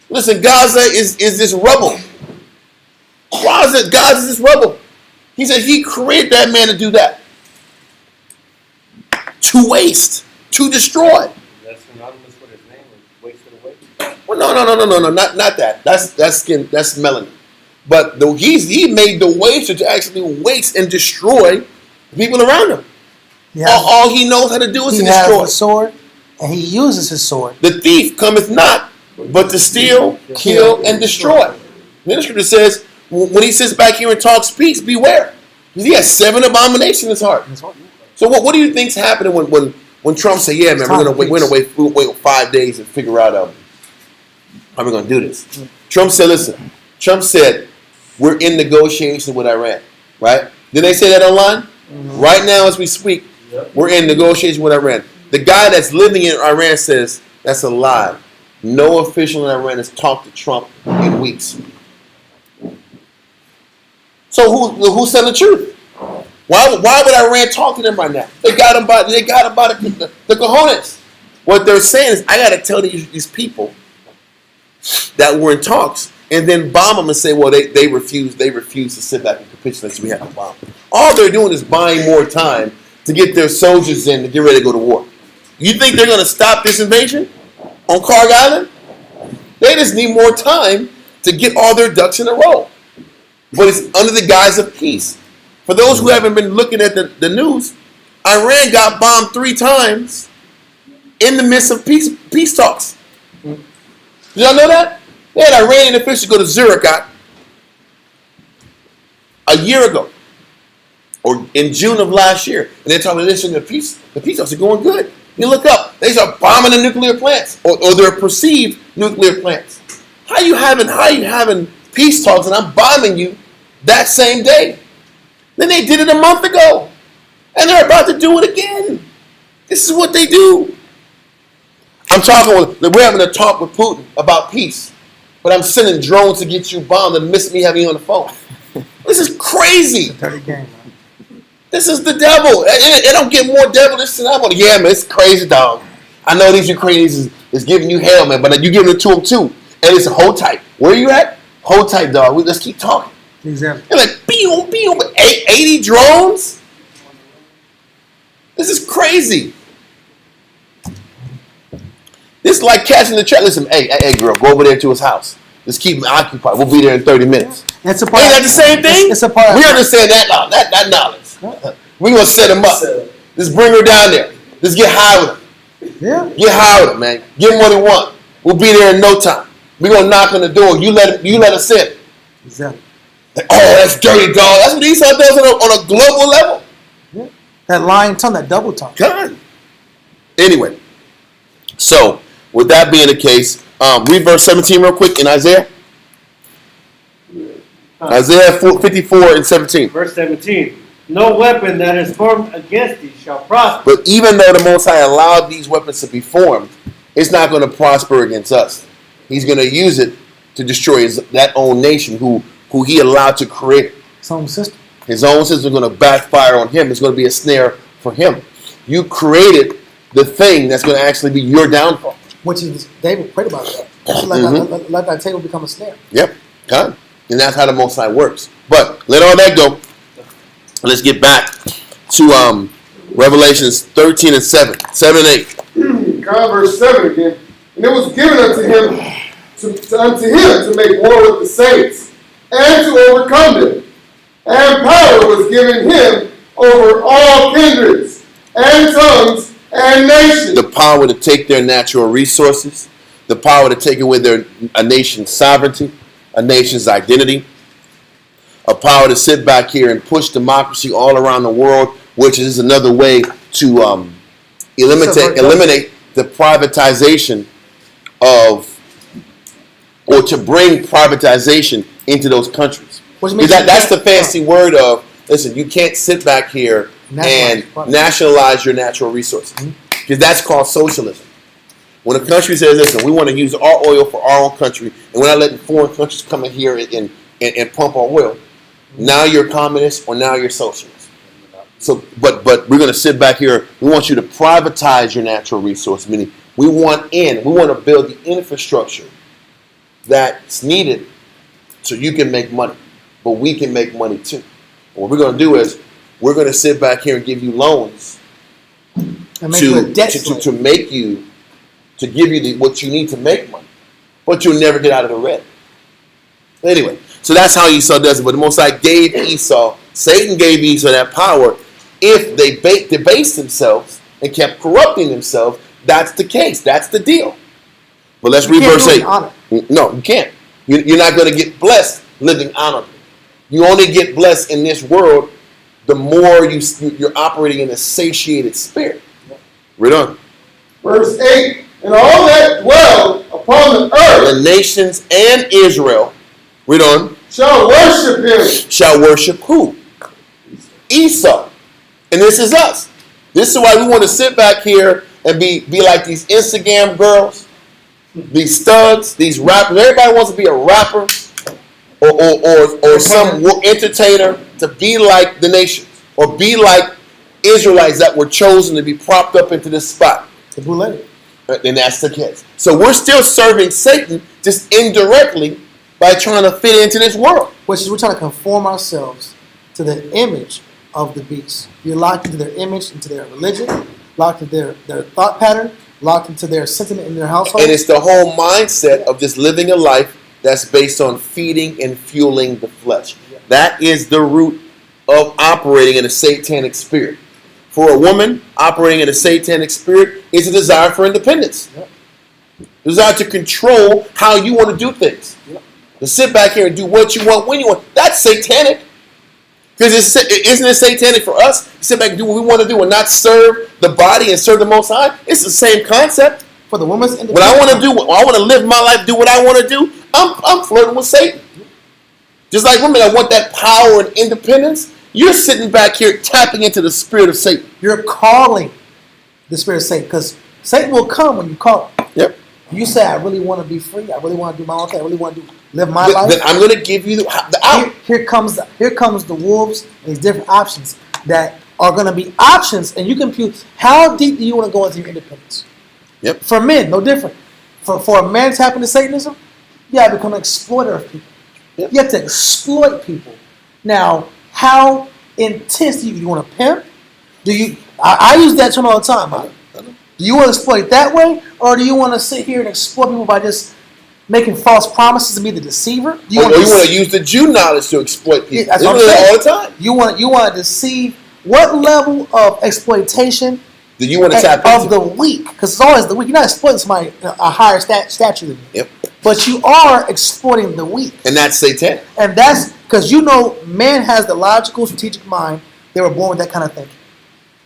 Listen, Gaza is this rubble. Gaza is this rubble. He said he created that man to do that. To waste. To destroy. That's synonymous with his name, wasted away. Well, no, not that. That's skin. That's melanin. But he made the waster to actually waste and destroy the people around him. All he knows how to do is to He has destroy. a sword, and he uses his sword. The thief cometh not, but to steal, kill, and destroy. Then the scripture says, when he sits back here and talks peace, beware. Because he has 7 abominations in his heart. So what do you think's happening when Trump said, yeah, man, we're gonna wait 5 days and figure out how we're gonna do this? Trump said, listen, we're in negotiation with Iran, right? Did they say that online? Mm-hmm. Right now as we speak, we're in negotiation with Iran. The guy that's living in Iran says that's a lie. No official in Iran has talked to Trump in weeks. So who's telling the truth? Why would Iran talk to them right now? They got him by the cojones. What they're saying is, I got to tell these people that were in talks, and then bomb them and say, well, they refuse to sit back and capitulate, so we have to bomb them. All they're doing is buying more time to get their soldiers in to get ready to go to war. You think they're going to stop this invasion on Karg Island? They just need more time to get all their ducks in a row. But it's under the guise of peace. For those who haven't been looking at the news, Iran got bombed 3 times in the midst of peace talks. Did y'all know that? They had Iranian officials go to Zurich a year ago, or in June of last year, and they're talking about the peace talks are going good. You look up, they start bombing the nuclear plants, or their perceived nuclear plants. How you having peace talks and I'm bombing you that same day? Then they did it a month ago, and they're about to do it again. This is what they do. We're having a talk with Putin about peace, but I'm sending drones to get you bombed and miss me having you on the phone. This is crazy. Dirty game, man. This is the devil. It don't get more devilish than I'm on. Yeah, man, it's crazy, dog. I know these Ukrainians is giving you hell, man, but you giving it to them too. And it's hold tight. Where you at? Hold tight, dog. Let's keep talking. Exactly. They're like, 80 drones? This is crazy. This is like catching the trail. Listen, hey, girl, go over there to his house. Just keep him occupied. We'll be there in 30 minutes. It's a part. Ain't that the same thing? It's a part. We understand that knowledge. We're going to set him up. Let's bring her down there. Let's get high with him. Yeah. Get high with him, man. Give him what he wants. We'll be there in no time. We're going to knock on the door. You let us in. Exactly. Like, oh, that's dirty, dog. That's what Esau does on a global level. Yeah. That lying tongue, that double tongue. God. Anyway, so with that being the case, read verse 17 real quick in Isaiah. Isaiah 54 and 17. Verse 17. No weapon that is formed against thee shall prosper. But even though the Most High allowed these weapons to be formed, it's not going to prosper against us. He's going to use it to destroy that own nation who he allowed to create. His own system. His own system is going to backfire on him. It's going to be a snare for him. You created the thing that's going to actually be your downfall. Which is, David prayed about that. Let that table become a snare. Yep. God. And that's how the Most High works. But let all that go. Let's get back to Revelations 13 and 7. 7 and 8. Verse 7 again. And it was given unto him to make war with the saints and to overcome them. And power was given him over all kindreds and tongues and nations. The power to take their natural resources, the power to take away a nation's sovereignty, a nation's identity, a power to sit back here and push democracy all around the world, which is another way to eliminate the privatization or to bring privatization into those countries. That's the fancy word of, listen, you can't sit back here and nationalize your natural resources. Because that's called socialism. When a country says, listen, we want to use our oil for our own country, and we're not letting foreign countries come in here and pump our oil, now you're communist or now you're socialist. So, but we're going to sit back here. We want you to privatize your natural resource, meaning we want to build the infrastructure that's needed so you can make money, but we can make money too. What we're going to do is we're going to sit back here and give you loans and make you a debt slave. to give you what you need to make money, but you'll never get out of the red. Anyway, so that's how Esau does it. But the Most High gave Satan gave Esau that power. If they debased themselves and kept corrupting themselves, that's the case. That's the deal. But let's read verse 8. No, you can't. You're not going to get blessed living honorably. You only get blessed in this world the more you're operating in a satiated spirit. Read on. Verse 8. And all that dwell upon the earth, the nations and Israel, read on, shall worship him. Shall worship who? Esau. And this is us. This is why we want to sit back here and be like these Instagram girls, these thugs, these rappers. Everybody wants to be a rapper or some entertainer to be like the nations or be like Israelites that were chosen to be propped up into this spot. The bootleg. And that's the case. So we're still serving Satan just indirectly by trying to fit into this world. Which is we're trying to conform ourselves to the image of the beast. You're locked into their image, into their religion, locked into their thought pattern, locked into their sentiment in their household. And it's the whole mindset of just living a life that's based on feeding and fueling the flesh. That is the root of operating in a satanic spirit. For a woman operating in a satanic spirit is a desire for independence. Yep. Desire to control how you want to do things. Yep. To sit back here and do what you want, when you want. That's satanic. Because isn't it satanic for us to sit back and do what we want to do and not serve the body and serve the Most High? It's the same concept. For the woman's independence. What I want to do, I want to live my life, do what I want to do, I'm flirting with Satan. Just like women that want that power and independence, you're sitting back here tapping into the spirit of Satan. You're calling the spirit of Satan because Satan will come when you call him. Yep. You say, I really want to be free. I really want to do my own thing. I really want to live my life. Then I'm going to give you the out. Here comes the wolves and these different options that are going to be options, and you can choose how deep do you want to go into your independence. Yep. For men, no different. For a man tapping into Satanism, you have to become an exploiter of people. Yep. You have to exploit people. Now, how intense do you want to pimp? I use that term all the time. Huh? Do you want to exploit that way, or do you want to sit here and exploit people by just making false promises and be the deceiver? You want to use the Jew knowledge to exploit people. Yeah, that's what I'm saying. All the time. You want to deceive What level of exploitation Do you want to tap of into? the weak? Because it's always the weak. You're not exploiting somebody a higher stature than you. Yep. But you are exploiting the weak. And that's satanic. And that's because man has the logical, strategic mind. They were born with that kind of thinking.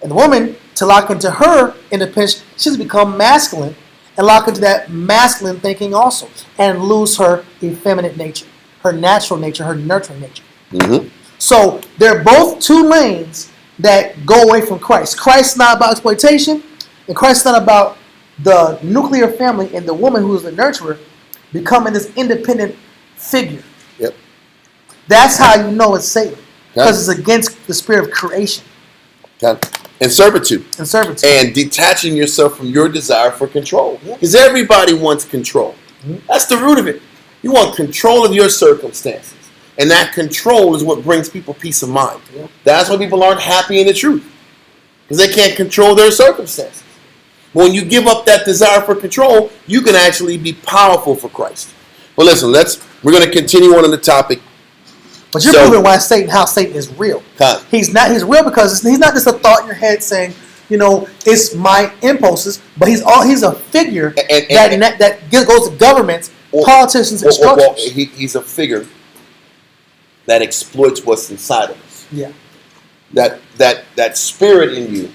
And the woman, to lock into her independence, she's become masculine and lock into that masculine thinking also and lose her effeminate nature, her natural nature, her nurturing nature. Mm-hmm. So they're both two lanes that go away from Christ. Christ is not about exploitation, and Christ is not about the nuclear family and the woman who is the nurturer becoming this independent figure. Yep. That's how you know it's Satan, Yeah. because it's against the spirit of creation Okay. And servitude. and servitude. And detaching yourself from your desire for control. Because everybody wants control. That's the root of it. You want control of your circumstances. And that control is what brings people peace of mind. That's why people aren't happy in the truth. Because they can't control their circumstances. But when you give up that desire for control, you can actually be powerful for Christ. But listen, we're going to continue on the topic. But you're proving how Satan is real. He's real because he's not just a thought in your head saying, it's my impulses, but he's a figure that goes to governments, politicians, and structures. He's a figure that exploits what's inside of us. Yeah. That spirit in you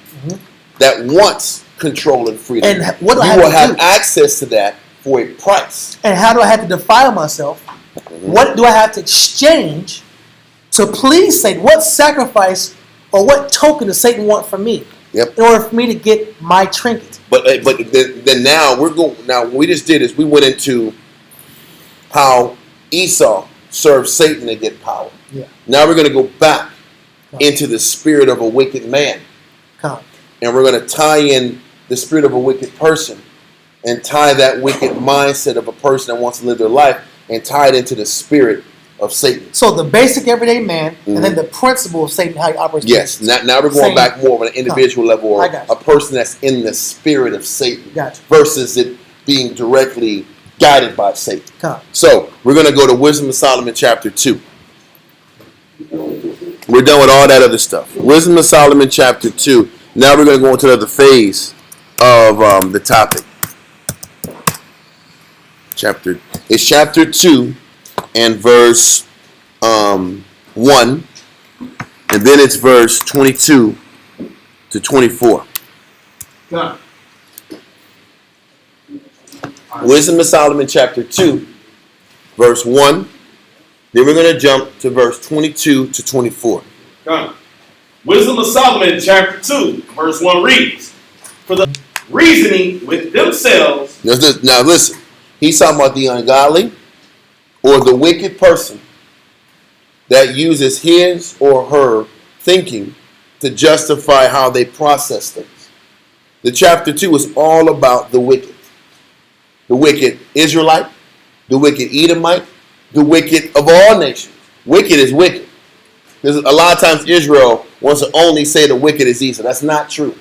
that wants control and freedom. And what do you I have will to have do? access to that for a price. And how do I have to defile myself? What do I have to exchange to please Satan? What sacrifice or what token does Satan want from me in order for me to get my trinket? But then now what we just did is we went into how Esau served Satan to get power. Yeah. Now we're going to go back into the spirit of a wicked man. And we're going to tie in the spirit of a wicked person and tie that wicked mindset of a person that wants to live their life and tie it into the spirit of Satan. So the basic everyday man and then the principle of Satan, how he operates. Yes. Now we're going back more on an individual level, or a person that's in the spirit of Satan versus it being directly guided by Satan. So we're going to go to Wisdom of Solomon chapter 2. We're done with all that other stuff. Wisdom of Solomon chapter 2. Now we're going to go into another phase of the topic. It's chapter 2 and verse 1. And then it's verse 22 to 24. Wisdom of Solomon chapter 2, verse 1. Then we're going to jump to verse 22 to 24. Wisdom of Solomon chapter 2, verse 1 reads, for the reasoning with themselves. Now listen, he's talking about the ungodly or the wicked person that uses his or her thinking to justify how they process things. The chapter 2 is all about the wicked. The wicked Israelite, the wicked Edomite, the wicked of all nations. Wicked is wicked. Because a lot of times Israel wants to only say the wicked is Esau. That's not true.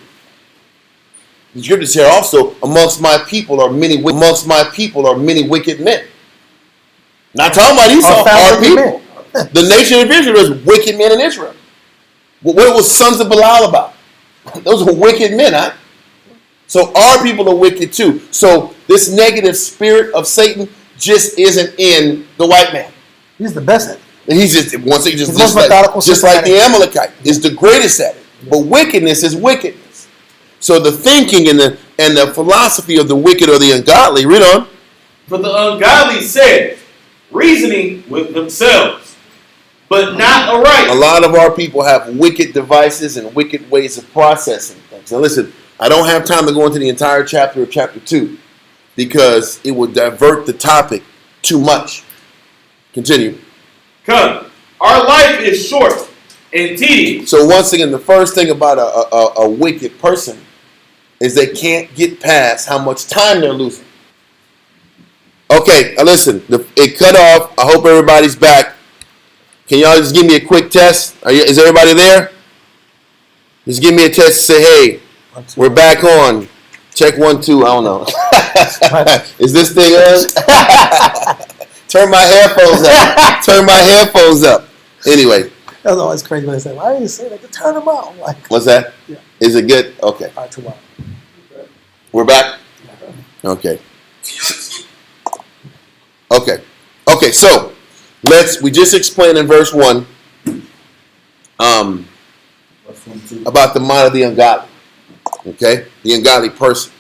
The scriptures here also, amongst my people are many wicked men. Not talking about Esau, our people. The nation of Israel is wicked men in Israel. What was sons of Belial about? Those were wicked men, huh? So our people are wicked too. So this negative spirit of Satan just isn't in the white man. He's the best at it. He's just like the Amalekite. He's the greatest at it. But wickedness is wickedness. So the thinking and the philosophy of the wicked or the ungodly, read on. For the ungodly said, reasoning with themselves, but not aright. A lot of our people have wicked devices and wicked ways of processing things. Now listen, I don't have time to go into the entire chapter of chapter 2 because it would divert the topic too much. Continue. Come, our life is short and tedious. So once again, the first thing about a wicked person is they can't get past how much time they're losing. Okay, listen, it cut off. I hope everybody's back. Can y'all just give me a quick test? Is everybody there? Just give me a test to say, hey, we're back on. Check 1, 2. I don't know. Is this thing on? Turn my headphones up. Anyway, was always crazy when they say, "Why did you say that? To turn them out." I'm like, What's that? Yeah. Is it good? Okay. all right, too loud. We're back? Okay. Okay. Okay, so we just explained in verse 1 about the mind of the ungodly. Okay? The ungodly person.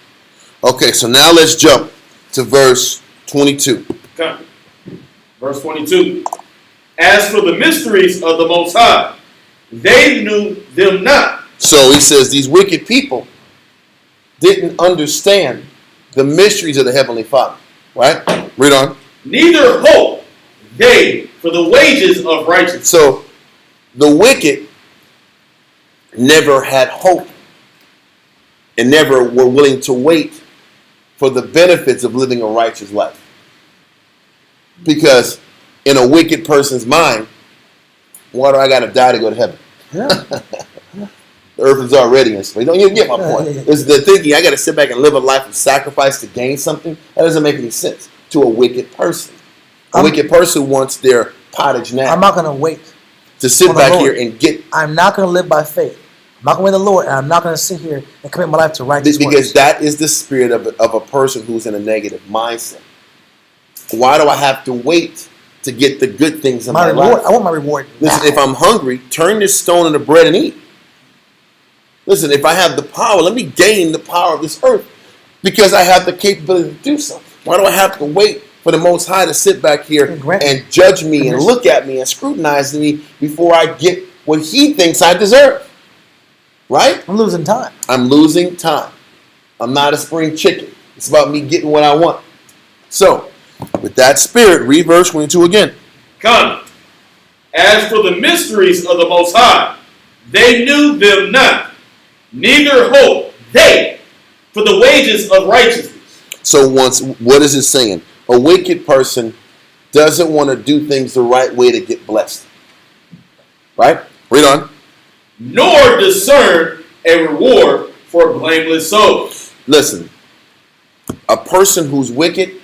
Okay, so now let's jump to verse 22. Okay. Verse 22. As for the mysteries of the Most High, they knew them not. So he says these wicked people didn't understand the mysteries of the Heavenly Father. Right? Read on. Neither hope they for the wages of righteousness. So the wicked never had hope and never were willing to wait for the benefits of living a righteous life. Because in a wicked person's mind, why do I got to die to go to heaven? Yeah. The earth is already enslaved. Don't you get my point? Yeah. It's the thinking I got to sit back and live a life of sacrifice to gain something. That doesn't make any sense to a wicked person. A wicked person wants their pottage now. I'm not going to wait. To sit on the back Lord. here and get. I'm not going to live by faith. I'm not going to wait on the Lord, and I'm not going to sit here and commit my life to righteous Because works. that is the spirit of a person who's in a negative mindset. Why do I have to wait to get the good things in my reward, life? I want my reward. Listen, now. if I'm hungry, turn this stone into bread and eat. Listen, if I have the power, let me gain the power of this earth because I have the capability to do so. Why do I have to wait for the Most High to sit back here and judge me and look at me and scrutinize me before I get what He thinks I deserve? Right? I'm losing time. I'm losing time. I'm not a spring chicken. It's about me getting what I want. So, with that spirit, read verse 22 again. Come. As for the mysteries of the Most High, they knew them not, neither hope they for the wages of righteousness. So what is it saying? A wicked person doesn't want to do things the right way to get blessed. Right? Read on. Nor discern a reward for blameless souls. Listen, a person who's wicked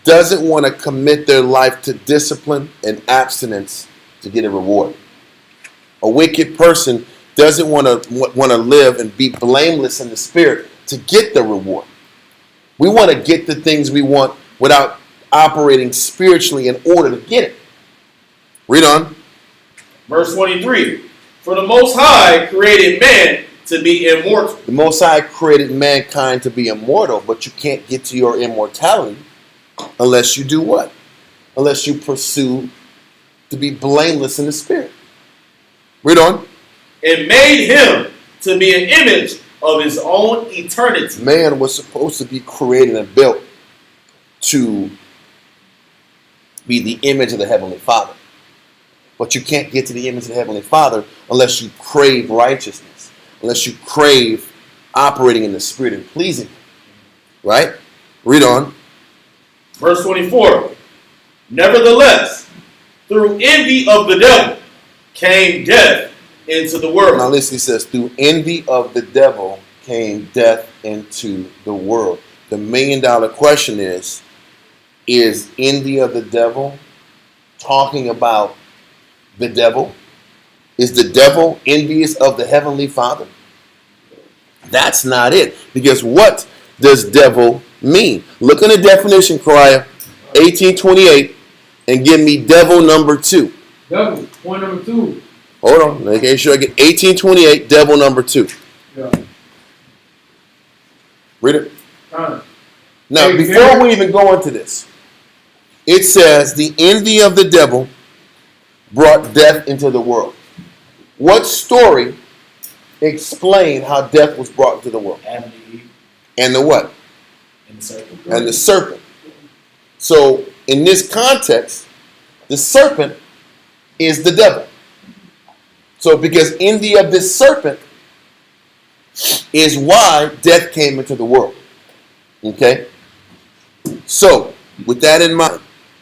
doesn't want to commit their life to discipline and abstinence to get a reward. A wicked person doesn't want to live and be blameless in the spirit to get the reward. We want to get the things we want without operating spiritually in order to get it. Read on. Verse 23. For the Most High created man to be immortal. The Most High created mankind to be immortal, but you can't get to your immortality unless you do what? Unless you pursue to be blameless in the spirit. Read on. And made him to be an image of his own eternity. Man was supposed to be created and built to be the image of the Heavenly Father. But you can't get to the image of the Heavenly Father unless you crave righteousness, unless you crave operating in the Spirit and pleasing Him. Right? Read on. Verse 24. Nevertheless, through envy of the devil came death into the world. Now listen, he says, through envy of the devil came death into the world. The million-dollar question is envy of the devil talking about the devil? Is the devil envious of the Heavenly Father? That's not it. Because what does devil mean? Look in the definition, Kariah, 1828, and give me devil number 2. Devil, point number 2. Hold on, make sure I get 1828, devil number 2. Yeah. Read it. Time. Now, Hey, before we even go into this, it says the envy of the devil brought death into the world. What story explained how death was brought into the world? Adam and Eve And the what? and the serpent. And the serpent. So, in this context, the serpent is the devil. So, because envy of this serpent is why death came into the world. Okay? So, with that in mind,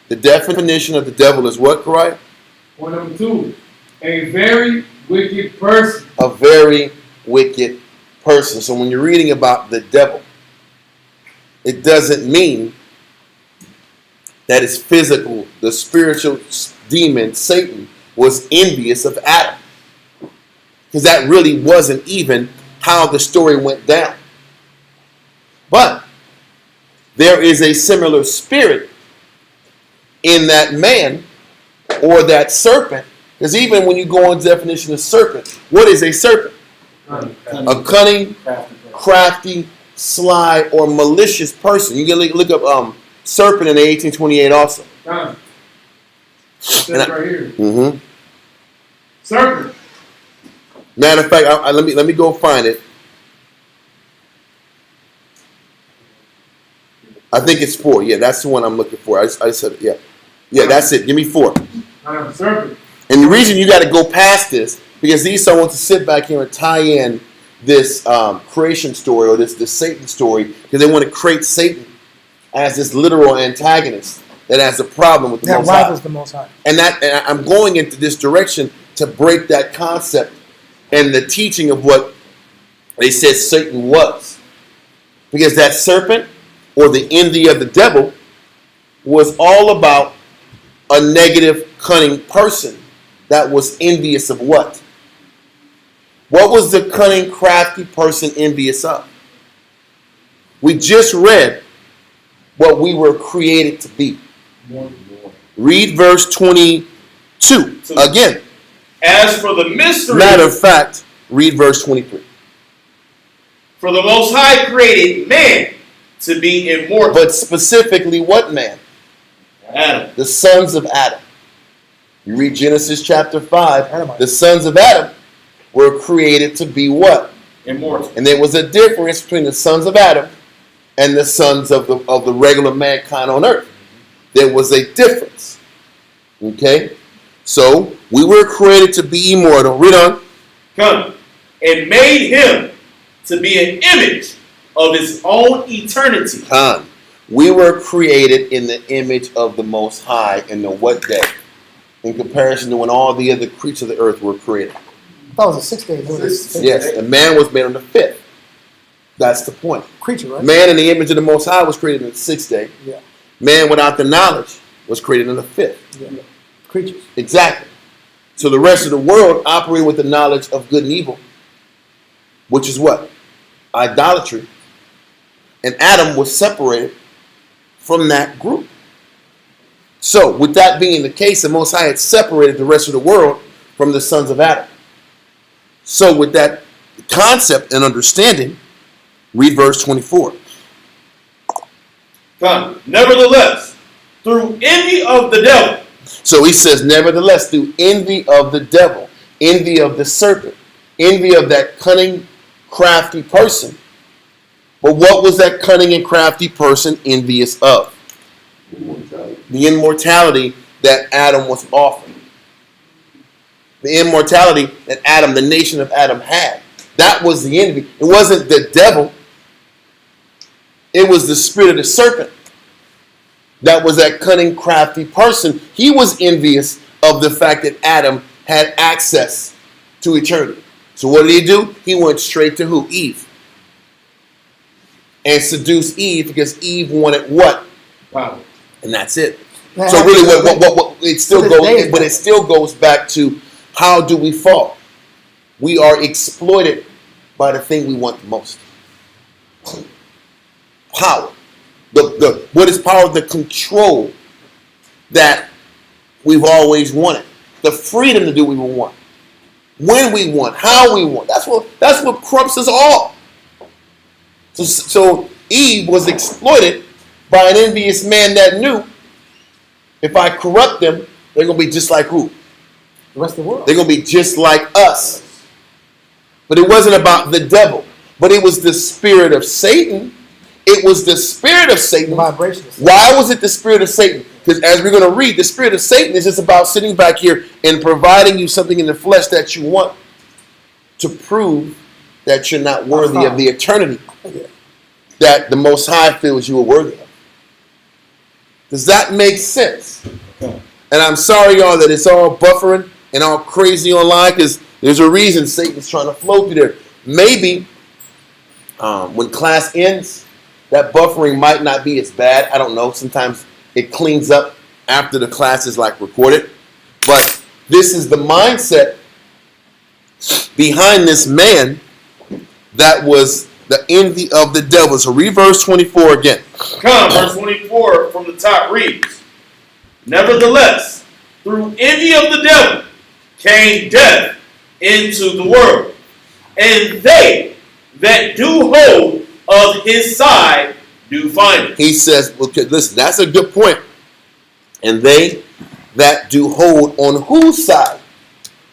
the definition of the devil is what, Kariah? Point number 2. A very wicked person. A very wicked person. So when you're reading about the devil, it doesn't mean that it's physical. The spiritual demon, Satan, was envious of Adam. Because that really wasn't even how the story went down. But there is a similar spirit in that man or that serpent. Because even when you go on definition of serpent, what is a serpent? A cunning, crafty, sly, or malicious person. You can look up serpent in the 1828 also. Says right here. Mm-hmm. Serpent. Matter of fact, let me go find it. I think it's 4. Yeah, that's the one I'm looking for. I said it. Yeah, that's it. Give me 4. Serpent. And the reason you got to go past this because Esau wants to sit back here and tie in this creation story or this Satan story because they want to create Satan as this literal antagonist that has a problem with the Most High. That rivals the Most High. And I'm going into this direction to break that concept and the teaching of what they said Satan was. Because that serpent or the envy of the devil was all about a negative, cunning person that was envious of what? What was the cunning, crafty person envious of? We just read what we were created to be. Read verse 22 again. As for the mystery, Matter of fact, read verse 23. For the Most High created man to be immortal. But specifically, what man? Adam. The sons of Adam. You read Genesis chapter 5. Adamite. The sons of Adam were created to be what? Immortal. And there was a difference between the sons of Adam and the sons of the regular mankind on earth. There was a difference. Okay? So, we were created to be immortal. Read on. Come. And made him to be an image of his own eternity. We were created in the image of the Most High in the what day? In comparison to when all the other creatures of the earth were created. I thought it was a 6 day. Yes, and man was made on the 5th. That's the point. Creature, right? Man in the image of the Most High was created on the 6th day. Yeah. Man without the knowledge was created on the 5th. Yeah. Creatures. Exactly. So the rest of the world operated with the knowledge of good and evil, which is what? Idolatry. And Adam was separated from that group. So, with that being the case, the Most High had separated the rest of the world from the sons of Adam. So, with that concept and understanding, read verse 24. Come. Nevertheless, through envy of the devil. So he says, nevertheless, through envy of the devil, envy of the serpent, envy of that cunning, crafty person. But what was that cunning and crafty person envious of? The immortality that Adam was offered. The immortality that Adam, the nation of Adam, had. That was the envy. It wasn't the devil. It was the spirit of the serpent. That was that cunning, crafty person. He was envious of the fact that Adam had access to eternity. So what did he do? He went straight to who? Eve. And seduced Eve because Eve wanted what? Wow. And that's it. So really, what it still goes, but it still goes back to how do we fall? We are exploited by the thing we want the most. Power. What is power? The control that we've always wanted. The freedom to do what we want. When we want. How we want. That's what corrupts us all. So Eve was exploited by an envious man that knew if I corrupt them, they're going to be just like who? The rest of the world. They're going to be just like us. But it wasn't about the devil. But it was the spirit of Satan. It was the spirit of Satan. The vibrations. Why was it the spirit of Satan? Because as we're going to read, the spirit of Satan is just about sitting back here and providing you something in the flesh that you want to prove that you're not worthy of the eternity that the Most High feels you are worthy of. Does that make sense? And I'm sorry, y'all, that it's all buffering and all crazy online because there's a reason Satan's trying to flow through there. Maybe when class ends, that buffering might not be as bad. I don't know. Sometimes it cleans up after the class is like recorded. But this is the mindset behind this man that was the envy of the devil. So read verse 24 again. Come, verse 24 from the top reads, nevertheless, through envy of the devil came death into the world, and they that do hold of his side do find it. He says, okay, listen, that's a good point. And they that do hold on whose side?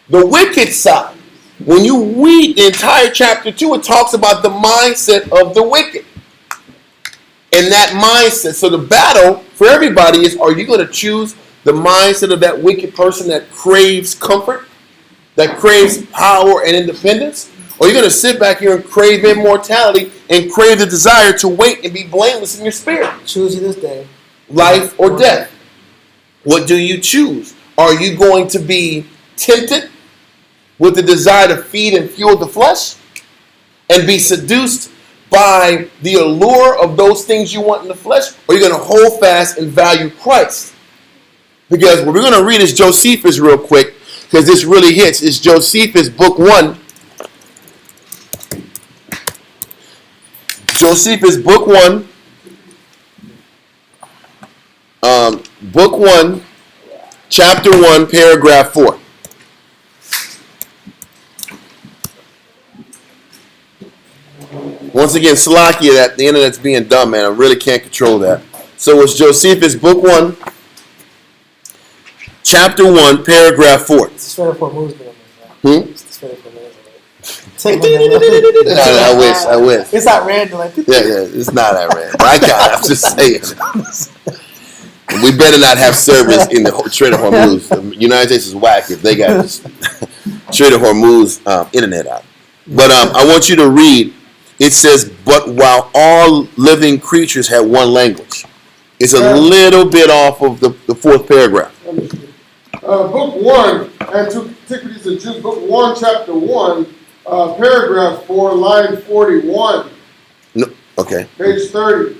The wicked side. When you read the entire chapter 2, it talks about the mindset of the wicked. And that mindset, so the battle for everybody is, are you going to choose the mindset of that wicked person that craves comfort, that craves power and independence? Or are you going to sit back here and crave immortality and crave the desire to wait and be blameless in your spirit? Choose you this day. Life or death. What do you choose? Are you going to be tempted with the desire to feed and fuel the flesh and be seduced by the allure of those things you want in the flesh? Or are you going to hold fast and value Christ? Because what we're going to read is Josephus real quick, because this really hits. It's Josephus, book 1. Josephus, book 1. Book 1, chapter 1, paragraph 4. Once again, Salakia, that the internet's being dumb, man. I really can't control that. So it's Josephus, book 1, chapter 1, paragraph 4. It's straight up for moves doing this, man. Hmm? It's straight up for moves. Take one. I wish. It's not random. Like, Yeah, it's not Iran. I got. I'm just saying. We better not have service in the Strait of Hormuz. The United States is whack if they got this Strait of Hormuz internet out. But I want you to read. It says, but while all living creatures had one language. It's a little bit off of the fourth paragraph. Book 1, Antiquities of Jews, book 1, chapter 1, paragraph 4, line 41. No, okay. Page 30.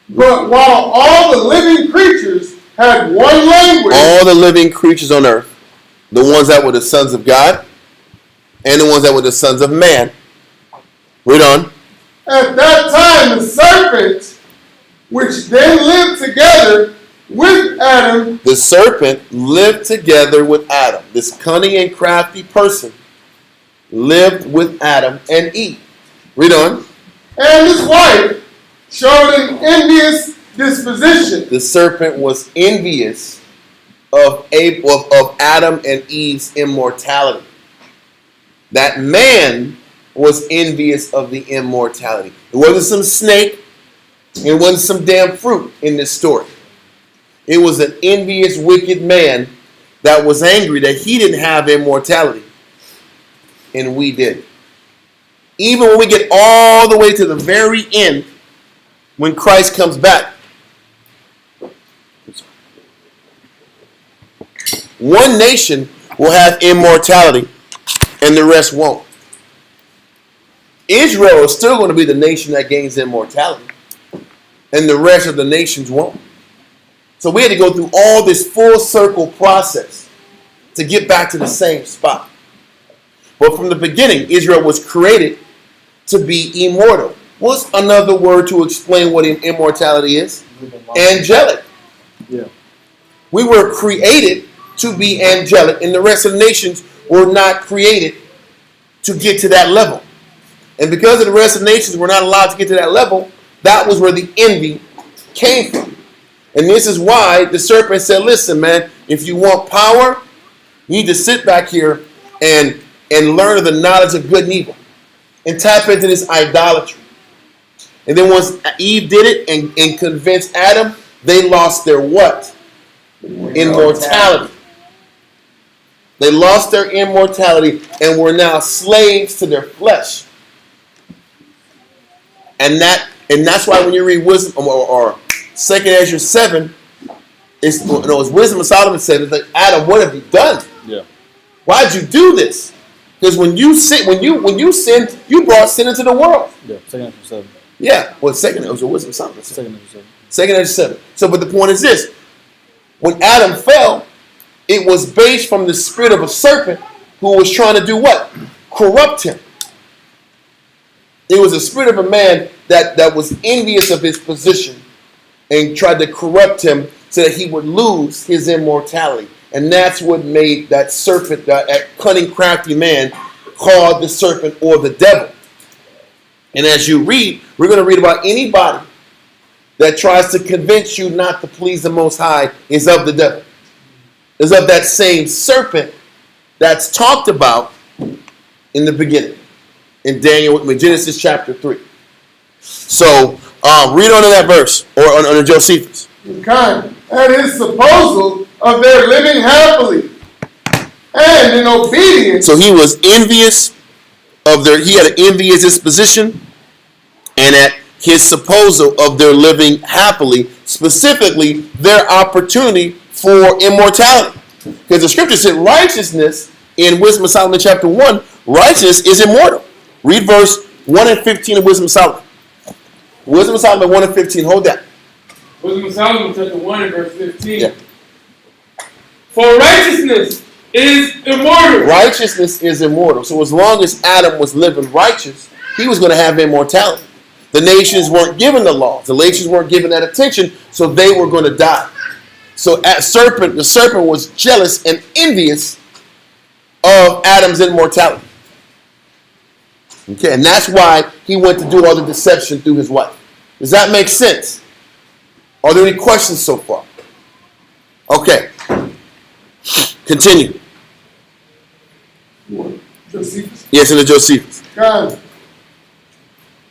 But while all the living creatures had one language, All the living creatures on earth, the ones that were the sons of God, and the ones that were the sons of man. Read on. at that time the serpent, which then lived together with Adam, The serpent lived together with Adam. This cunning and crafty person lived with Adam and Eve. Read on. and his wife showed an envious disposition. The serpent was envious of Adam and Eve's immortality. That man was envious of the immortality. It wasn't some snake. It wasn't some damn fruit in this story. It was an envious, wicked man that was angry that he didn't have immortality. And we did. Even when we get all the way to the very end, when Christ comes back, one nation will have immortality and the rest won't. Israel is still going to be the nation that gains immortality, and the rest of the nations won't. So we had to go through all this full circle process to get back to the same spot. But from the beginning, Israel was created to be immortal. What's another word to explain what immortality is? Angelic. Yeah. We were created to be angelic, and the rest of the nations were not created to get to that level. And because of the rest of the nations were not allowed to get to that level, that was where the envy came from. And this is why the serpent said, listen, man, if you want power, you need to sit back here and learn of the knowledge of good and evil and tap into this idolatry. And then once Eve did it and convinced Adam, they lost their what? Immortality. They lost their immortality and were now slaves to their flesh. And that's why when you read Wisdom or 2 Ezra 7, it's Wisdom of Solomon said, it's like, Adam, what have you done? Yeah. Why'd you do this? Because when you sinned, you brought sin into the world. Yeah. 2 Ezra 7. Yeah. Well, second it was Wisdom of Solomon. 2 Ezra 7. 2 Ezra 7. So, but the point is this: when Adam fell, it it was based from the spirit of a serpent who was trying to do what? Corrupt him. It was a spirit of a man that was envious of his position and tried to corrupt him so that he would lose his immortality. And that's what made that serpent, that cunning, crafty man, called the serpent or the devil. And as you read, we're going to read about anybody that tries to convince you not to please the Most High is of the devil. Is of that same serpent that's talked about in the beginning. In Genesis chapter 3. So, read on to that verse, or on Josephus. Kind. And his proposal of their living happily and in obedience. So he was envious of he had an envious disposition, and at his supposal of their living happily, specifically their opportunity for immortality. Because the scripture said righteousness in Wisdom of Solomon chapter 1, righteousness is immortal. Read verse 1 and 15 of Wisdom of Solomon. Wisdom of Solomon 1 and 15, hold that. Wisdom of Solomon chapter 1 and verse 15. Yeah. For righteousness is immortal. Righteousness is immortal. So as long as Adam was living righteous, he was going to have immortality. The nations weren't given the laws. The nations weren't given that attention, so they were going to die. So the serpent was jealous and envious of Adam's immortality. Okay, and that's why he went to do all the deception through his wife. Does that make sense? Are there any questions so far? Okay. Continue. Josephus. Yes, in the Josephus. God.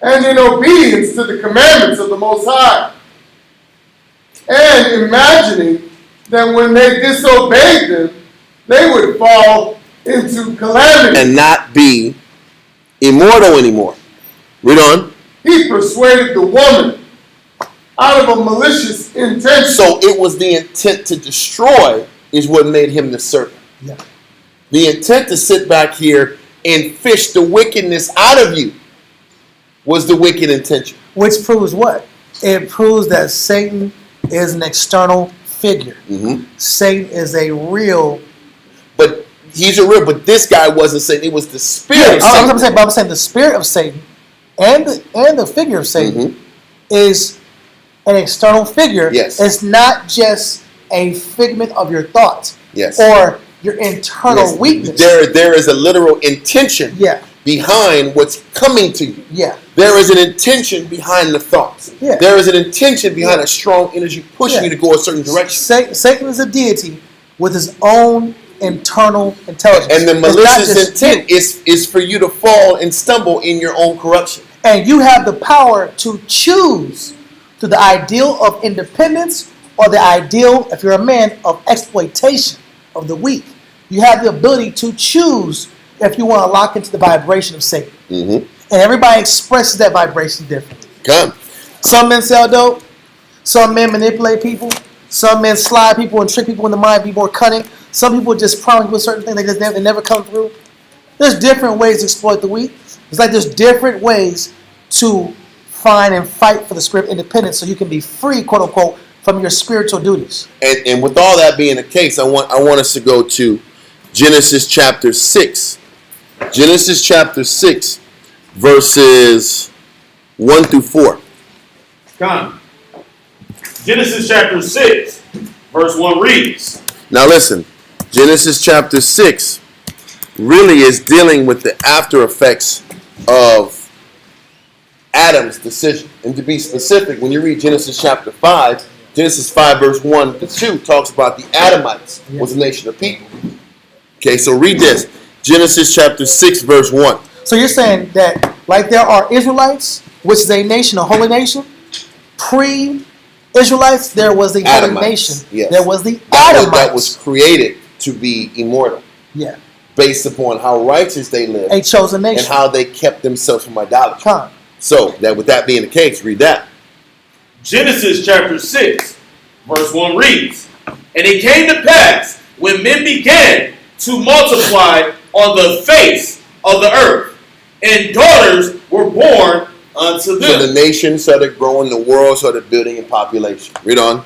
And in obedience to the commandments of the Most High. And imagining that when they disobeyed them, they would fall into calamity. And not be immortal anymore. Read on. He persuaded the woman out of a malicious intention. So it was the intent to destroy is what made him the serpent. Yeah. The intent to sit back here and fish the wickedness out of you was the wicked intention. Which proves what? It proves that Satan is an external figure. Mm-hmm. Satan is a real. But he's a real. But this guy wasn't Satan. It was the spirit of Satan. I'm saying the spirit of Satan and the figure of Satan is an external figure. Yes. It's not just a figment of your thoughts. Yes. Or your internal weakness. There is a literal intention behind what's coming to you. Yeah. There is an intention behind the thoughts. Yeah. There is an intention behind a strong energy pushing you to go a certain direction. Satan is a deity with his own internal intelligence. And the malicious intent is for you to fall and stumble in your own corruption. And you have the power to choose to the ideal of independence or the ideal, if you're a man, of exploitation of the weak. You have the ability to choose if you want to lock into the vibration of Satan. Mm-hmm. And everybody expresses that vibration differently. Come. Some men sell dope. Some men manipulate people. Some men slide people and trick people in the mind, be more cunning. Some people just promise people certain things they never come through. There's different ways to exploit the weak. It's like there's different ways to find and fight for the spirit of independence so you can be free, quote unquote, from your spiritual duties. And with all that being the case, I want us to go to Genesis chapter 6. Genesis chapter 6, verses 1 through 4. Come. Genesis chapter 6, verse 1 reads. Now listen, Genesis chapter 6 really is dealing with the after effects of Adam's decision. And to be specific, when you read Genesis chapter 5, Genesis 5 verse 1 to 2 talks about the Adamites was a nation of people. Okay, so read this. Genesis chapter 6 verse 1. So you're saying that like there are Israelites, which is a nation, a holy nation, pre-Israelites, there was the holy nation. Yes. There was the Adamites. That was created to be immortal. Yeah. Based upon how righteous they lived. A chosen nation. And how they kept themselves from idolatry. Come. So, that with that being the case, read that. Genesis chapter 6, verse 1 reads, And it came to pass, when men began to multiply on the face of the earth, and daughters were born unto them. So the nation started growing, the world started building in population. Read on.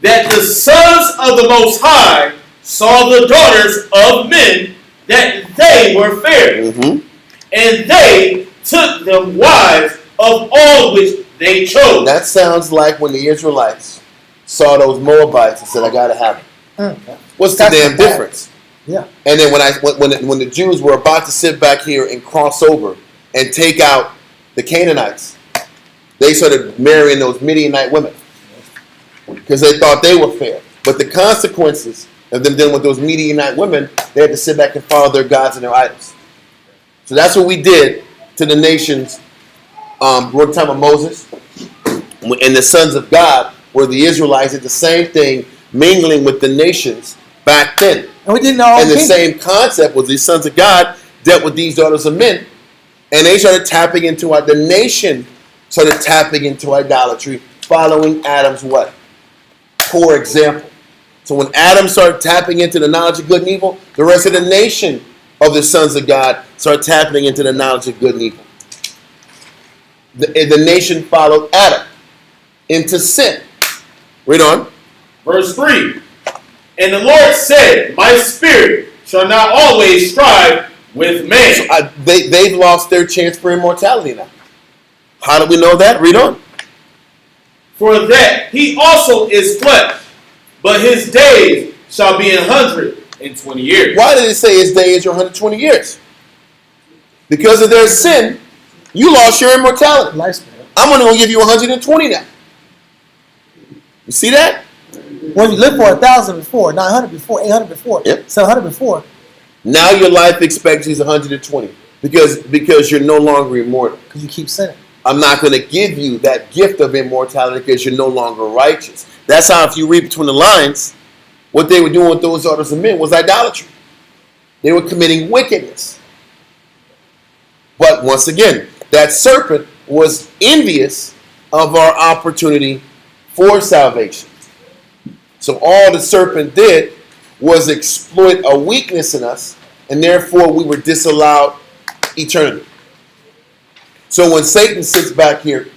That the sons of the Most High saw the daughters of men that they were fair, and they took them wives of all which they chose. That sounds like when the Israelites saw those Moabites and said, I gotta have them. What's the damn difference? Yeah. And then when the Jews were about to sit back here and cross over and take out the Canaanites, they started marrying those Midianite women because they thought they were fair. But the consequences of them dealing with those Midianite women, they had to sit back and follow their gods and their idols. So that's what we did to the nations during the time of Moses and the sons of God, where the Israelites did the same thing, mingling with the nations back then. And we didn't know. And the same concept was these sons of God dealt with these daughters of men, and they started tapping into the nation started tapping into idolatry, following Adam's what? Poor example. So when Adam started tapping into the knowledge of good and evil, the rest of the nation of the sons of God started tapping into the knowledge of good and evil. The nation followed Adam into sin. Read on. Verse 3. And the Lord said, my spirit shall not always strive with man. So they've lost their chance for immortality now. How do we know that? Read on. For that he also is flesh, but his days shall be 120 years. Why did it say his days are 120 years? Because of their sin, you lost your immortality. Lifespan. I'm only going to give you 120 now. You see that? When you lived for 1,000 before, 900 before, 800 before, 700 before. Now your life expectancy is 120 because you're no longer immortal. Because you keep sinning. I'm not going to give you that gift of immortality because you're no longer righteous. That's how, if you read between the lines, what they were doing with those daughters of men was idolatry. They were committing wickedness. But once again, that serpent was envious of our opportunity for salvation. So all the serpent did was exploit a weakness in us, and therefore we were disallowed eternity. So when Satan sits back here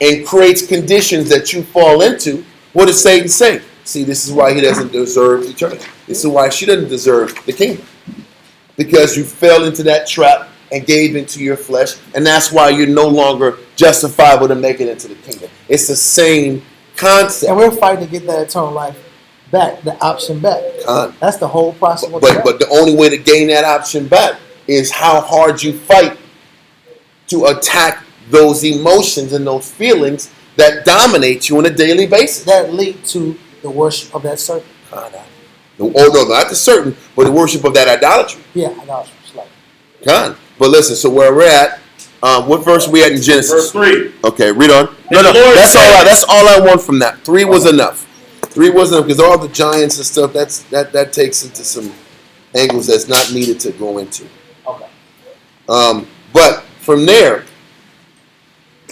and creates conditions that you fall into, what does Satan say? See, this is why he doesn't deserve eternity. This is why she doesn't deserve the kingdom. Because you fell into that trap and gave into your flesh, and that's why you're no longer justifiable to make it into the kingdom. It's the same concept. And we're fighting to get that eternal life back, the option back. That's the whole process. But the only way to gain that option back is how hard you fight to attack those emotions and those feelings that dominate you on a daily basis. That lead to the worship of that serpent. Oh no, not the certain, but the worship of that idolatry. Yeah, idolatry. But listen, so where we're at, what verse are we at in Genesis? Verse 3. Okay, read on. No, that's all I want from that. 3 was enough. 3 was enough because all the giants and stuff that takes into some angles that's not needed to go into. Okay. But from there,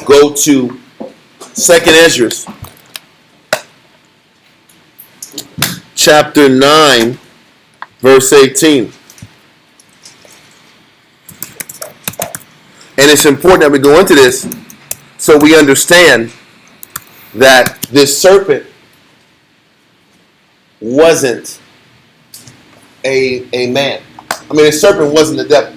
go to 2nd Ezra, chapter 9, verse 18. And it's important that we go into this so we understand that this serpent wasn't a man. I mean, the serpent wasn't the devil.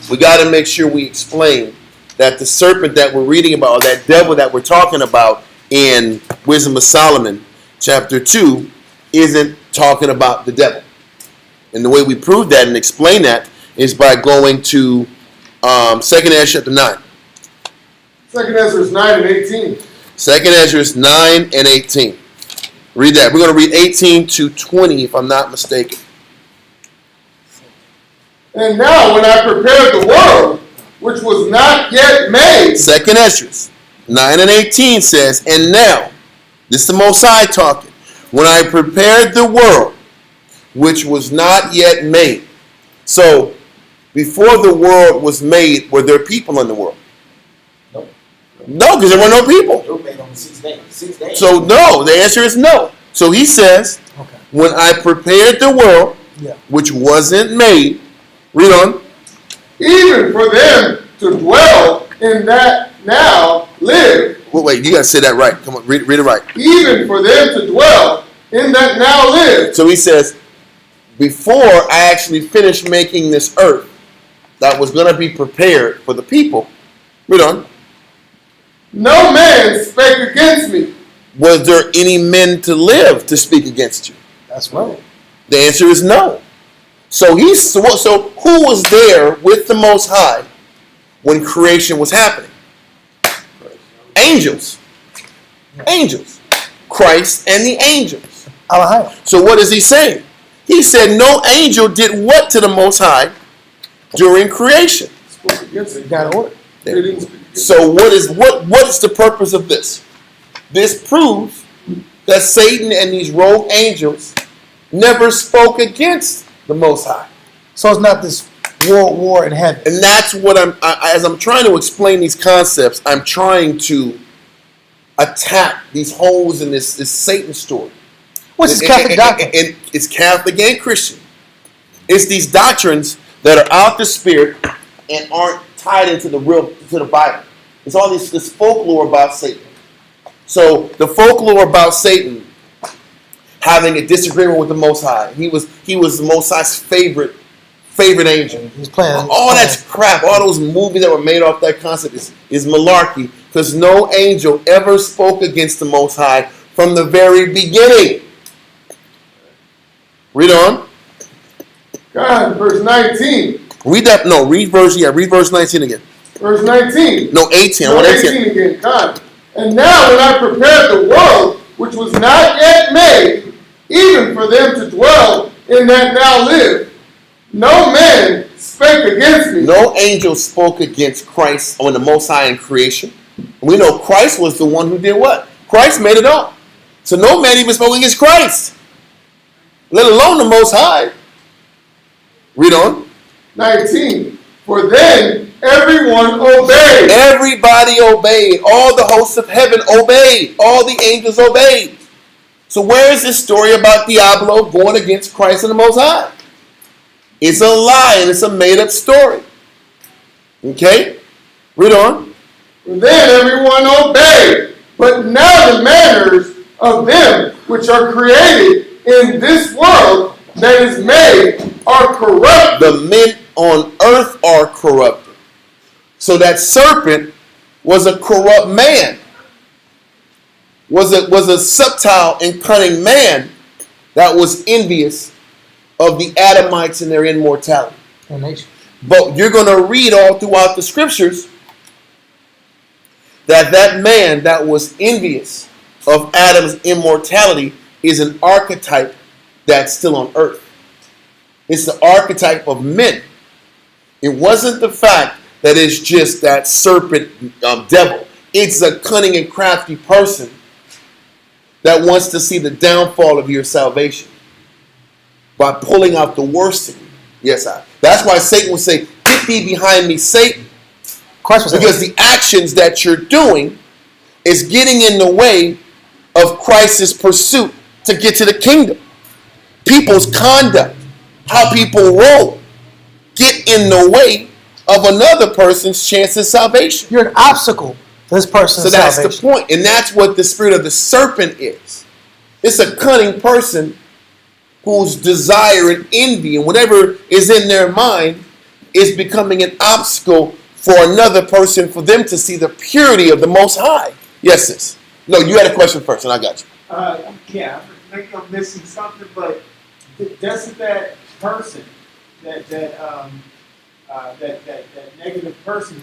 We got to make sure we explain that the serpent that we're reading about, or that devil that we're talking about in Wisdom of Solomon, chapter 2, isn't talking about the devil. And the way we prove that and explain that is by going to 2nd Ezra chapter 9. 2nd Ezra 9 and 18. 2nd Ezra 9 and 18. Read that. We're going to read 18 to 20 if I'm not mistaken. And now when I prepared the world, which was not yet made. 2nd Ezra 9 and 18 says, and now, this is the Most High talking, when I prepared the world, which was not yet made. So, before the world was made, were there people in the world? No, because there were no people. They were made on the 6th day. 6 days. So no, the answer is no. So he says, when I prepared the world, which wasn't made, read on. Even for them to dwell in that now live. Wait, you got to say that right. Come on, read it right. Even for them to dwell in that now live. So he says, before I actually finished making this earth that was going to be prepared for the people, read on. No man spake against me. Was there any men to live to speak against you? That's right. The answer is no. So who was there with the Most High when creation was happening? Angels. Angels. Christ and the angels. So what is he saying? He said no angel did what to the Most High during creation. Spoke against it. Got order. They didn't speak against it. So what is the purpose of this? This proves that Satan and these rogue angels never spoke against the Most High. So it's not this world war in heaven. And that's what as I'm trying to explain these concepts, I'm trying to attack these holes in this Satan story. What's this Catholic doctrine? And it's Catholic and Christian. It's these doctrines that are out the spirit and aren't tied into the Bible. It's all this folklore about Satan. So the folklore about Satan having a disagreement with the Most High. He was the Most High's favorite angel. He's playing. All that's crap. All those movies that were made off that concept is malarkey. Because no angel ever spoke against the Most High from the very beginning. Read on. God, verse 19. Read that. No, read verse 19 again. Verse 19. No, 18. No, 18 again. God. And now when I prepared the world, which was not yet made, even for them to dwell in that now live, no man spake against me. No angel spoke against Christ on the Most High in creation. We know Christ was the one who did what? Christ made it all. So no man even spoke against Christ, let alone the Most High. Read on. 19. For then everyone obeyed. Everybody obeyed. All the hosts of heaven obeyed. All the angels obeyed. So where is this story about Diablo going against Christ and the Most High? It's a lie and it's a made-up story. Okay? Read on. For then everyone obeyed. But now the manners of them which are created in this world that is made are corrupt. The men on earth are corrupted. So that serpent was a corrupt man. Was a subtle and cunning man that was envious of the Adamites and their immortality. But you're going to read all throughout the scriptures that man that was envious of Adam's immortality is an archetype that's still on earth. It's the archetype of men. It wasn't the fact that it's just that serpent devil. It's a cunning and crafty person that wants to see the downfall of your salvation by pulling out the worst in you. Yes, that's why Satan would say, "Get thee behind me, Satan." Because the actions that you're doing is getting in the way of Christ's pursuit to get to the kingdom. People's conduct, how people roll, get in the way of another person's chance of salvation. You're an obstacle to this person's salvation. So that's the point. And that's what the spirit of the serpent is. It's a cunning person whose desire and envy and whatever is in their mind is becoming an obstacle for another person, for them to see the purity of the Most High. Yes, sis. No, you had a question first, and I got you. Yeah, I think I'm missing something, but doesn't that person, that negative person,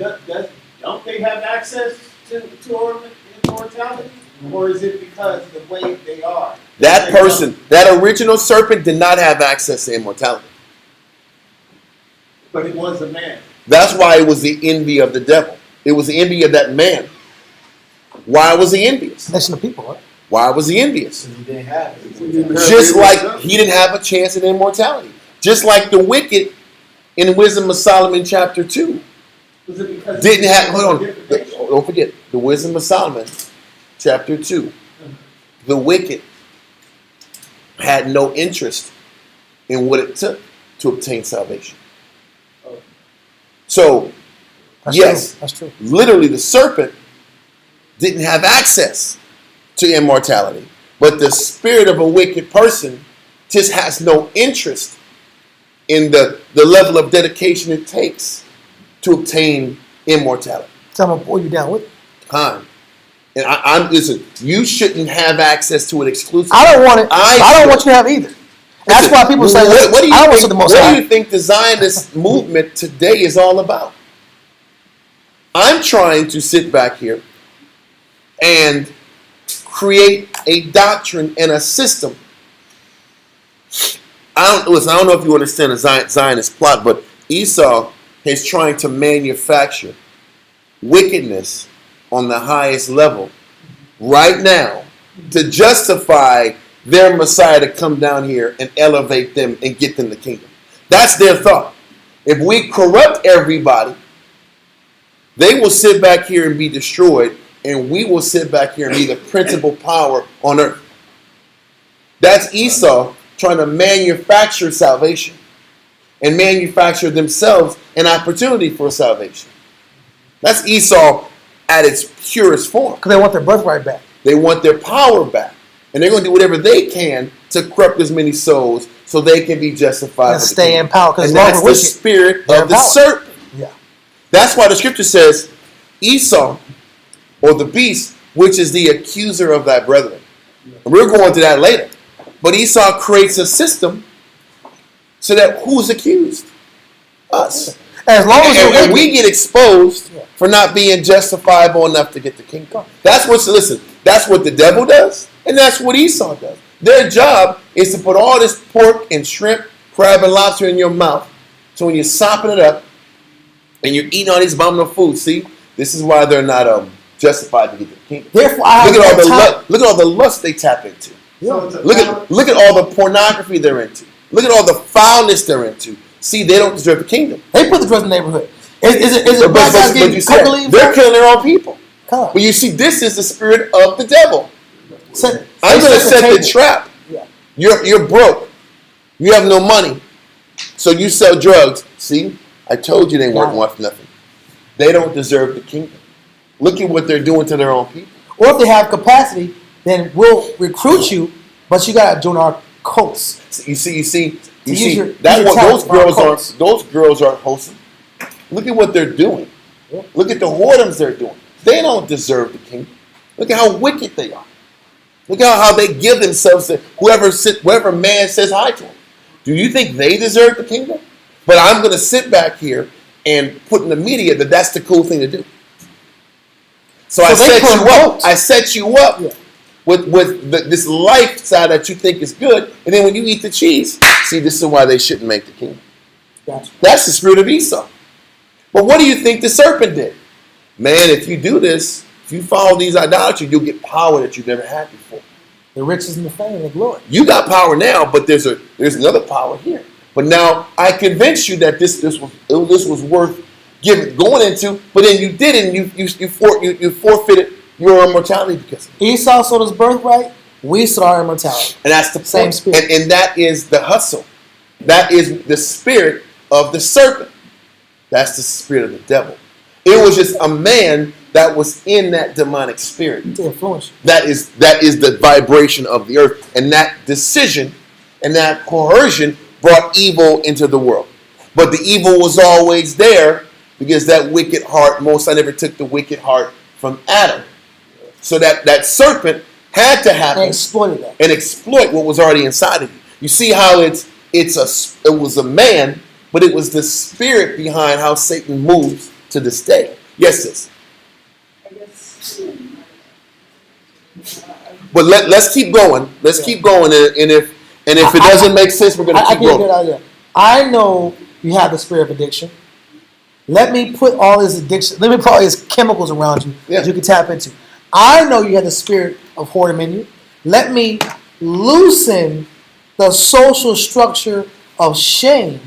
don't they have access to immortality? Or is it because of the way they are? That person, that original serpent, did not have access to immortality. But it was a man. That's why it was the envy of the devil. It was the envy of that man. Why was he envious? Listen to people, right? Why was he envious? He didn't have it. Just like he didn't have a chance at immortality. Just like the wicked in Wisdom of Solomon chapter 2 Was it because didn't have, hold on, don't forget, the Wisdom of Solomon chapter 2. The wicked had no interest in what it took to obtain salvation. So, That's yes, true. That's true. Literally the serpent didn't have access to immortality. But the spirit of a wicked person just has no interest in the level of dedication it takes to obtain immortality. So I'm gonna pull you down with it. Time. And I'm listen, you shouldn't have access to it exclusively. I don't want it. I don't want you to have either. That's why people say, what do you I don't think, want the most. what do you think the Zionist movement today is all about? I'm trying to sit back here and create a doctrine and a system. I don't know if you understand the Zionist plot, but Esau is trying to manufacture wickedness on the highest level right now to justify their Messiah to come down here and elevate them and get them the kingdom. That's their thought. If we corrupt everybody, they will sit back here and be destroyed, and we will sit back here and be the principal power on earth. That's Esau trying to manufacture salvation and manufacture themselves an opportunity for salvation. That's Esau at its purest form. Because they want their birthright back. They want their power back. And they're going to do whatever they can to corrupt as many souls so they can be justified. And stay in power. And that's the spirit of the serpent. Yeah. That's why the scripture says, Esau, or the beast, which is the accuser of thy brethren. And we're going to that later. But Esau creates a system so that who's accused? Us. As long as and we get exposed for not being justifiable enough to get the kingdom. That's what the devil does, and that's what Esau does. Their job is to put all this pork and shrimp, crab, and lobster in your mouth. So when you're sopping it up and you're eating all these abominable foods, see, this is why they're not justified to get the kingdom. Therefore, look at all the lust they tap into. Yeah. Look at all the pornography they're into. Look at all the foulness they're into. See, they don't deserve the kingdom. They put the drugs in the neighborhood. Is it black guys getting cocaine? They're killing their own people. Come on. But you see, this is the spirit of the devil. I'm going to set the trap. Yeah. You're broke. You have no money. So you sell drugs. See, I told you they weren't worth nothing. They don't deserve the kingdom. Look at what they're doing to their own people. Or if they have capacity, then we'll recruit you, but you got to join our cults. You see. Those girls aren't wholesome. Look at what they're doing. Yeah. Look at the whoredoms they're doing. They don't deserve the kingdom. Look at how wicked they are. Look at how they give themselves to whoever man says hi to them. Do you think they deserve the kingdom? But I'm going to sit back here and put in the media that that's the cool thing to do. So I set you up with this lifestyle that you think is good, and then when you eat the cheese, see, this is why they shouldn't make the kingdom. Gotcha. That's the spirit of Esau. But what do you think the serpent did? Man, if you do this, if you follow these idolatry, you'll get power that you've never had before. The riches and the fame and the glory. You got power now, but there's another power here. But now I convinced you that this was worth going into, but then you didn't. You forfeited your immortality because of it. Esau sold his birthright. We sold our immortality. And that's the same spirit. And that is the hustle. That is the spirit of the serpent. That's the spirit of the devil. It was just a man that was in that demonic spirit. To influence you. That is the vibration of the earth. And that decision and that coercion brought evil into the world. But the evil was always there because that wicked heart, Most High never took the wicked heart from Adam. So that serpent had to happen and exploited that. and exploit what was already inside of you. You see how it was a man, but it was the spirit behind how Satan moves to this day. Yes, sis. But let's keep going. Let's keep going. And if it doesn't make sense, we're going to keep going. Good idea. I know you have the spirit of addiction. Let me put all these chemicals around you that you can tap into. I know you have the spirit of whoredom in you. Let me loosen the social structure of shame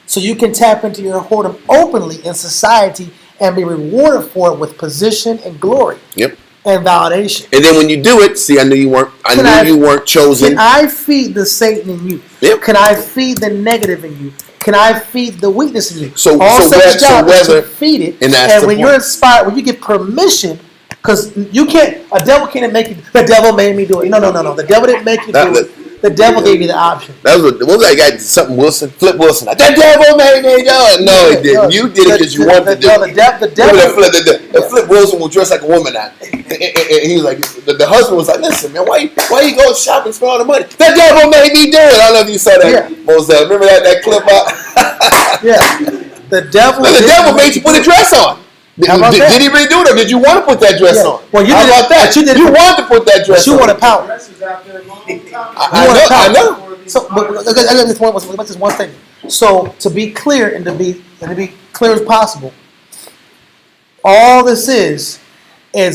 so you can tap into your whoredom openly in society and be rewarded for it with position and glory. Yep. And validation. And then when you do it, see, I knew you weren't chosen. Can I feed the Satan in you? Yep. Can I feed the negative in you? Can I feed the weakness in you? So Satan's job is to feed it. And when you're inspired, when you get permission Because you can't, a devil can't make you, the devil made me do it. No. The devil didn't make you do it. The devil gave you the option. That was what was that guy? Something Wilson, Flip Wilson. Like, the devil made me do it. No, he didn't. You did it because you wanted to do it. The devil. Flip Wilson was dressed like a woman now. And he was like, the husband was like, listen, man, why you go shopping and spend all the money? The devil made me do it. I don't know if you saw that. Yeah. Remember that clip out? Yeah. The devil made you put a dress on. Did he really do it, or did you want to put that dress on? Well, you How about that? You wanted to put that dress on. You wanted power. I know. So, but what's this one thing? So, to be clear and to be clear as possible, all this is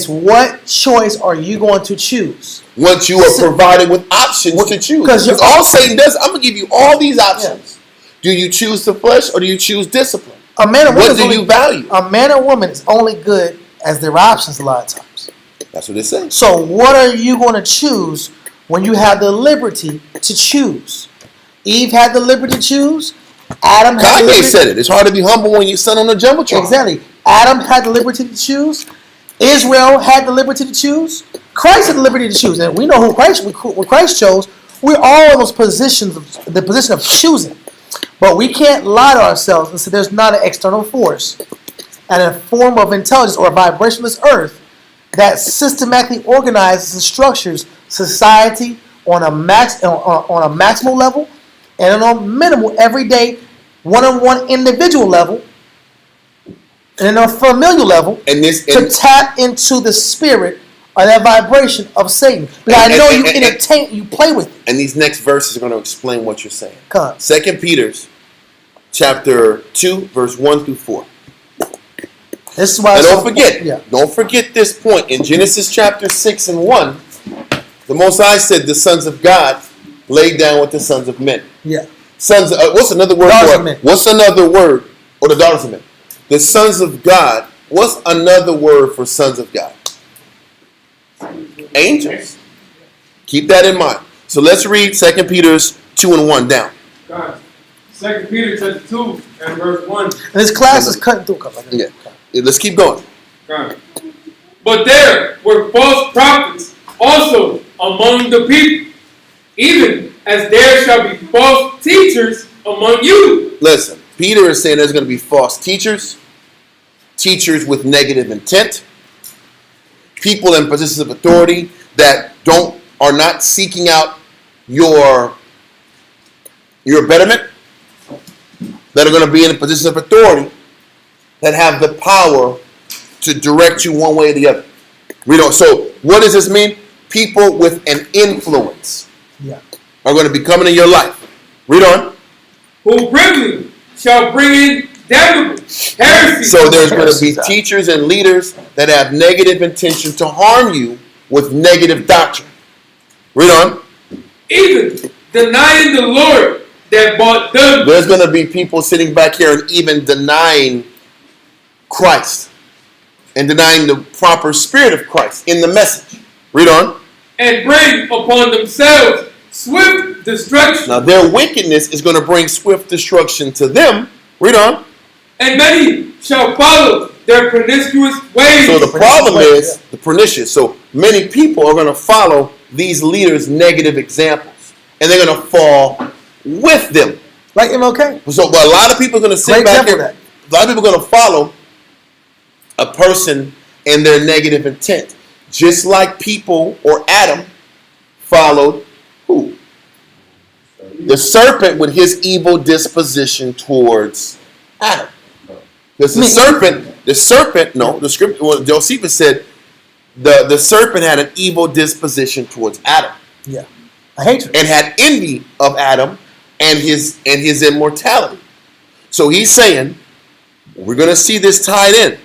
what choice are you going to choose? Once you are provided with options to choose, because all Satan does, I'm gonna give you all these options. Yeah. Do you choose the flesh or do you choose discipline? What do you value? A man or woman is only good as their options a lot of times. That's what it says. So what are you going to choose when you have the liberty to choose? Eve had the liberty to choose. Adam had the liberty. Kanye said it. It's hard to be humble when you sit on a jumbotron. Exactly. Adam had the liberty to choose. Israel had the liberty to choose. Christ had the liberty to choose. And we know what Christ chose. We're all in those positions, the position of choosing. But we can't lie to ourselves and say there's not an external force and a form of intelligence or a vibrationless earth that systematically organizes and structures society on a maximal level and on a minimal, everyday, one-on-one individual level and on a familial level to tap into the spirit or that vibration of Satan. Because I know you entertain, you play with it. And these next verses are going to explain what you're saying. Come on. 2 Peter, chapter 2, verse 1 through 4. This is why. And don't forget this point. In Genesis chapter 6 and 1, the Most High said the sons of God laid down with the sons of men. Yeah. Sons. What's another word for it? What's another word? Or the daughters of men. The sons of God. What's another word for sons of God? Angels. Keep that in mind. So let's read 2 Peter 2 and 1 down. 2 Peter chapter 2 and verse 1. And this class is cutting through. Yeah. Let's keep going. But there were false prophets also among the people, even as there shall be false teachers among you. Listen, Peter is saying there's going to be false teachers with negative intent, people in positions of authority that are not seeking out your betterment, that are going to be in a position of authority that have the power to direct you one way or the other. So what does this mean? People with an influence are going to be coming in your life. Read on. Who privily shall bring in damnable heresy. So there's going to be teachers and leaders that have negative intention to harm you with negative doctrine. Read on. Even denying the Lord that bought them. There's going to be people sitting back here and even denying Christ and denying the proper spirit of Christ in the message. Read on. And bring upon themselves swift destruction. Now their wickedness is going to bring swift destruction to them. Read on. And many shall follow their pernicious ways. So the problem is the pernicious. So many people are going to follow these leaders' negative examples, and they're going to fall with them. Like MLK. So, but a lot of people are going to sit back here. A lot of people are going to follow a person and their negative intent, just like people or Adam followed who? The serpent with his evil disposition towards Adam. Because the scripture, Josephus said the serpent had an evil disposition towards Adam. Yeah. A hatred. And had envy of Adam and his immortality. So he's saying, we're going to see this tied in.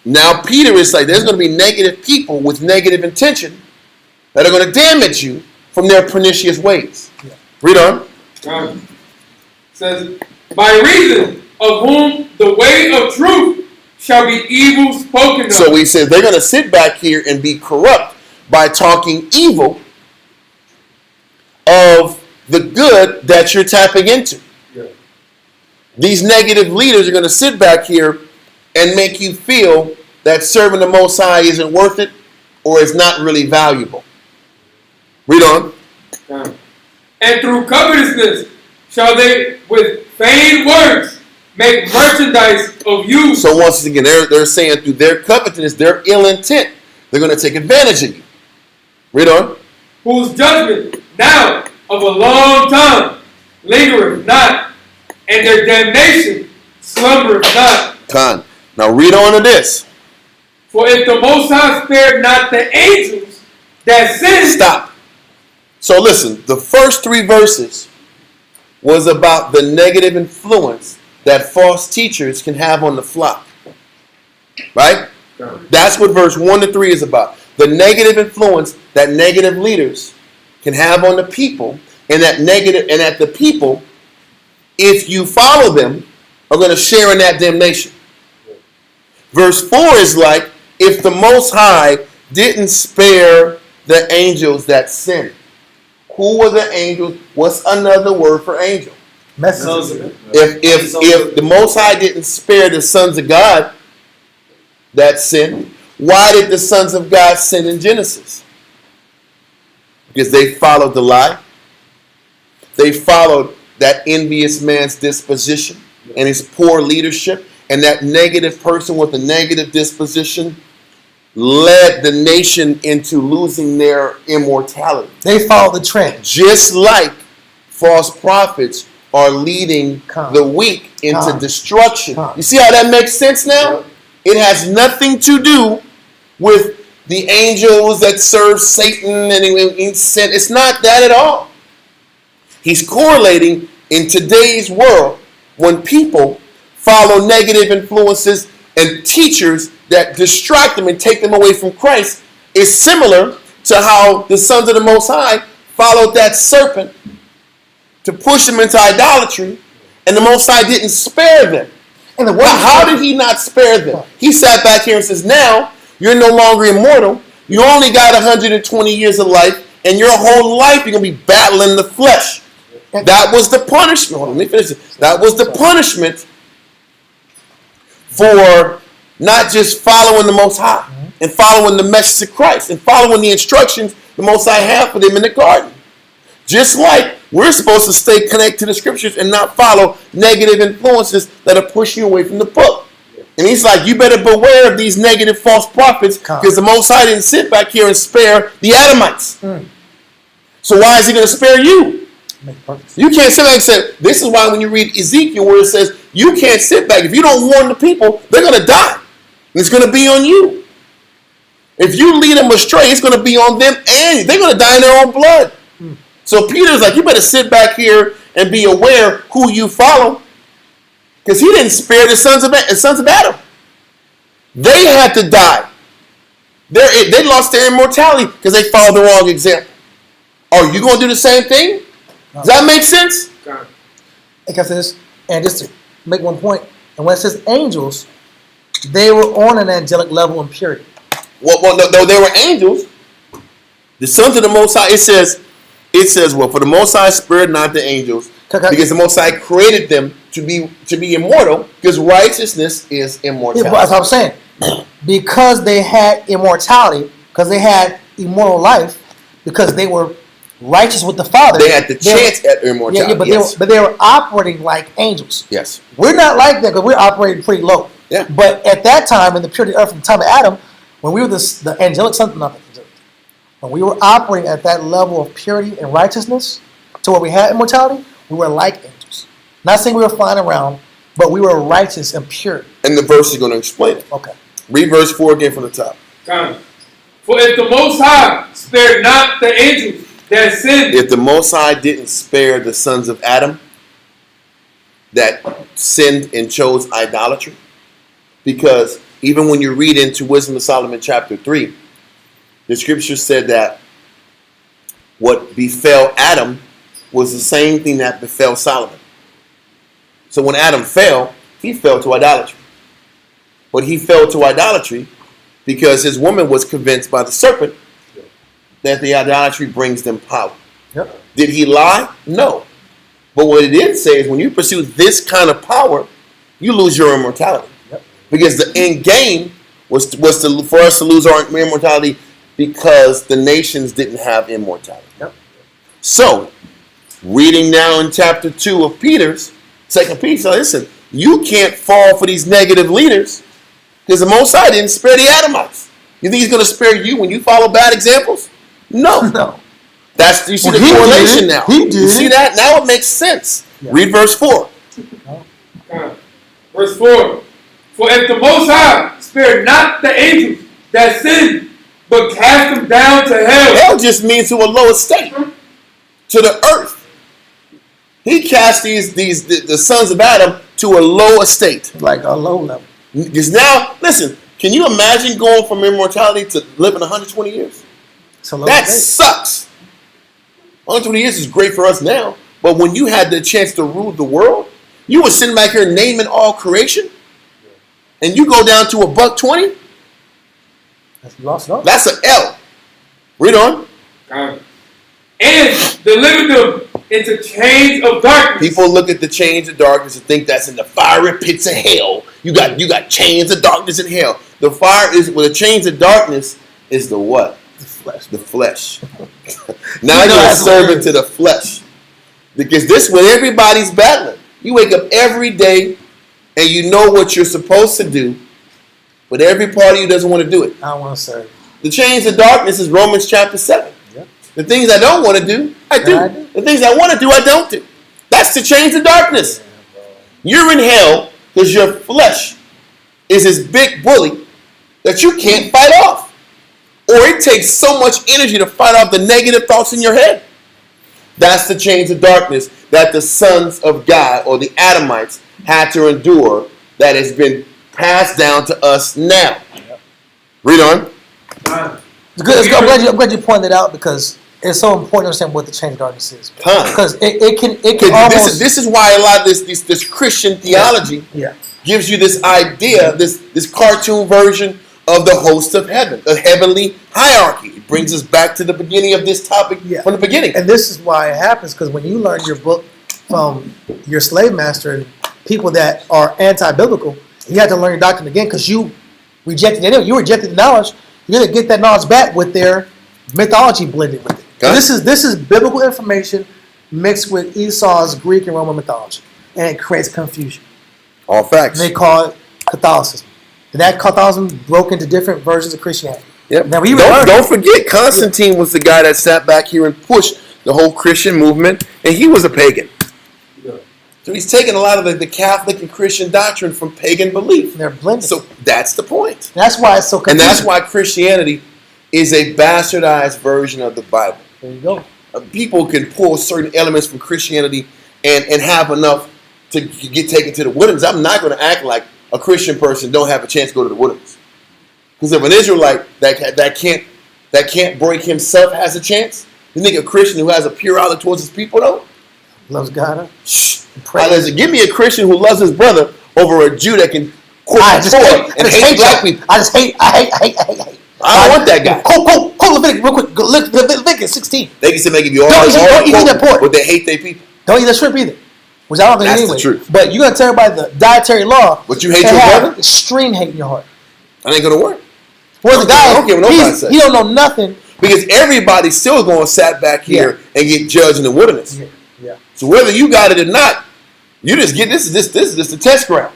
Now Peter is like, there's going to be negative people with negative intention that are going to damage you from their pernicious ways. Yeah. Read on. It says, by reason of whom the way of truth shall be evil spoken of. So he said they're going to sit back here and be corrupt by talking evil of the good that you're tapping into. Yeah. These negative leaders are going to sit back here and make you feel that serving the Most High isn't worth it or is not really valuable. Read on. And through covetousness shall they with feigned words make merchandise of you. So once again, they're saying through their covetousness, their ill intent, they're going to take advantage of you. Read on. Whose judgment now of a long time lingereth not, and their damnation slumbereth not. Con. Now read on to this. For if the Most High spared not the angels that sinned. Stop. So listen, the first 3 verses was about the negative influence that false teachers can have on the flock. Right? That's what verse 1 to 3 is about. The negative influence that negative leaders can have on the people, and that the people, if you follow them, are going to share in that damnation. Verse 4 is like, if the Most High didn't spare the angels that sinned. Who were the angels? What's another word for angel? Messengers. If the Most High didn't spare the sons of God that sinned, why did the sons of God sin in Genesis? Because they followed the lie. They followed that envious man's disposition and his poor leadership, and that negative person with a negative disposition led the nation into losing their immortality. They followed the trend. Just like false prophets are leading the weak into destruction. You see how that makes sense now? It has nothing to do with the angels that serve Satan and sin. It's not that at all. He's correlating in today's world when people follow negative influences and teachers that distract them and take them away from Christ is similar to how the sons of the Most High followed that serpent to push them into idolatry, and the Most High didn't spare them. And how did he not spare them? He sat back here and says, now you're no longer immortal. You only got 120 years of life, and your whole life you're going to be battling the flesh. That was the punishment. Hold on, let me finish it. That was the punishment for not just following the Most High and following the message of Christ and following the instructions the Most High had for them in the garden. Just like we're supposed to stay connected to the scriptures and not follow negative influences that are pushing you away from the book. And he's like, you better beware of these negative false prophets, because the Most High didn't sit back here and spare the Adamites. So why is he going to spare you? You can't sit back and say, this is why when you read Ezekiel where it says, you can't sit back. If you don't warn the people, they're going to die. And it's going to be on you. If you lead them astray, it's going to be on them, and they're going to die in their own blood. So Peter's like, you better sit back here and be aware who you follow, because he didn't spare the sons of Adam. They had to die. They lost their immortality because they followed the wrong example. Are you going to do the same thing? Does that make sense? Like I said, and just to make one point, and when it says angels, they were on an angelic level in purity. Well, no, they were angels. The sons of the Most High, it says, well, for the Most High spared not the angels, because the Most High created them to be immortal, because righteousness is immortality. Yeah, that's what I'm saying. Because they had immortality, because they had immortal life, because they were righteous with the Father. They had the chance at immortality. Yeah, but they were operating like angels. Yes. We're not like that because we're operating pretty low. Yeah. But at that time, in the purity of earth, from the time of Adam, when we were the angelic sons, when we were operating at that level of purity and righteousness to where we had immortality, we were like angels. Not saying we were flying around, but we were righteous and pure. And the verse is going to explain it. Okay. Read verse 4 again from the top. For if the Most High spared not the angels that sinned. If the Most High didn't spare the sons of Adam that sinned and chose idolatry, because even when you read into Wisdom of Solomon chapter 3, the scripture said that what befell Adam was the same thing that befell Solomon. So when Adam fell, he fell to idolatry. But he fell to idolatry because his woman was convinced by the serpent that the idolatry brings them power. Yep. Did he lie? No. But what it did say is when you pursue this kind of power, you lose your immortality. Yep. Because the end game was for us to lose our immortality because the nations didn't have immortality. Yep. So, reading now in chapter 2 of Peter's, 2 Peter, so listen, you can't fall for these negative leaders because the Most High didn't spare the Adamites. You think he's going to spare you when you follow bad examples? No. No. That's, you see Well, the he correlation did. now. He You did. see that? Now it makes sense. Yeah. Read verse 4. Verse 4. For if the Most High spared not the angels that sinned, but cast them down to hell. Hell just means to a low estate, to the earth. He cast the sons of Adam to a low estate. Like a low level. Because now, listen, can you imagine going from immortality to living 120 years? It's a low That estate. sucks. 120 years is great for us now, but when you had the chance to rule the world, you were sitting back here naming all creation, and you go down to $1.20. That's lost all. That's an L. Read on. And delivered them into chains of darkness. People look at the chains of darkness and think that's in the fiery pits of hell. You got chains of darkness in hell. The fire is the chains of darkness is the what? The flesh. The flesh. Now you're a servant to the flesh. Because this is what everybody's battling. You wake up every day and you know what you're supposed to do, but every part of you doesn't want to do it. I don't want to serve. The chains of darkness is Romans chapter 7. Yep. The things I don't want to do, I do. Yeah, I do. The things I want to do, I don't do. That's the chains of darkness. You're in hell because your flesh is this big bully that you can't fight off. Or it takes so much energy to fight off the negative thoughts in your head. That's the chains of darkness that the sons of God or the Adamites had to endure that has been passed down to us now. Yep. Read on. Good. I'm glad you pointed that out because it's so important to understand what the chain of darkness is. Because it can almost... This is why a lot of this Christian theology gives you this idea, this cartoon version of the host of heaven, the heavenly hierarchy. It brings us back to the beginning of this topic from the beginning. And this is why it happens, because when you learn your book from your slave master and people that are anti-biblical, you have to learn your doctrine again because you rejected it. You rejected the knowledge. You're going to get that knowledge back with their mythology blended with it. Okay. This is biblical information mixed with Esau's Greek and Roman mythology, and it creates confusion. All facts. And they call it Catholicism. And that Catholicism broke into different versions of Christianity. Yep. Now, we don't forget, Constantine was the guy that sat back here and pushed the whole Christian movement, and he was a pagan. So he's taken a lot of the Catholic and Christian doctrine from pagan belief. And they're blended. So that's the point. That's why it's so confusing. And that's why Christianity is a bastardized version of the Bible. There you go. People can pull certain elements from Christianity and have enough to get taken to the wilderness. I'm not going to act like a Christian person don't have a chance to go to the wilderness. Because if an Israelite that can't break himself has a chance, you think a Christian who has a pure outlook towards his people though? Loves God. Listen, give me a Christian who loves his brother over a Jew that can quote and hate black people. I hate. I don't want that guy. Quote Leviticus real quick. Leviticus 16. They can say they give you all Don't eat that pork. but they hate their people. Don't eat that shrimp either. Which I don't think That's anyway. the truth. But you got to tell everybody the dietary law. But you hate and your have brother? extreme hate in your heart. That ain't gonna work. Well, the guy, I don't care what nobody says. he don't know nothing. Because everybody's still going to sat back here and get judged in the wilderness. Yeah. So whether you got it or not, you just get this is the test ground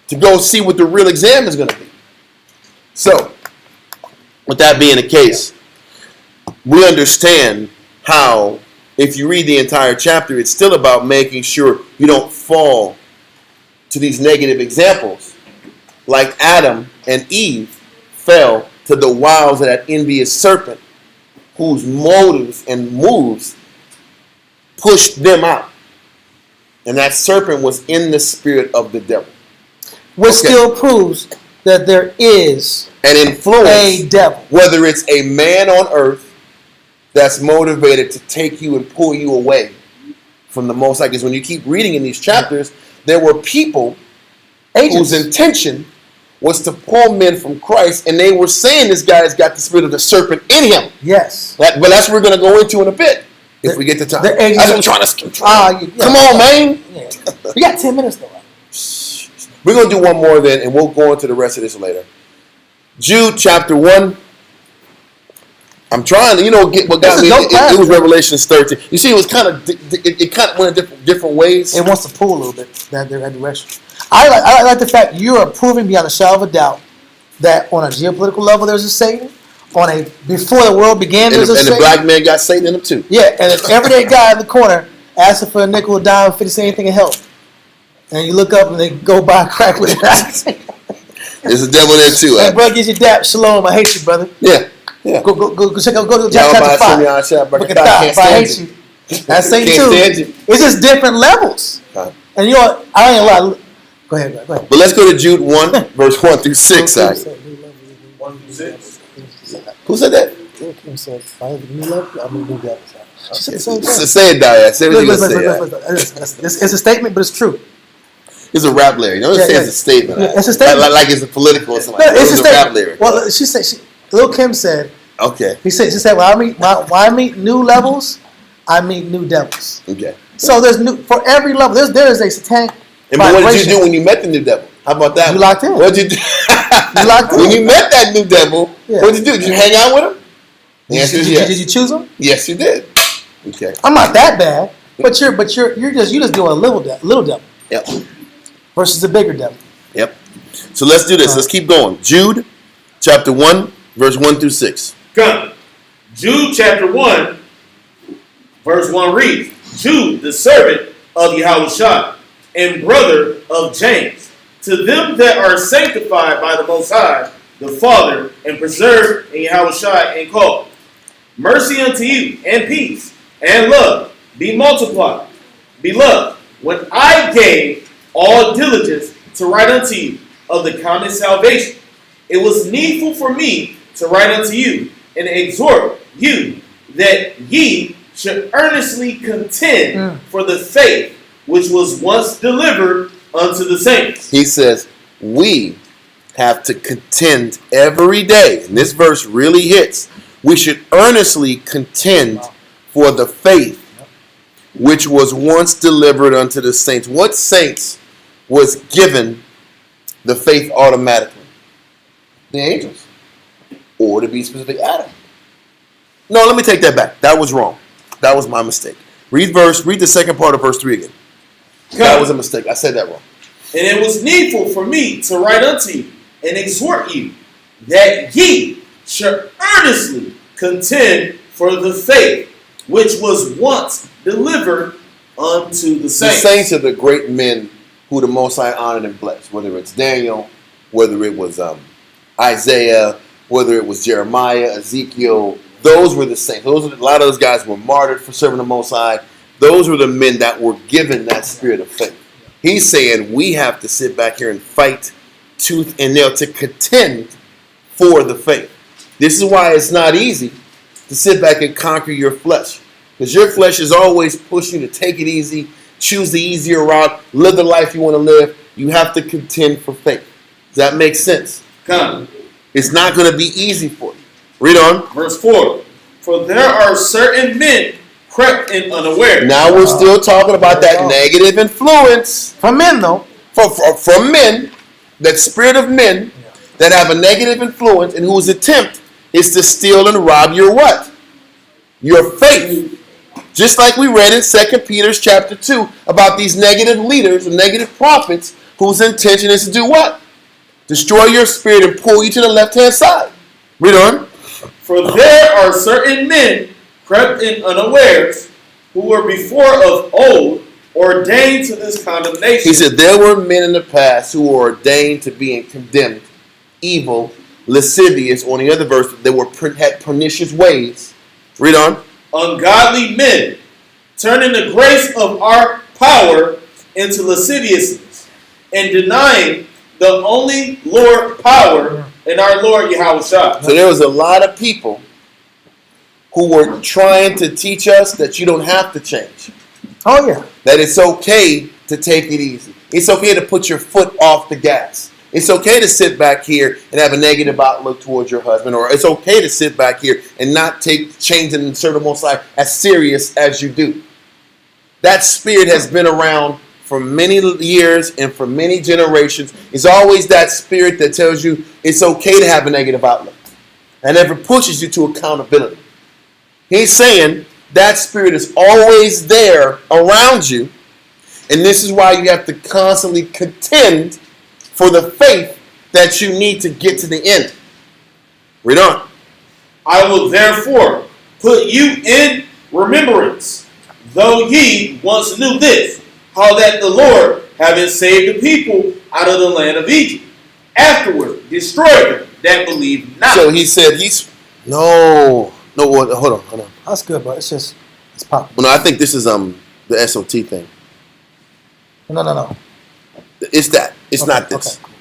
to go see what the real exam is going to be. So, with that being the case, we understand how, if you read the entire chapter, it's still about making sure you don't fall to these negative examples like Adam and Eve fell to the wiles of that envious serpent whose motives and moves pushed them out. And that serpent was in the spirit of the devil. Which still proves that there is an influence, a devil. Whether it's a man on earth that's motivated to take you and pull you away from the Most High. Because when you keep reading in these chapters, there were people whose intention was to pull men from Christ, and they were saying this guy has got the spirit of the serpent in him. Yes. But that's what we're going to go into in a bit, if we get the time. That's what I'm trying to... Come on, man. Yeah. We got 10 minutes though. We're going to do one more then, and we'll go into the rest of this later. Jude chapter 1. I'm trying to, get what got me. It was Revelations 13. You see, it was kind of, it kind of went in different ways. It wants to pull a little bit that direction. I like the fact you are proving beyond a shadow of a doubt that on a geopolitical level there's a Satan. Before the world began, there's a Satan. And the black man got Satan in him too. Yeah, and if everyday guy in the corner asking for a nickel, a dime, 50 cents, anything to help, and you look up and they go buy a crack with it. There's a devil there too. Hey, brother, gives you dap. Shalom, I hate you, brother. Yeah. Go check out. Go to chapter 5. I hate you. That's Satan too. It's just different levels. And I ain't lie. Go ahead. But let's go to Jude 1, verse 1 through 6. 1 through 6. Who said that? Kim said, "I have a new level. I'm a new devil." She said the same thing. Say it, Diane. Say what you're going to say. It's a statement, but it's true. It's a rap lyric. Don't say it's a statement. It's a statement. Like it's a political or something. It's a rap lyric. Well, she said, Lil Kim said, okay. She said, when I meet new levels, I meet new devils. Okay. So there's for every level. There is a satanic. And what did you do when you met the new devil? How about that? You locked in. What did you do? You locked in. When you met that new devil, what did you do? Did you hang out with him? The answer is yes. Did you choose him? Yes, you did. Okay. I'm not that bad, but you're just doing a little devil. Yep. Versus a bigger devil. Yep. So let's do this. Let's keep going. Jude, chapter 1, verse 1 through 6. Come. Jude chapter 1, verse 1 reads, Jude, the servant of Yahushua, and brother of James, to them that are sanctified by the Most High, the Father, and preserved in Yahushua and called. Mercy unto you, and peace, and love, be multiplied. Beloved, when I gave all diligence to write unto you of the common salvation, it was needful for me to write unto you and exhort you that ye should earnestly contend for the faith which was once delivered unto the saints. He says, we have to contend every day. And this verse really hits. We should earnestly contend for the faith which was once delivered unto the saints. What saints was given the faith automatically? The angels. Or to be specific, Adam. No, let me take that back. That was wrong. That was my mistake. Read the second part of verse 3 again. That was a mistake. I said that wrong. And it was needful for me to write unto you and exhort you that ye should earnestly contend for the faith which was once delivered unto the saints. The saints are the great men who the Most High honored and blessed, whether it's Daniel, whether it was Isaiah, whether it was Jeremiah, Ezekiel. Those were the saints. A lot of those guys were martyred for serving the Most High. Those were the men that were given that spirit of faith. He's saying we have to sit back here and fight tooth and nail to contend for the faith. This is why it's not easy to sit back and conquer your flesh. Because your flesh is always pushing you to take it easy, choose the easier route, live the life you want to live. You have to contend for faith. Does that make sense? Come. It's not going to be easy for you. Read on. Verse 4. For there are certain men crept in unaware. Now we're still talking about that negative influence. From men, though. From men, that spirit of men that have a negative influence and whose attempt is to steal and rob your what? Your faith. Just like we read in 2 Peter chapter 2 about these negative leaders and negative prophets whose intention is to do what? Destroy your spirit and pull you to the left-hand side. Read on. For there are certain men crept in unawares, who were before of old ordained to this condemnation. He said there were men in the past who were ordained to be condemned, evil, lascivious. On the other verse, they had pernicious ways. Read on. Ungodly men, turning the grace of our power into lasciviousness, and denying the only Lord power in our Lord Yahushua. So there was a lot of people who were trying to teach us that you don't have to change. Oh, yeah. That it's okay to take it easy. It's okay to put your foot off the gas. It's okay to sit back here and have a negative outlook towards your husband. Or it's okay to sit back here and not take changing and serve the Most High as serious as you do. That spirit has been around for many years and for many generations is always that spirit that tells you it's okay to have a negative outlook and never pushes you to accountability. He's saying that spirit is always there around you, and this is why you have to constantly contend for the faith that you need to get to the end. Read on. I will therefore put you in remembrance, though ye once knew this, how that the Lord, having saved the people out of the land of Egypt, afterward destroyed them that believed not. So he said hold on. That's good, but it's popping. Well, no, I think this is the SOT thing. No. It's that. It's Okay, not this. okay.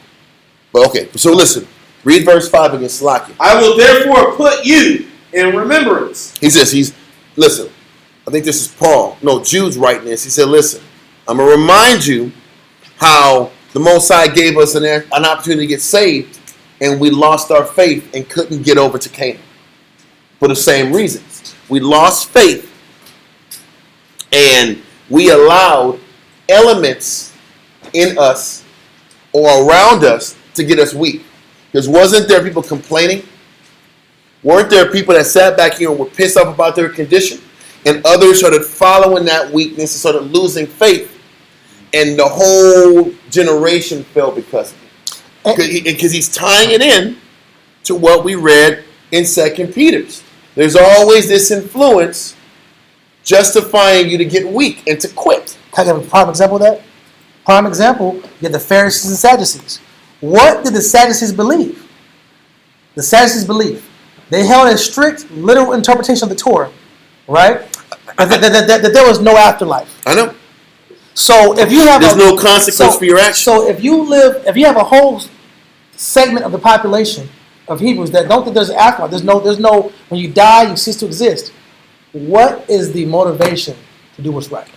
But okay, so listen. Read verse 5 against Slakia. I will therefore put you in remembrance. He says, listen, I think this is Paul. No, Jude's writing this. He said, listen, I'm going to remind you how the Most High gave us an opportunity to get saved, and we lost our faith and couldn't get over to Canaan. For the same reasons. We lost faith, and we allowed elements in us or around us to get us weak. Because wasn't there people complaining? Weren't there people that sat back here and were pissed off about their condition? And others started following that weakness and started losing faith. And the whole generation fell because of it. Because he's tying it in to what we read in 2 Peter's. There's always this influence justifying you to get weak and to quit. Can I give a prime example of that? Prime example, you have the Pharisees and Sadducees. What did the Sadducees believe? The Sadducees believed they held a strict literal interpretation of the Torah, right? That there was no afterlife. I know. So if you have There's no consequence for your actions. So if you have a whole segment of the population of Hebrews that don't think there's an afterlife, there's no when you die you cease to exist. What is the motivation to do what's right?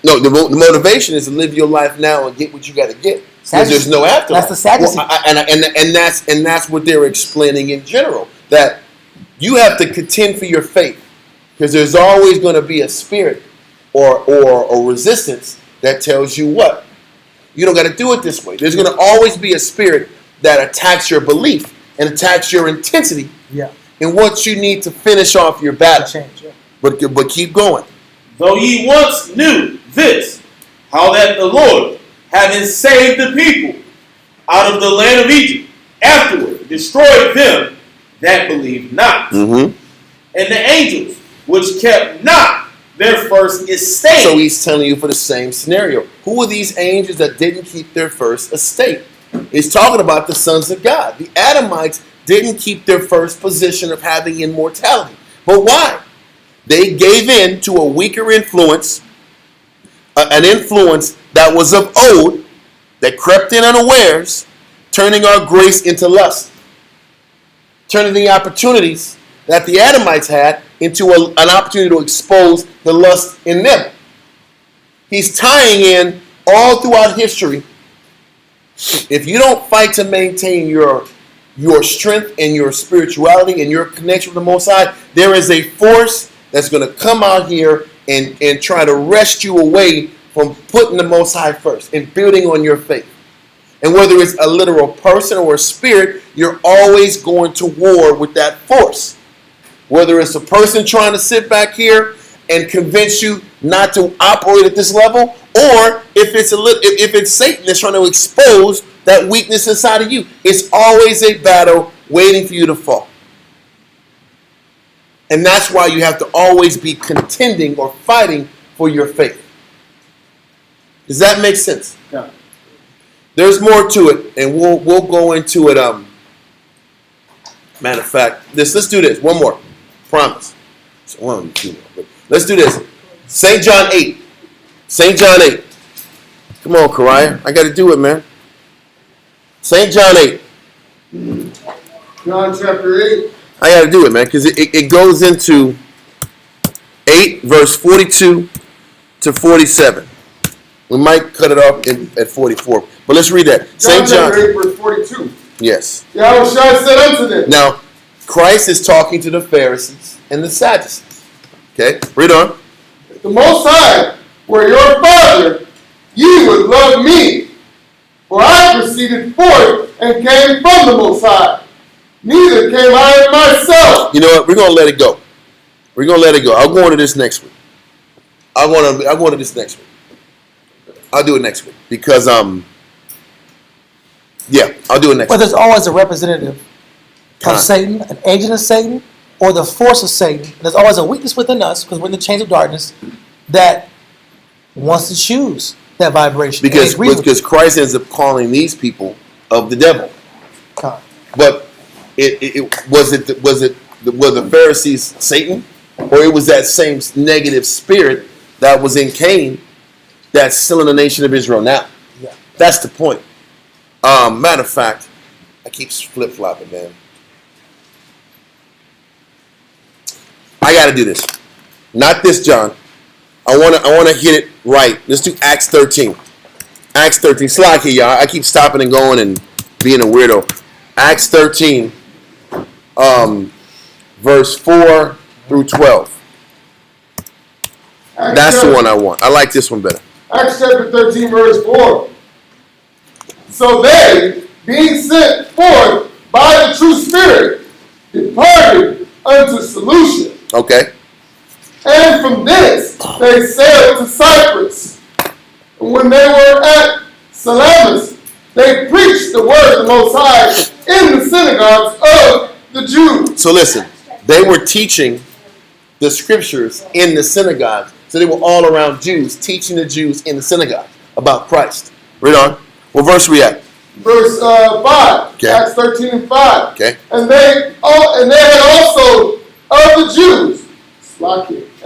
No, the motivation is to live your life now and get what you got to get. Because there's no afterlife. That's the Sadducees. Well, and that's what they're explaining in general. That you have to contend for your faith. Because there's always going to be a spirit or resistance that tells you what? You don't got to do it this way. There's going to always be a spirit that attacks your belief and attacks your intensity. Yeah. And wants you need to finish off your battle. Change, yeah. But keep going. Though ye once knew this, how that the Lord, having saved the people out of the land of Egypt, afterward destroyed them that believed not. Mm-hmm. And the angels, which kept not their first estate. So he's telling you for the same scenario. Who are these angels that didn't keep their first estate? He's talking about the sons of God. The Adamites didn't keep their first position of having immortality. But why? They gave in to a weaker influence, an influence that was of old, that crept in unawares, turning our grace into lust, turning the opportunities that the Adamites had into an opportunity to expose the lust in them. He's tying in all throughout history. If you don't fight to maintain your strength and your spirituality and your connection with the Most High, there is a force that's going to come out here and try to wrest you away from putting the Most High first and building on your faith. And whether it's a literal person or a spirit, you're always going to war with that force. Whether it's a person trying to sit back here and convince you not to operate at this level, or if it's Satan that's trying to expose that weakness inside of you, it's always a battle waiting for you to fall. And that's why you have to always be contending or fighting for your faith. Does that make sense? Yeah. There's more to it, and we'll go into it. Matter of fact, let's do this. One more. Promise. So one, two more. But let's do this. St. John 8. St. John 8. Come on, Kariah. I got to do it, man. St. John 8. John chapter 8. I got to do it, man, because it goes into 8, verse 42 to 47. We might cut it off at 44. But let's read that. John St. John. chapter 8, verse 42. Yes. Yahweh said unto them. Now, Christ is talking to the Pharisees and the Sadducees. Okay, read on. The Most High were your father, ye would have loved me, for I proceeded forth and came from the Most High. Neither came I of myself. You know what? We're gonna let it go. We're gonna let it go. I'll go into this next week. I'll go into this next week. I'll do it next week because yeah, I'll do it next But week. there's always a representative of Con. Satan, an agent of Satan, or the force of Satan. And there's always a weakness within us because we're in the chains of darkness that wants to choose that vibration. and Because agree with because Christ ends up calling these people of the devil. it. Con. But was the Pharisees Satan, or it was that same negative spirit that was in Cain that's still in the nation of Israel now? Yeah. That's the point. Matter of fact, I keep flip flopping, man. I got to do this. Not this, John. I want to hit it right. Let's do Acts 13. Acts 13. Slack here, y'all. I keep stopping and going and being a weirdo. Acts 13, verse 4 through 12. That's the one I want. I like this one better. Acts chapter 13, verse 4. So they, being sent forth by the true Spirit, departed unto Seleucia. Okay. And from thence they sailed to Cyprus. And when they were at Salamis, they preached the word of the Most High in the synagogues of the Jews. So listen, they were teaching the scriptures in the synagogues. So they were all around Jews, teaching the Jews in the synagogue about Christ. Read on. What verse are we at? Verse 5. Okay. Acts 13 and 5. Okay. And they had also of the Jews,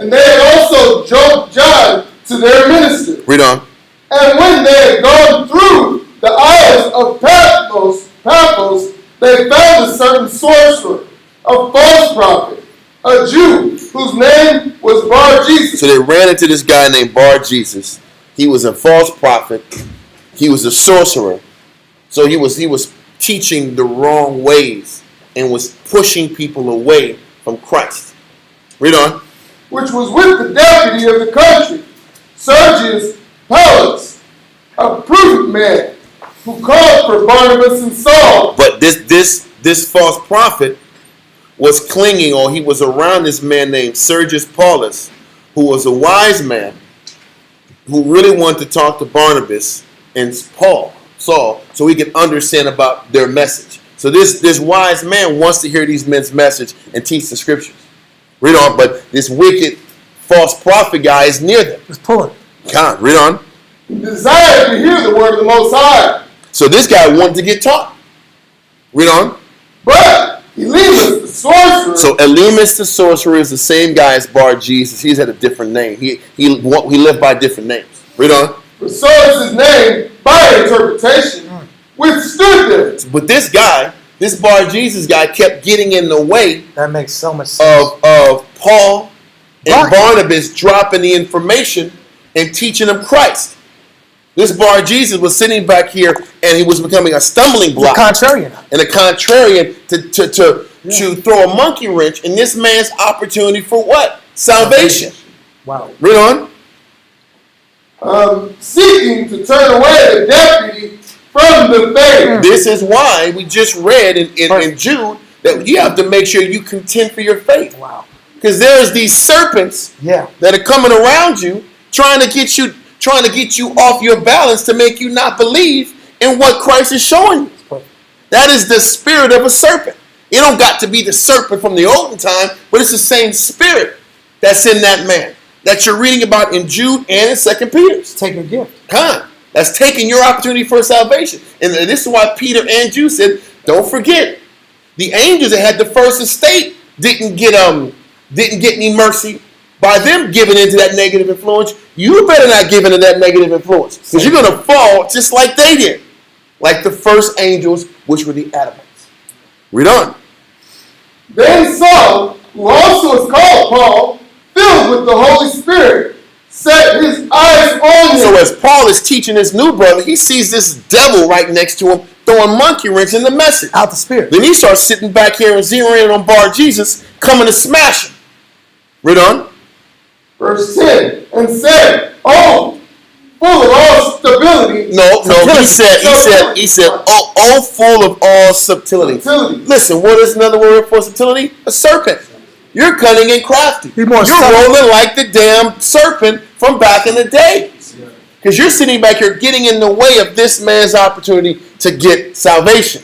and they had also John to their minister. Read on. And when they had gone through the isles of Paphos, they found a certain sorcerer, a false prophet, a Jew, whose name was Bar-Jesus. So they ran into this guy named Bar-Jesus. He was a false prophet. He was a sorcerer. So he was teaching the wrong ways and was pushing people away from Christ. Read on. Which was with the deputy of the country, Sergius Paulus, a prudent man, who called for Barnabas and Saul. But this false prophet was clinging, or he was around this man named Sergius Paulus, who was a wise man who really wanted to talk to Barnabas and Saul, so he could understand about their message. So this wise man wants to hear these men's message and teach the scriptures. Read on. But this wicked false prophet guy is near them. Just pull it. Come on, read on. He desired to hear the word of the Most High. So this guy wanted to get taught. Read on. But Elymas the sorcerer. So Elymas the sorcerer is the same guy as Bar-Jesus. He's had a different name. He lived by different names. Read on. For so is his name by interpretation, withstood them. But this guy, this Bar-Jesus guy, kept getting in the way That makes so much sense. of Paul and Right. Barnabas dropping the information and teaching them Christ. This Bar-Jesus was sitting back here and he was becoming a stumbling The block contrarian. and a contrarian to throw a monkey wrench in this man's opportunity for what? Salvation. Wow. Read on. Seeking to turn away the deputy from the faith. This is why we just read in Jude that you have to make sure you contend for your faith. Wow. Because there's these serpents Yeah. that are coming around you trying to get you off your balance to make you not believe in what Christ is showing you. That is the spirit of a serpent. It don't got to be the serpent from the olden time, but it's the same spirit that's in that man that you're reading about in Jude and in 2 Peter. Take a gift. That's taking your opportunity for salvation. And this is why Peter and Jude said, don't forget, the angels that had the first estate didn't get any mercy by them giving into that negative influence. You better not give into that negative influence, because you're going to fall just like they did, like the first angels, which were the Adamites. Read on. Then Saul, who also is called Paul, filled with the Holy Spirit, set his eyes on him. So as Paul is teaching his new brother, he sees this devil right next to him throwing monkey wrench in the message. Out the spirit. Then he starts sitting back here and zeroing in on Bar-Jesus, coming to smash him. Read on. Verse 10, and said, "Oh, full of all stability subtlety. No. He said, oh, full of all subtlety. Subtlety. Listen, what is another word for subtlety? A serpent. You're cunning and crafty. Be more You're subtle. rolling like the damn serpent from back in the day. Because you're sitting back here getting in the way of this man's opportunity to get salvation.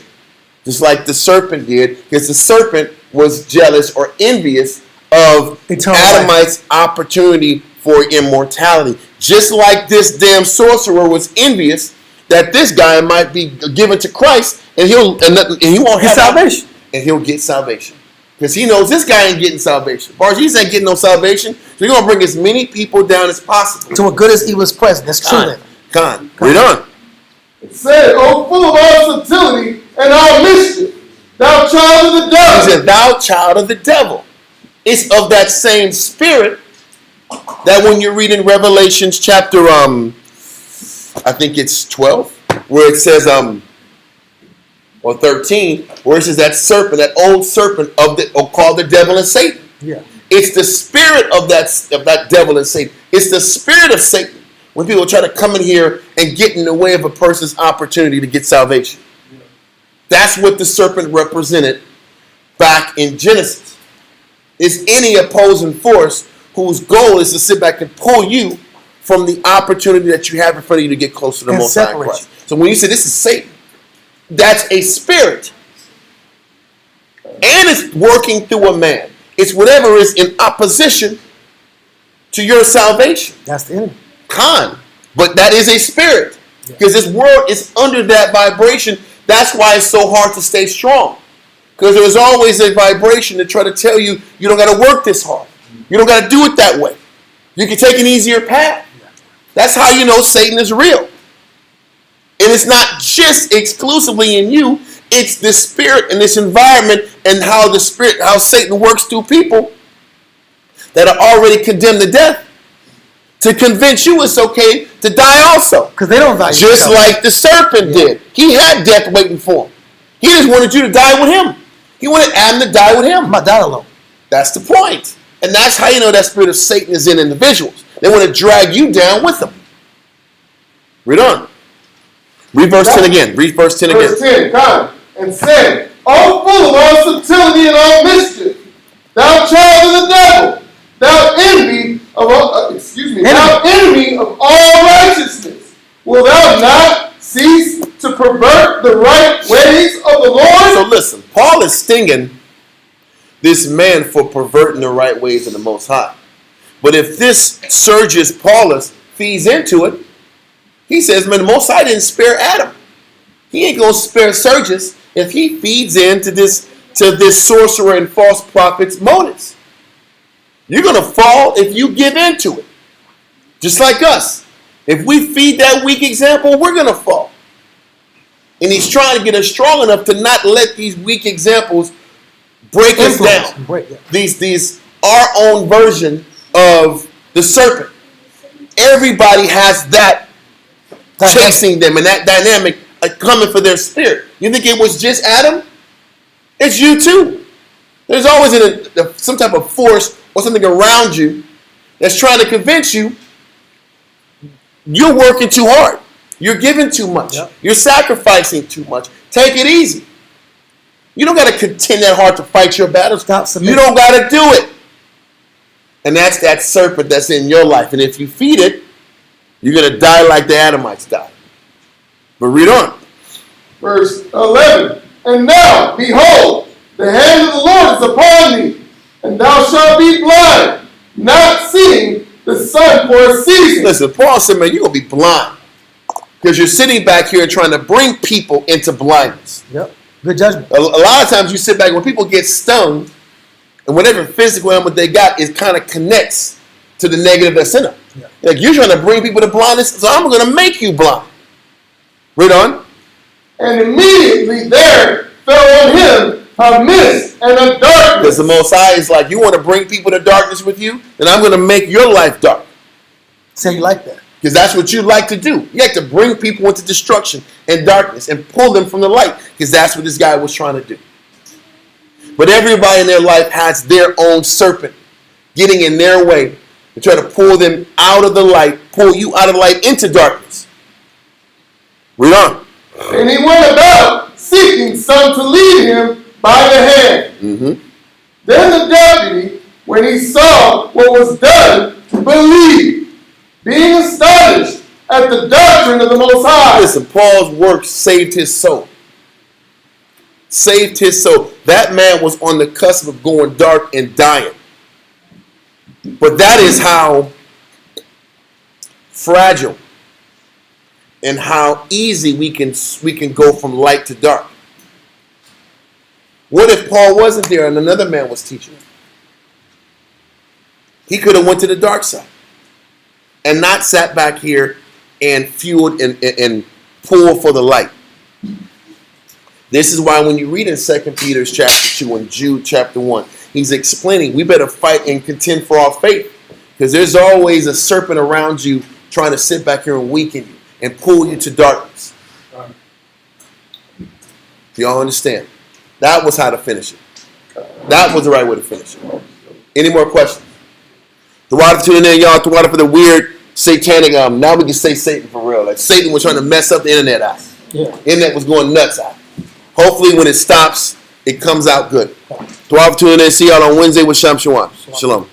Just like the serpent did, because the serpent was jealous or envious of Eternal Adamite's opportunity for immortality. Just like this damn sorcerer was envious that this guy might be given to Christ and he won't have salvation. And he'll get salvation. Because he knows this guy ain't getting salvation. Bargees ain't getting no salvation. So you're going to bring as many people down as possible. To what good is evil is present. That's true then. Con. Read on. It said, "O full of all subtlety and all mischief, thou child of the He devil." said, thou child of the devil. It's of that same spirit that when you read in Revelations chapter, I think it's 12, where it says, or 13, where it says that serpent, that old serpent called the devil and Satan. Yeah. It's the spirit of that devil and Satan. It's the spirit of Satan when people try to come in here and get in the way of a person's opportunity to get salvation. That's what the serpent represented back in Genesis. It's any opposing force whose goal is to sit back and pull you from the opportunity that you have in front of you to get closer to the And Most High separate Christ. So when you say this is Satan, that's a spirit. And it's working through a man. It's whatever is in opposition to your salvation. That's the enemy. Con. But that is a spirit. Because this world is under that vibration. That's why it's so hard to stay strong. Because there's always a vibration to try to tell you, you don't got to work this hard. You don't got to do it that way. You can take an easier path. That's how you know Satan is real. And it's not just exclusively in you. It's the spirit and this environment and how Satan works through people that are already condemned to death to convince you it's okay to die also. Because they don't value Just themselves. like the serpent did. He had death waiting for him. He just wanted you to die with him. He wanted Adam to die with him. I'm not dying alone. That's the point. And that's how you know that spirit of Satan is in individuals. They want to drag you down with them. Read on. Read verse 10 again. Read verse 10 again. Verse 10, come, and said, "O full of all subtlety and all mischief, thou child of the devil, thou enemy of thou enemy of all righteousness, will thou not cease to pervert the right ways of the Lord?" So listen, Paul is stinging this man for perverting the right ways of the Most High. But if this Sergius Paulus feeds into it, he says, man, the Most High didn't spare Adam. He ain't going to spare Sergius if he feeds into this sorcerer and false prophet's motives. You're going to fall if you give into it. Just like us. If we feed that weak example, we're going to fall. And he's trying to get us strong enough to not let these weak examples break us down. These our own version of the serpent. Everybody has that chasing them and that dynamic coming for their spirit. You think it was just Adam? It's you too. There's always some type of force or something around you that's trying to convince you you're working too hard. You're giving too much. Yep. You're sacrificing too much. Take it easy. You don't got to contend that hard to fight your battles. You don't got to do it. And that's that serpent that's in your life. And if you feed it, you're going to die like the Adamites died. But read on. Verse 11. "And now, behold, the hand of the Lord is upon thee, and thou shalt be blind, not seeing the sun for a season." Listen, Paul said, man, you're going to be blind. Because you're sitting back here and trying to bring people into blindness. Yep. Good judgment. A lot of times you sit back when people get stung, and whatever physical ailment they got, it kind of connects to the negative that's in them. Yeah. Like you're trying to bring people to blindness, so I'm going to make you blind. Read on. "And immediately there fell on him a mist and a darkness." Because the Most High is like, you want to bring people to darkness with you? Then I'm going to make your life dark. Say you like that. Because that's what you like to do. You like to bring people into destruction and darkness and pull them from the light. Because that's what this guy was trying to do. But everybody in their life has their own serpent getting in their way to try to pull them out of the light, pull you out of the light into darkness. Read on. And he went about seeking some to lead him by the hand. Mm-hmm. Then the deputy, when he saw what was done, believed, being astonished at the doctrine of the Most High. Listen, Paul's work saved his soul. Saved his soul. That man was on the cusp of going dark and dying. But that is how fragile and how easy we can go from light to dark. What if Paul wasn't there and another man was teaching him? He could have went to the dark side and not sat back here and fueled and pulled for the light. This is why when you read in 2 Peter chapter 2 and Jude chapter 1, he's explaining we better fight and contend for our faith, because there's always a serpent around you trying to sit back here and weaken you and pull you to darkness. Do y'all understand? That was how to finish it. That was the right way to finish it. Any more questions? The water for tuning in, y'all. The water for the weird satanic. Now we can say Satan for real. Like Satan was trying to mess up the internet out. Yeah. Internet was going nuts out. Hopefully, when it stops, it comes out good. The water for tuning in. See y'all on Wednesday with Sham Shalom. Shalom.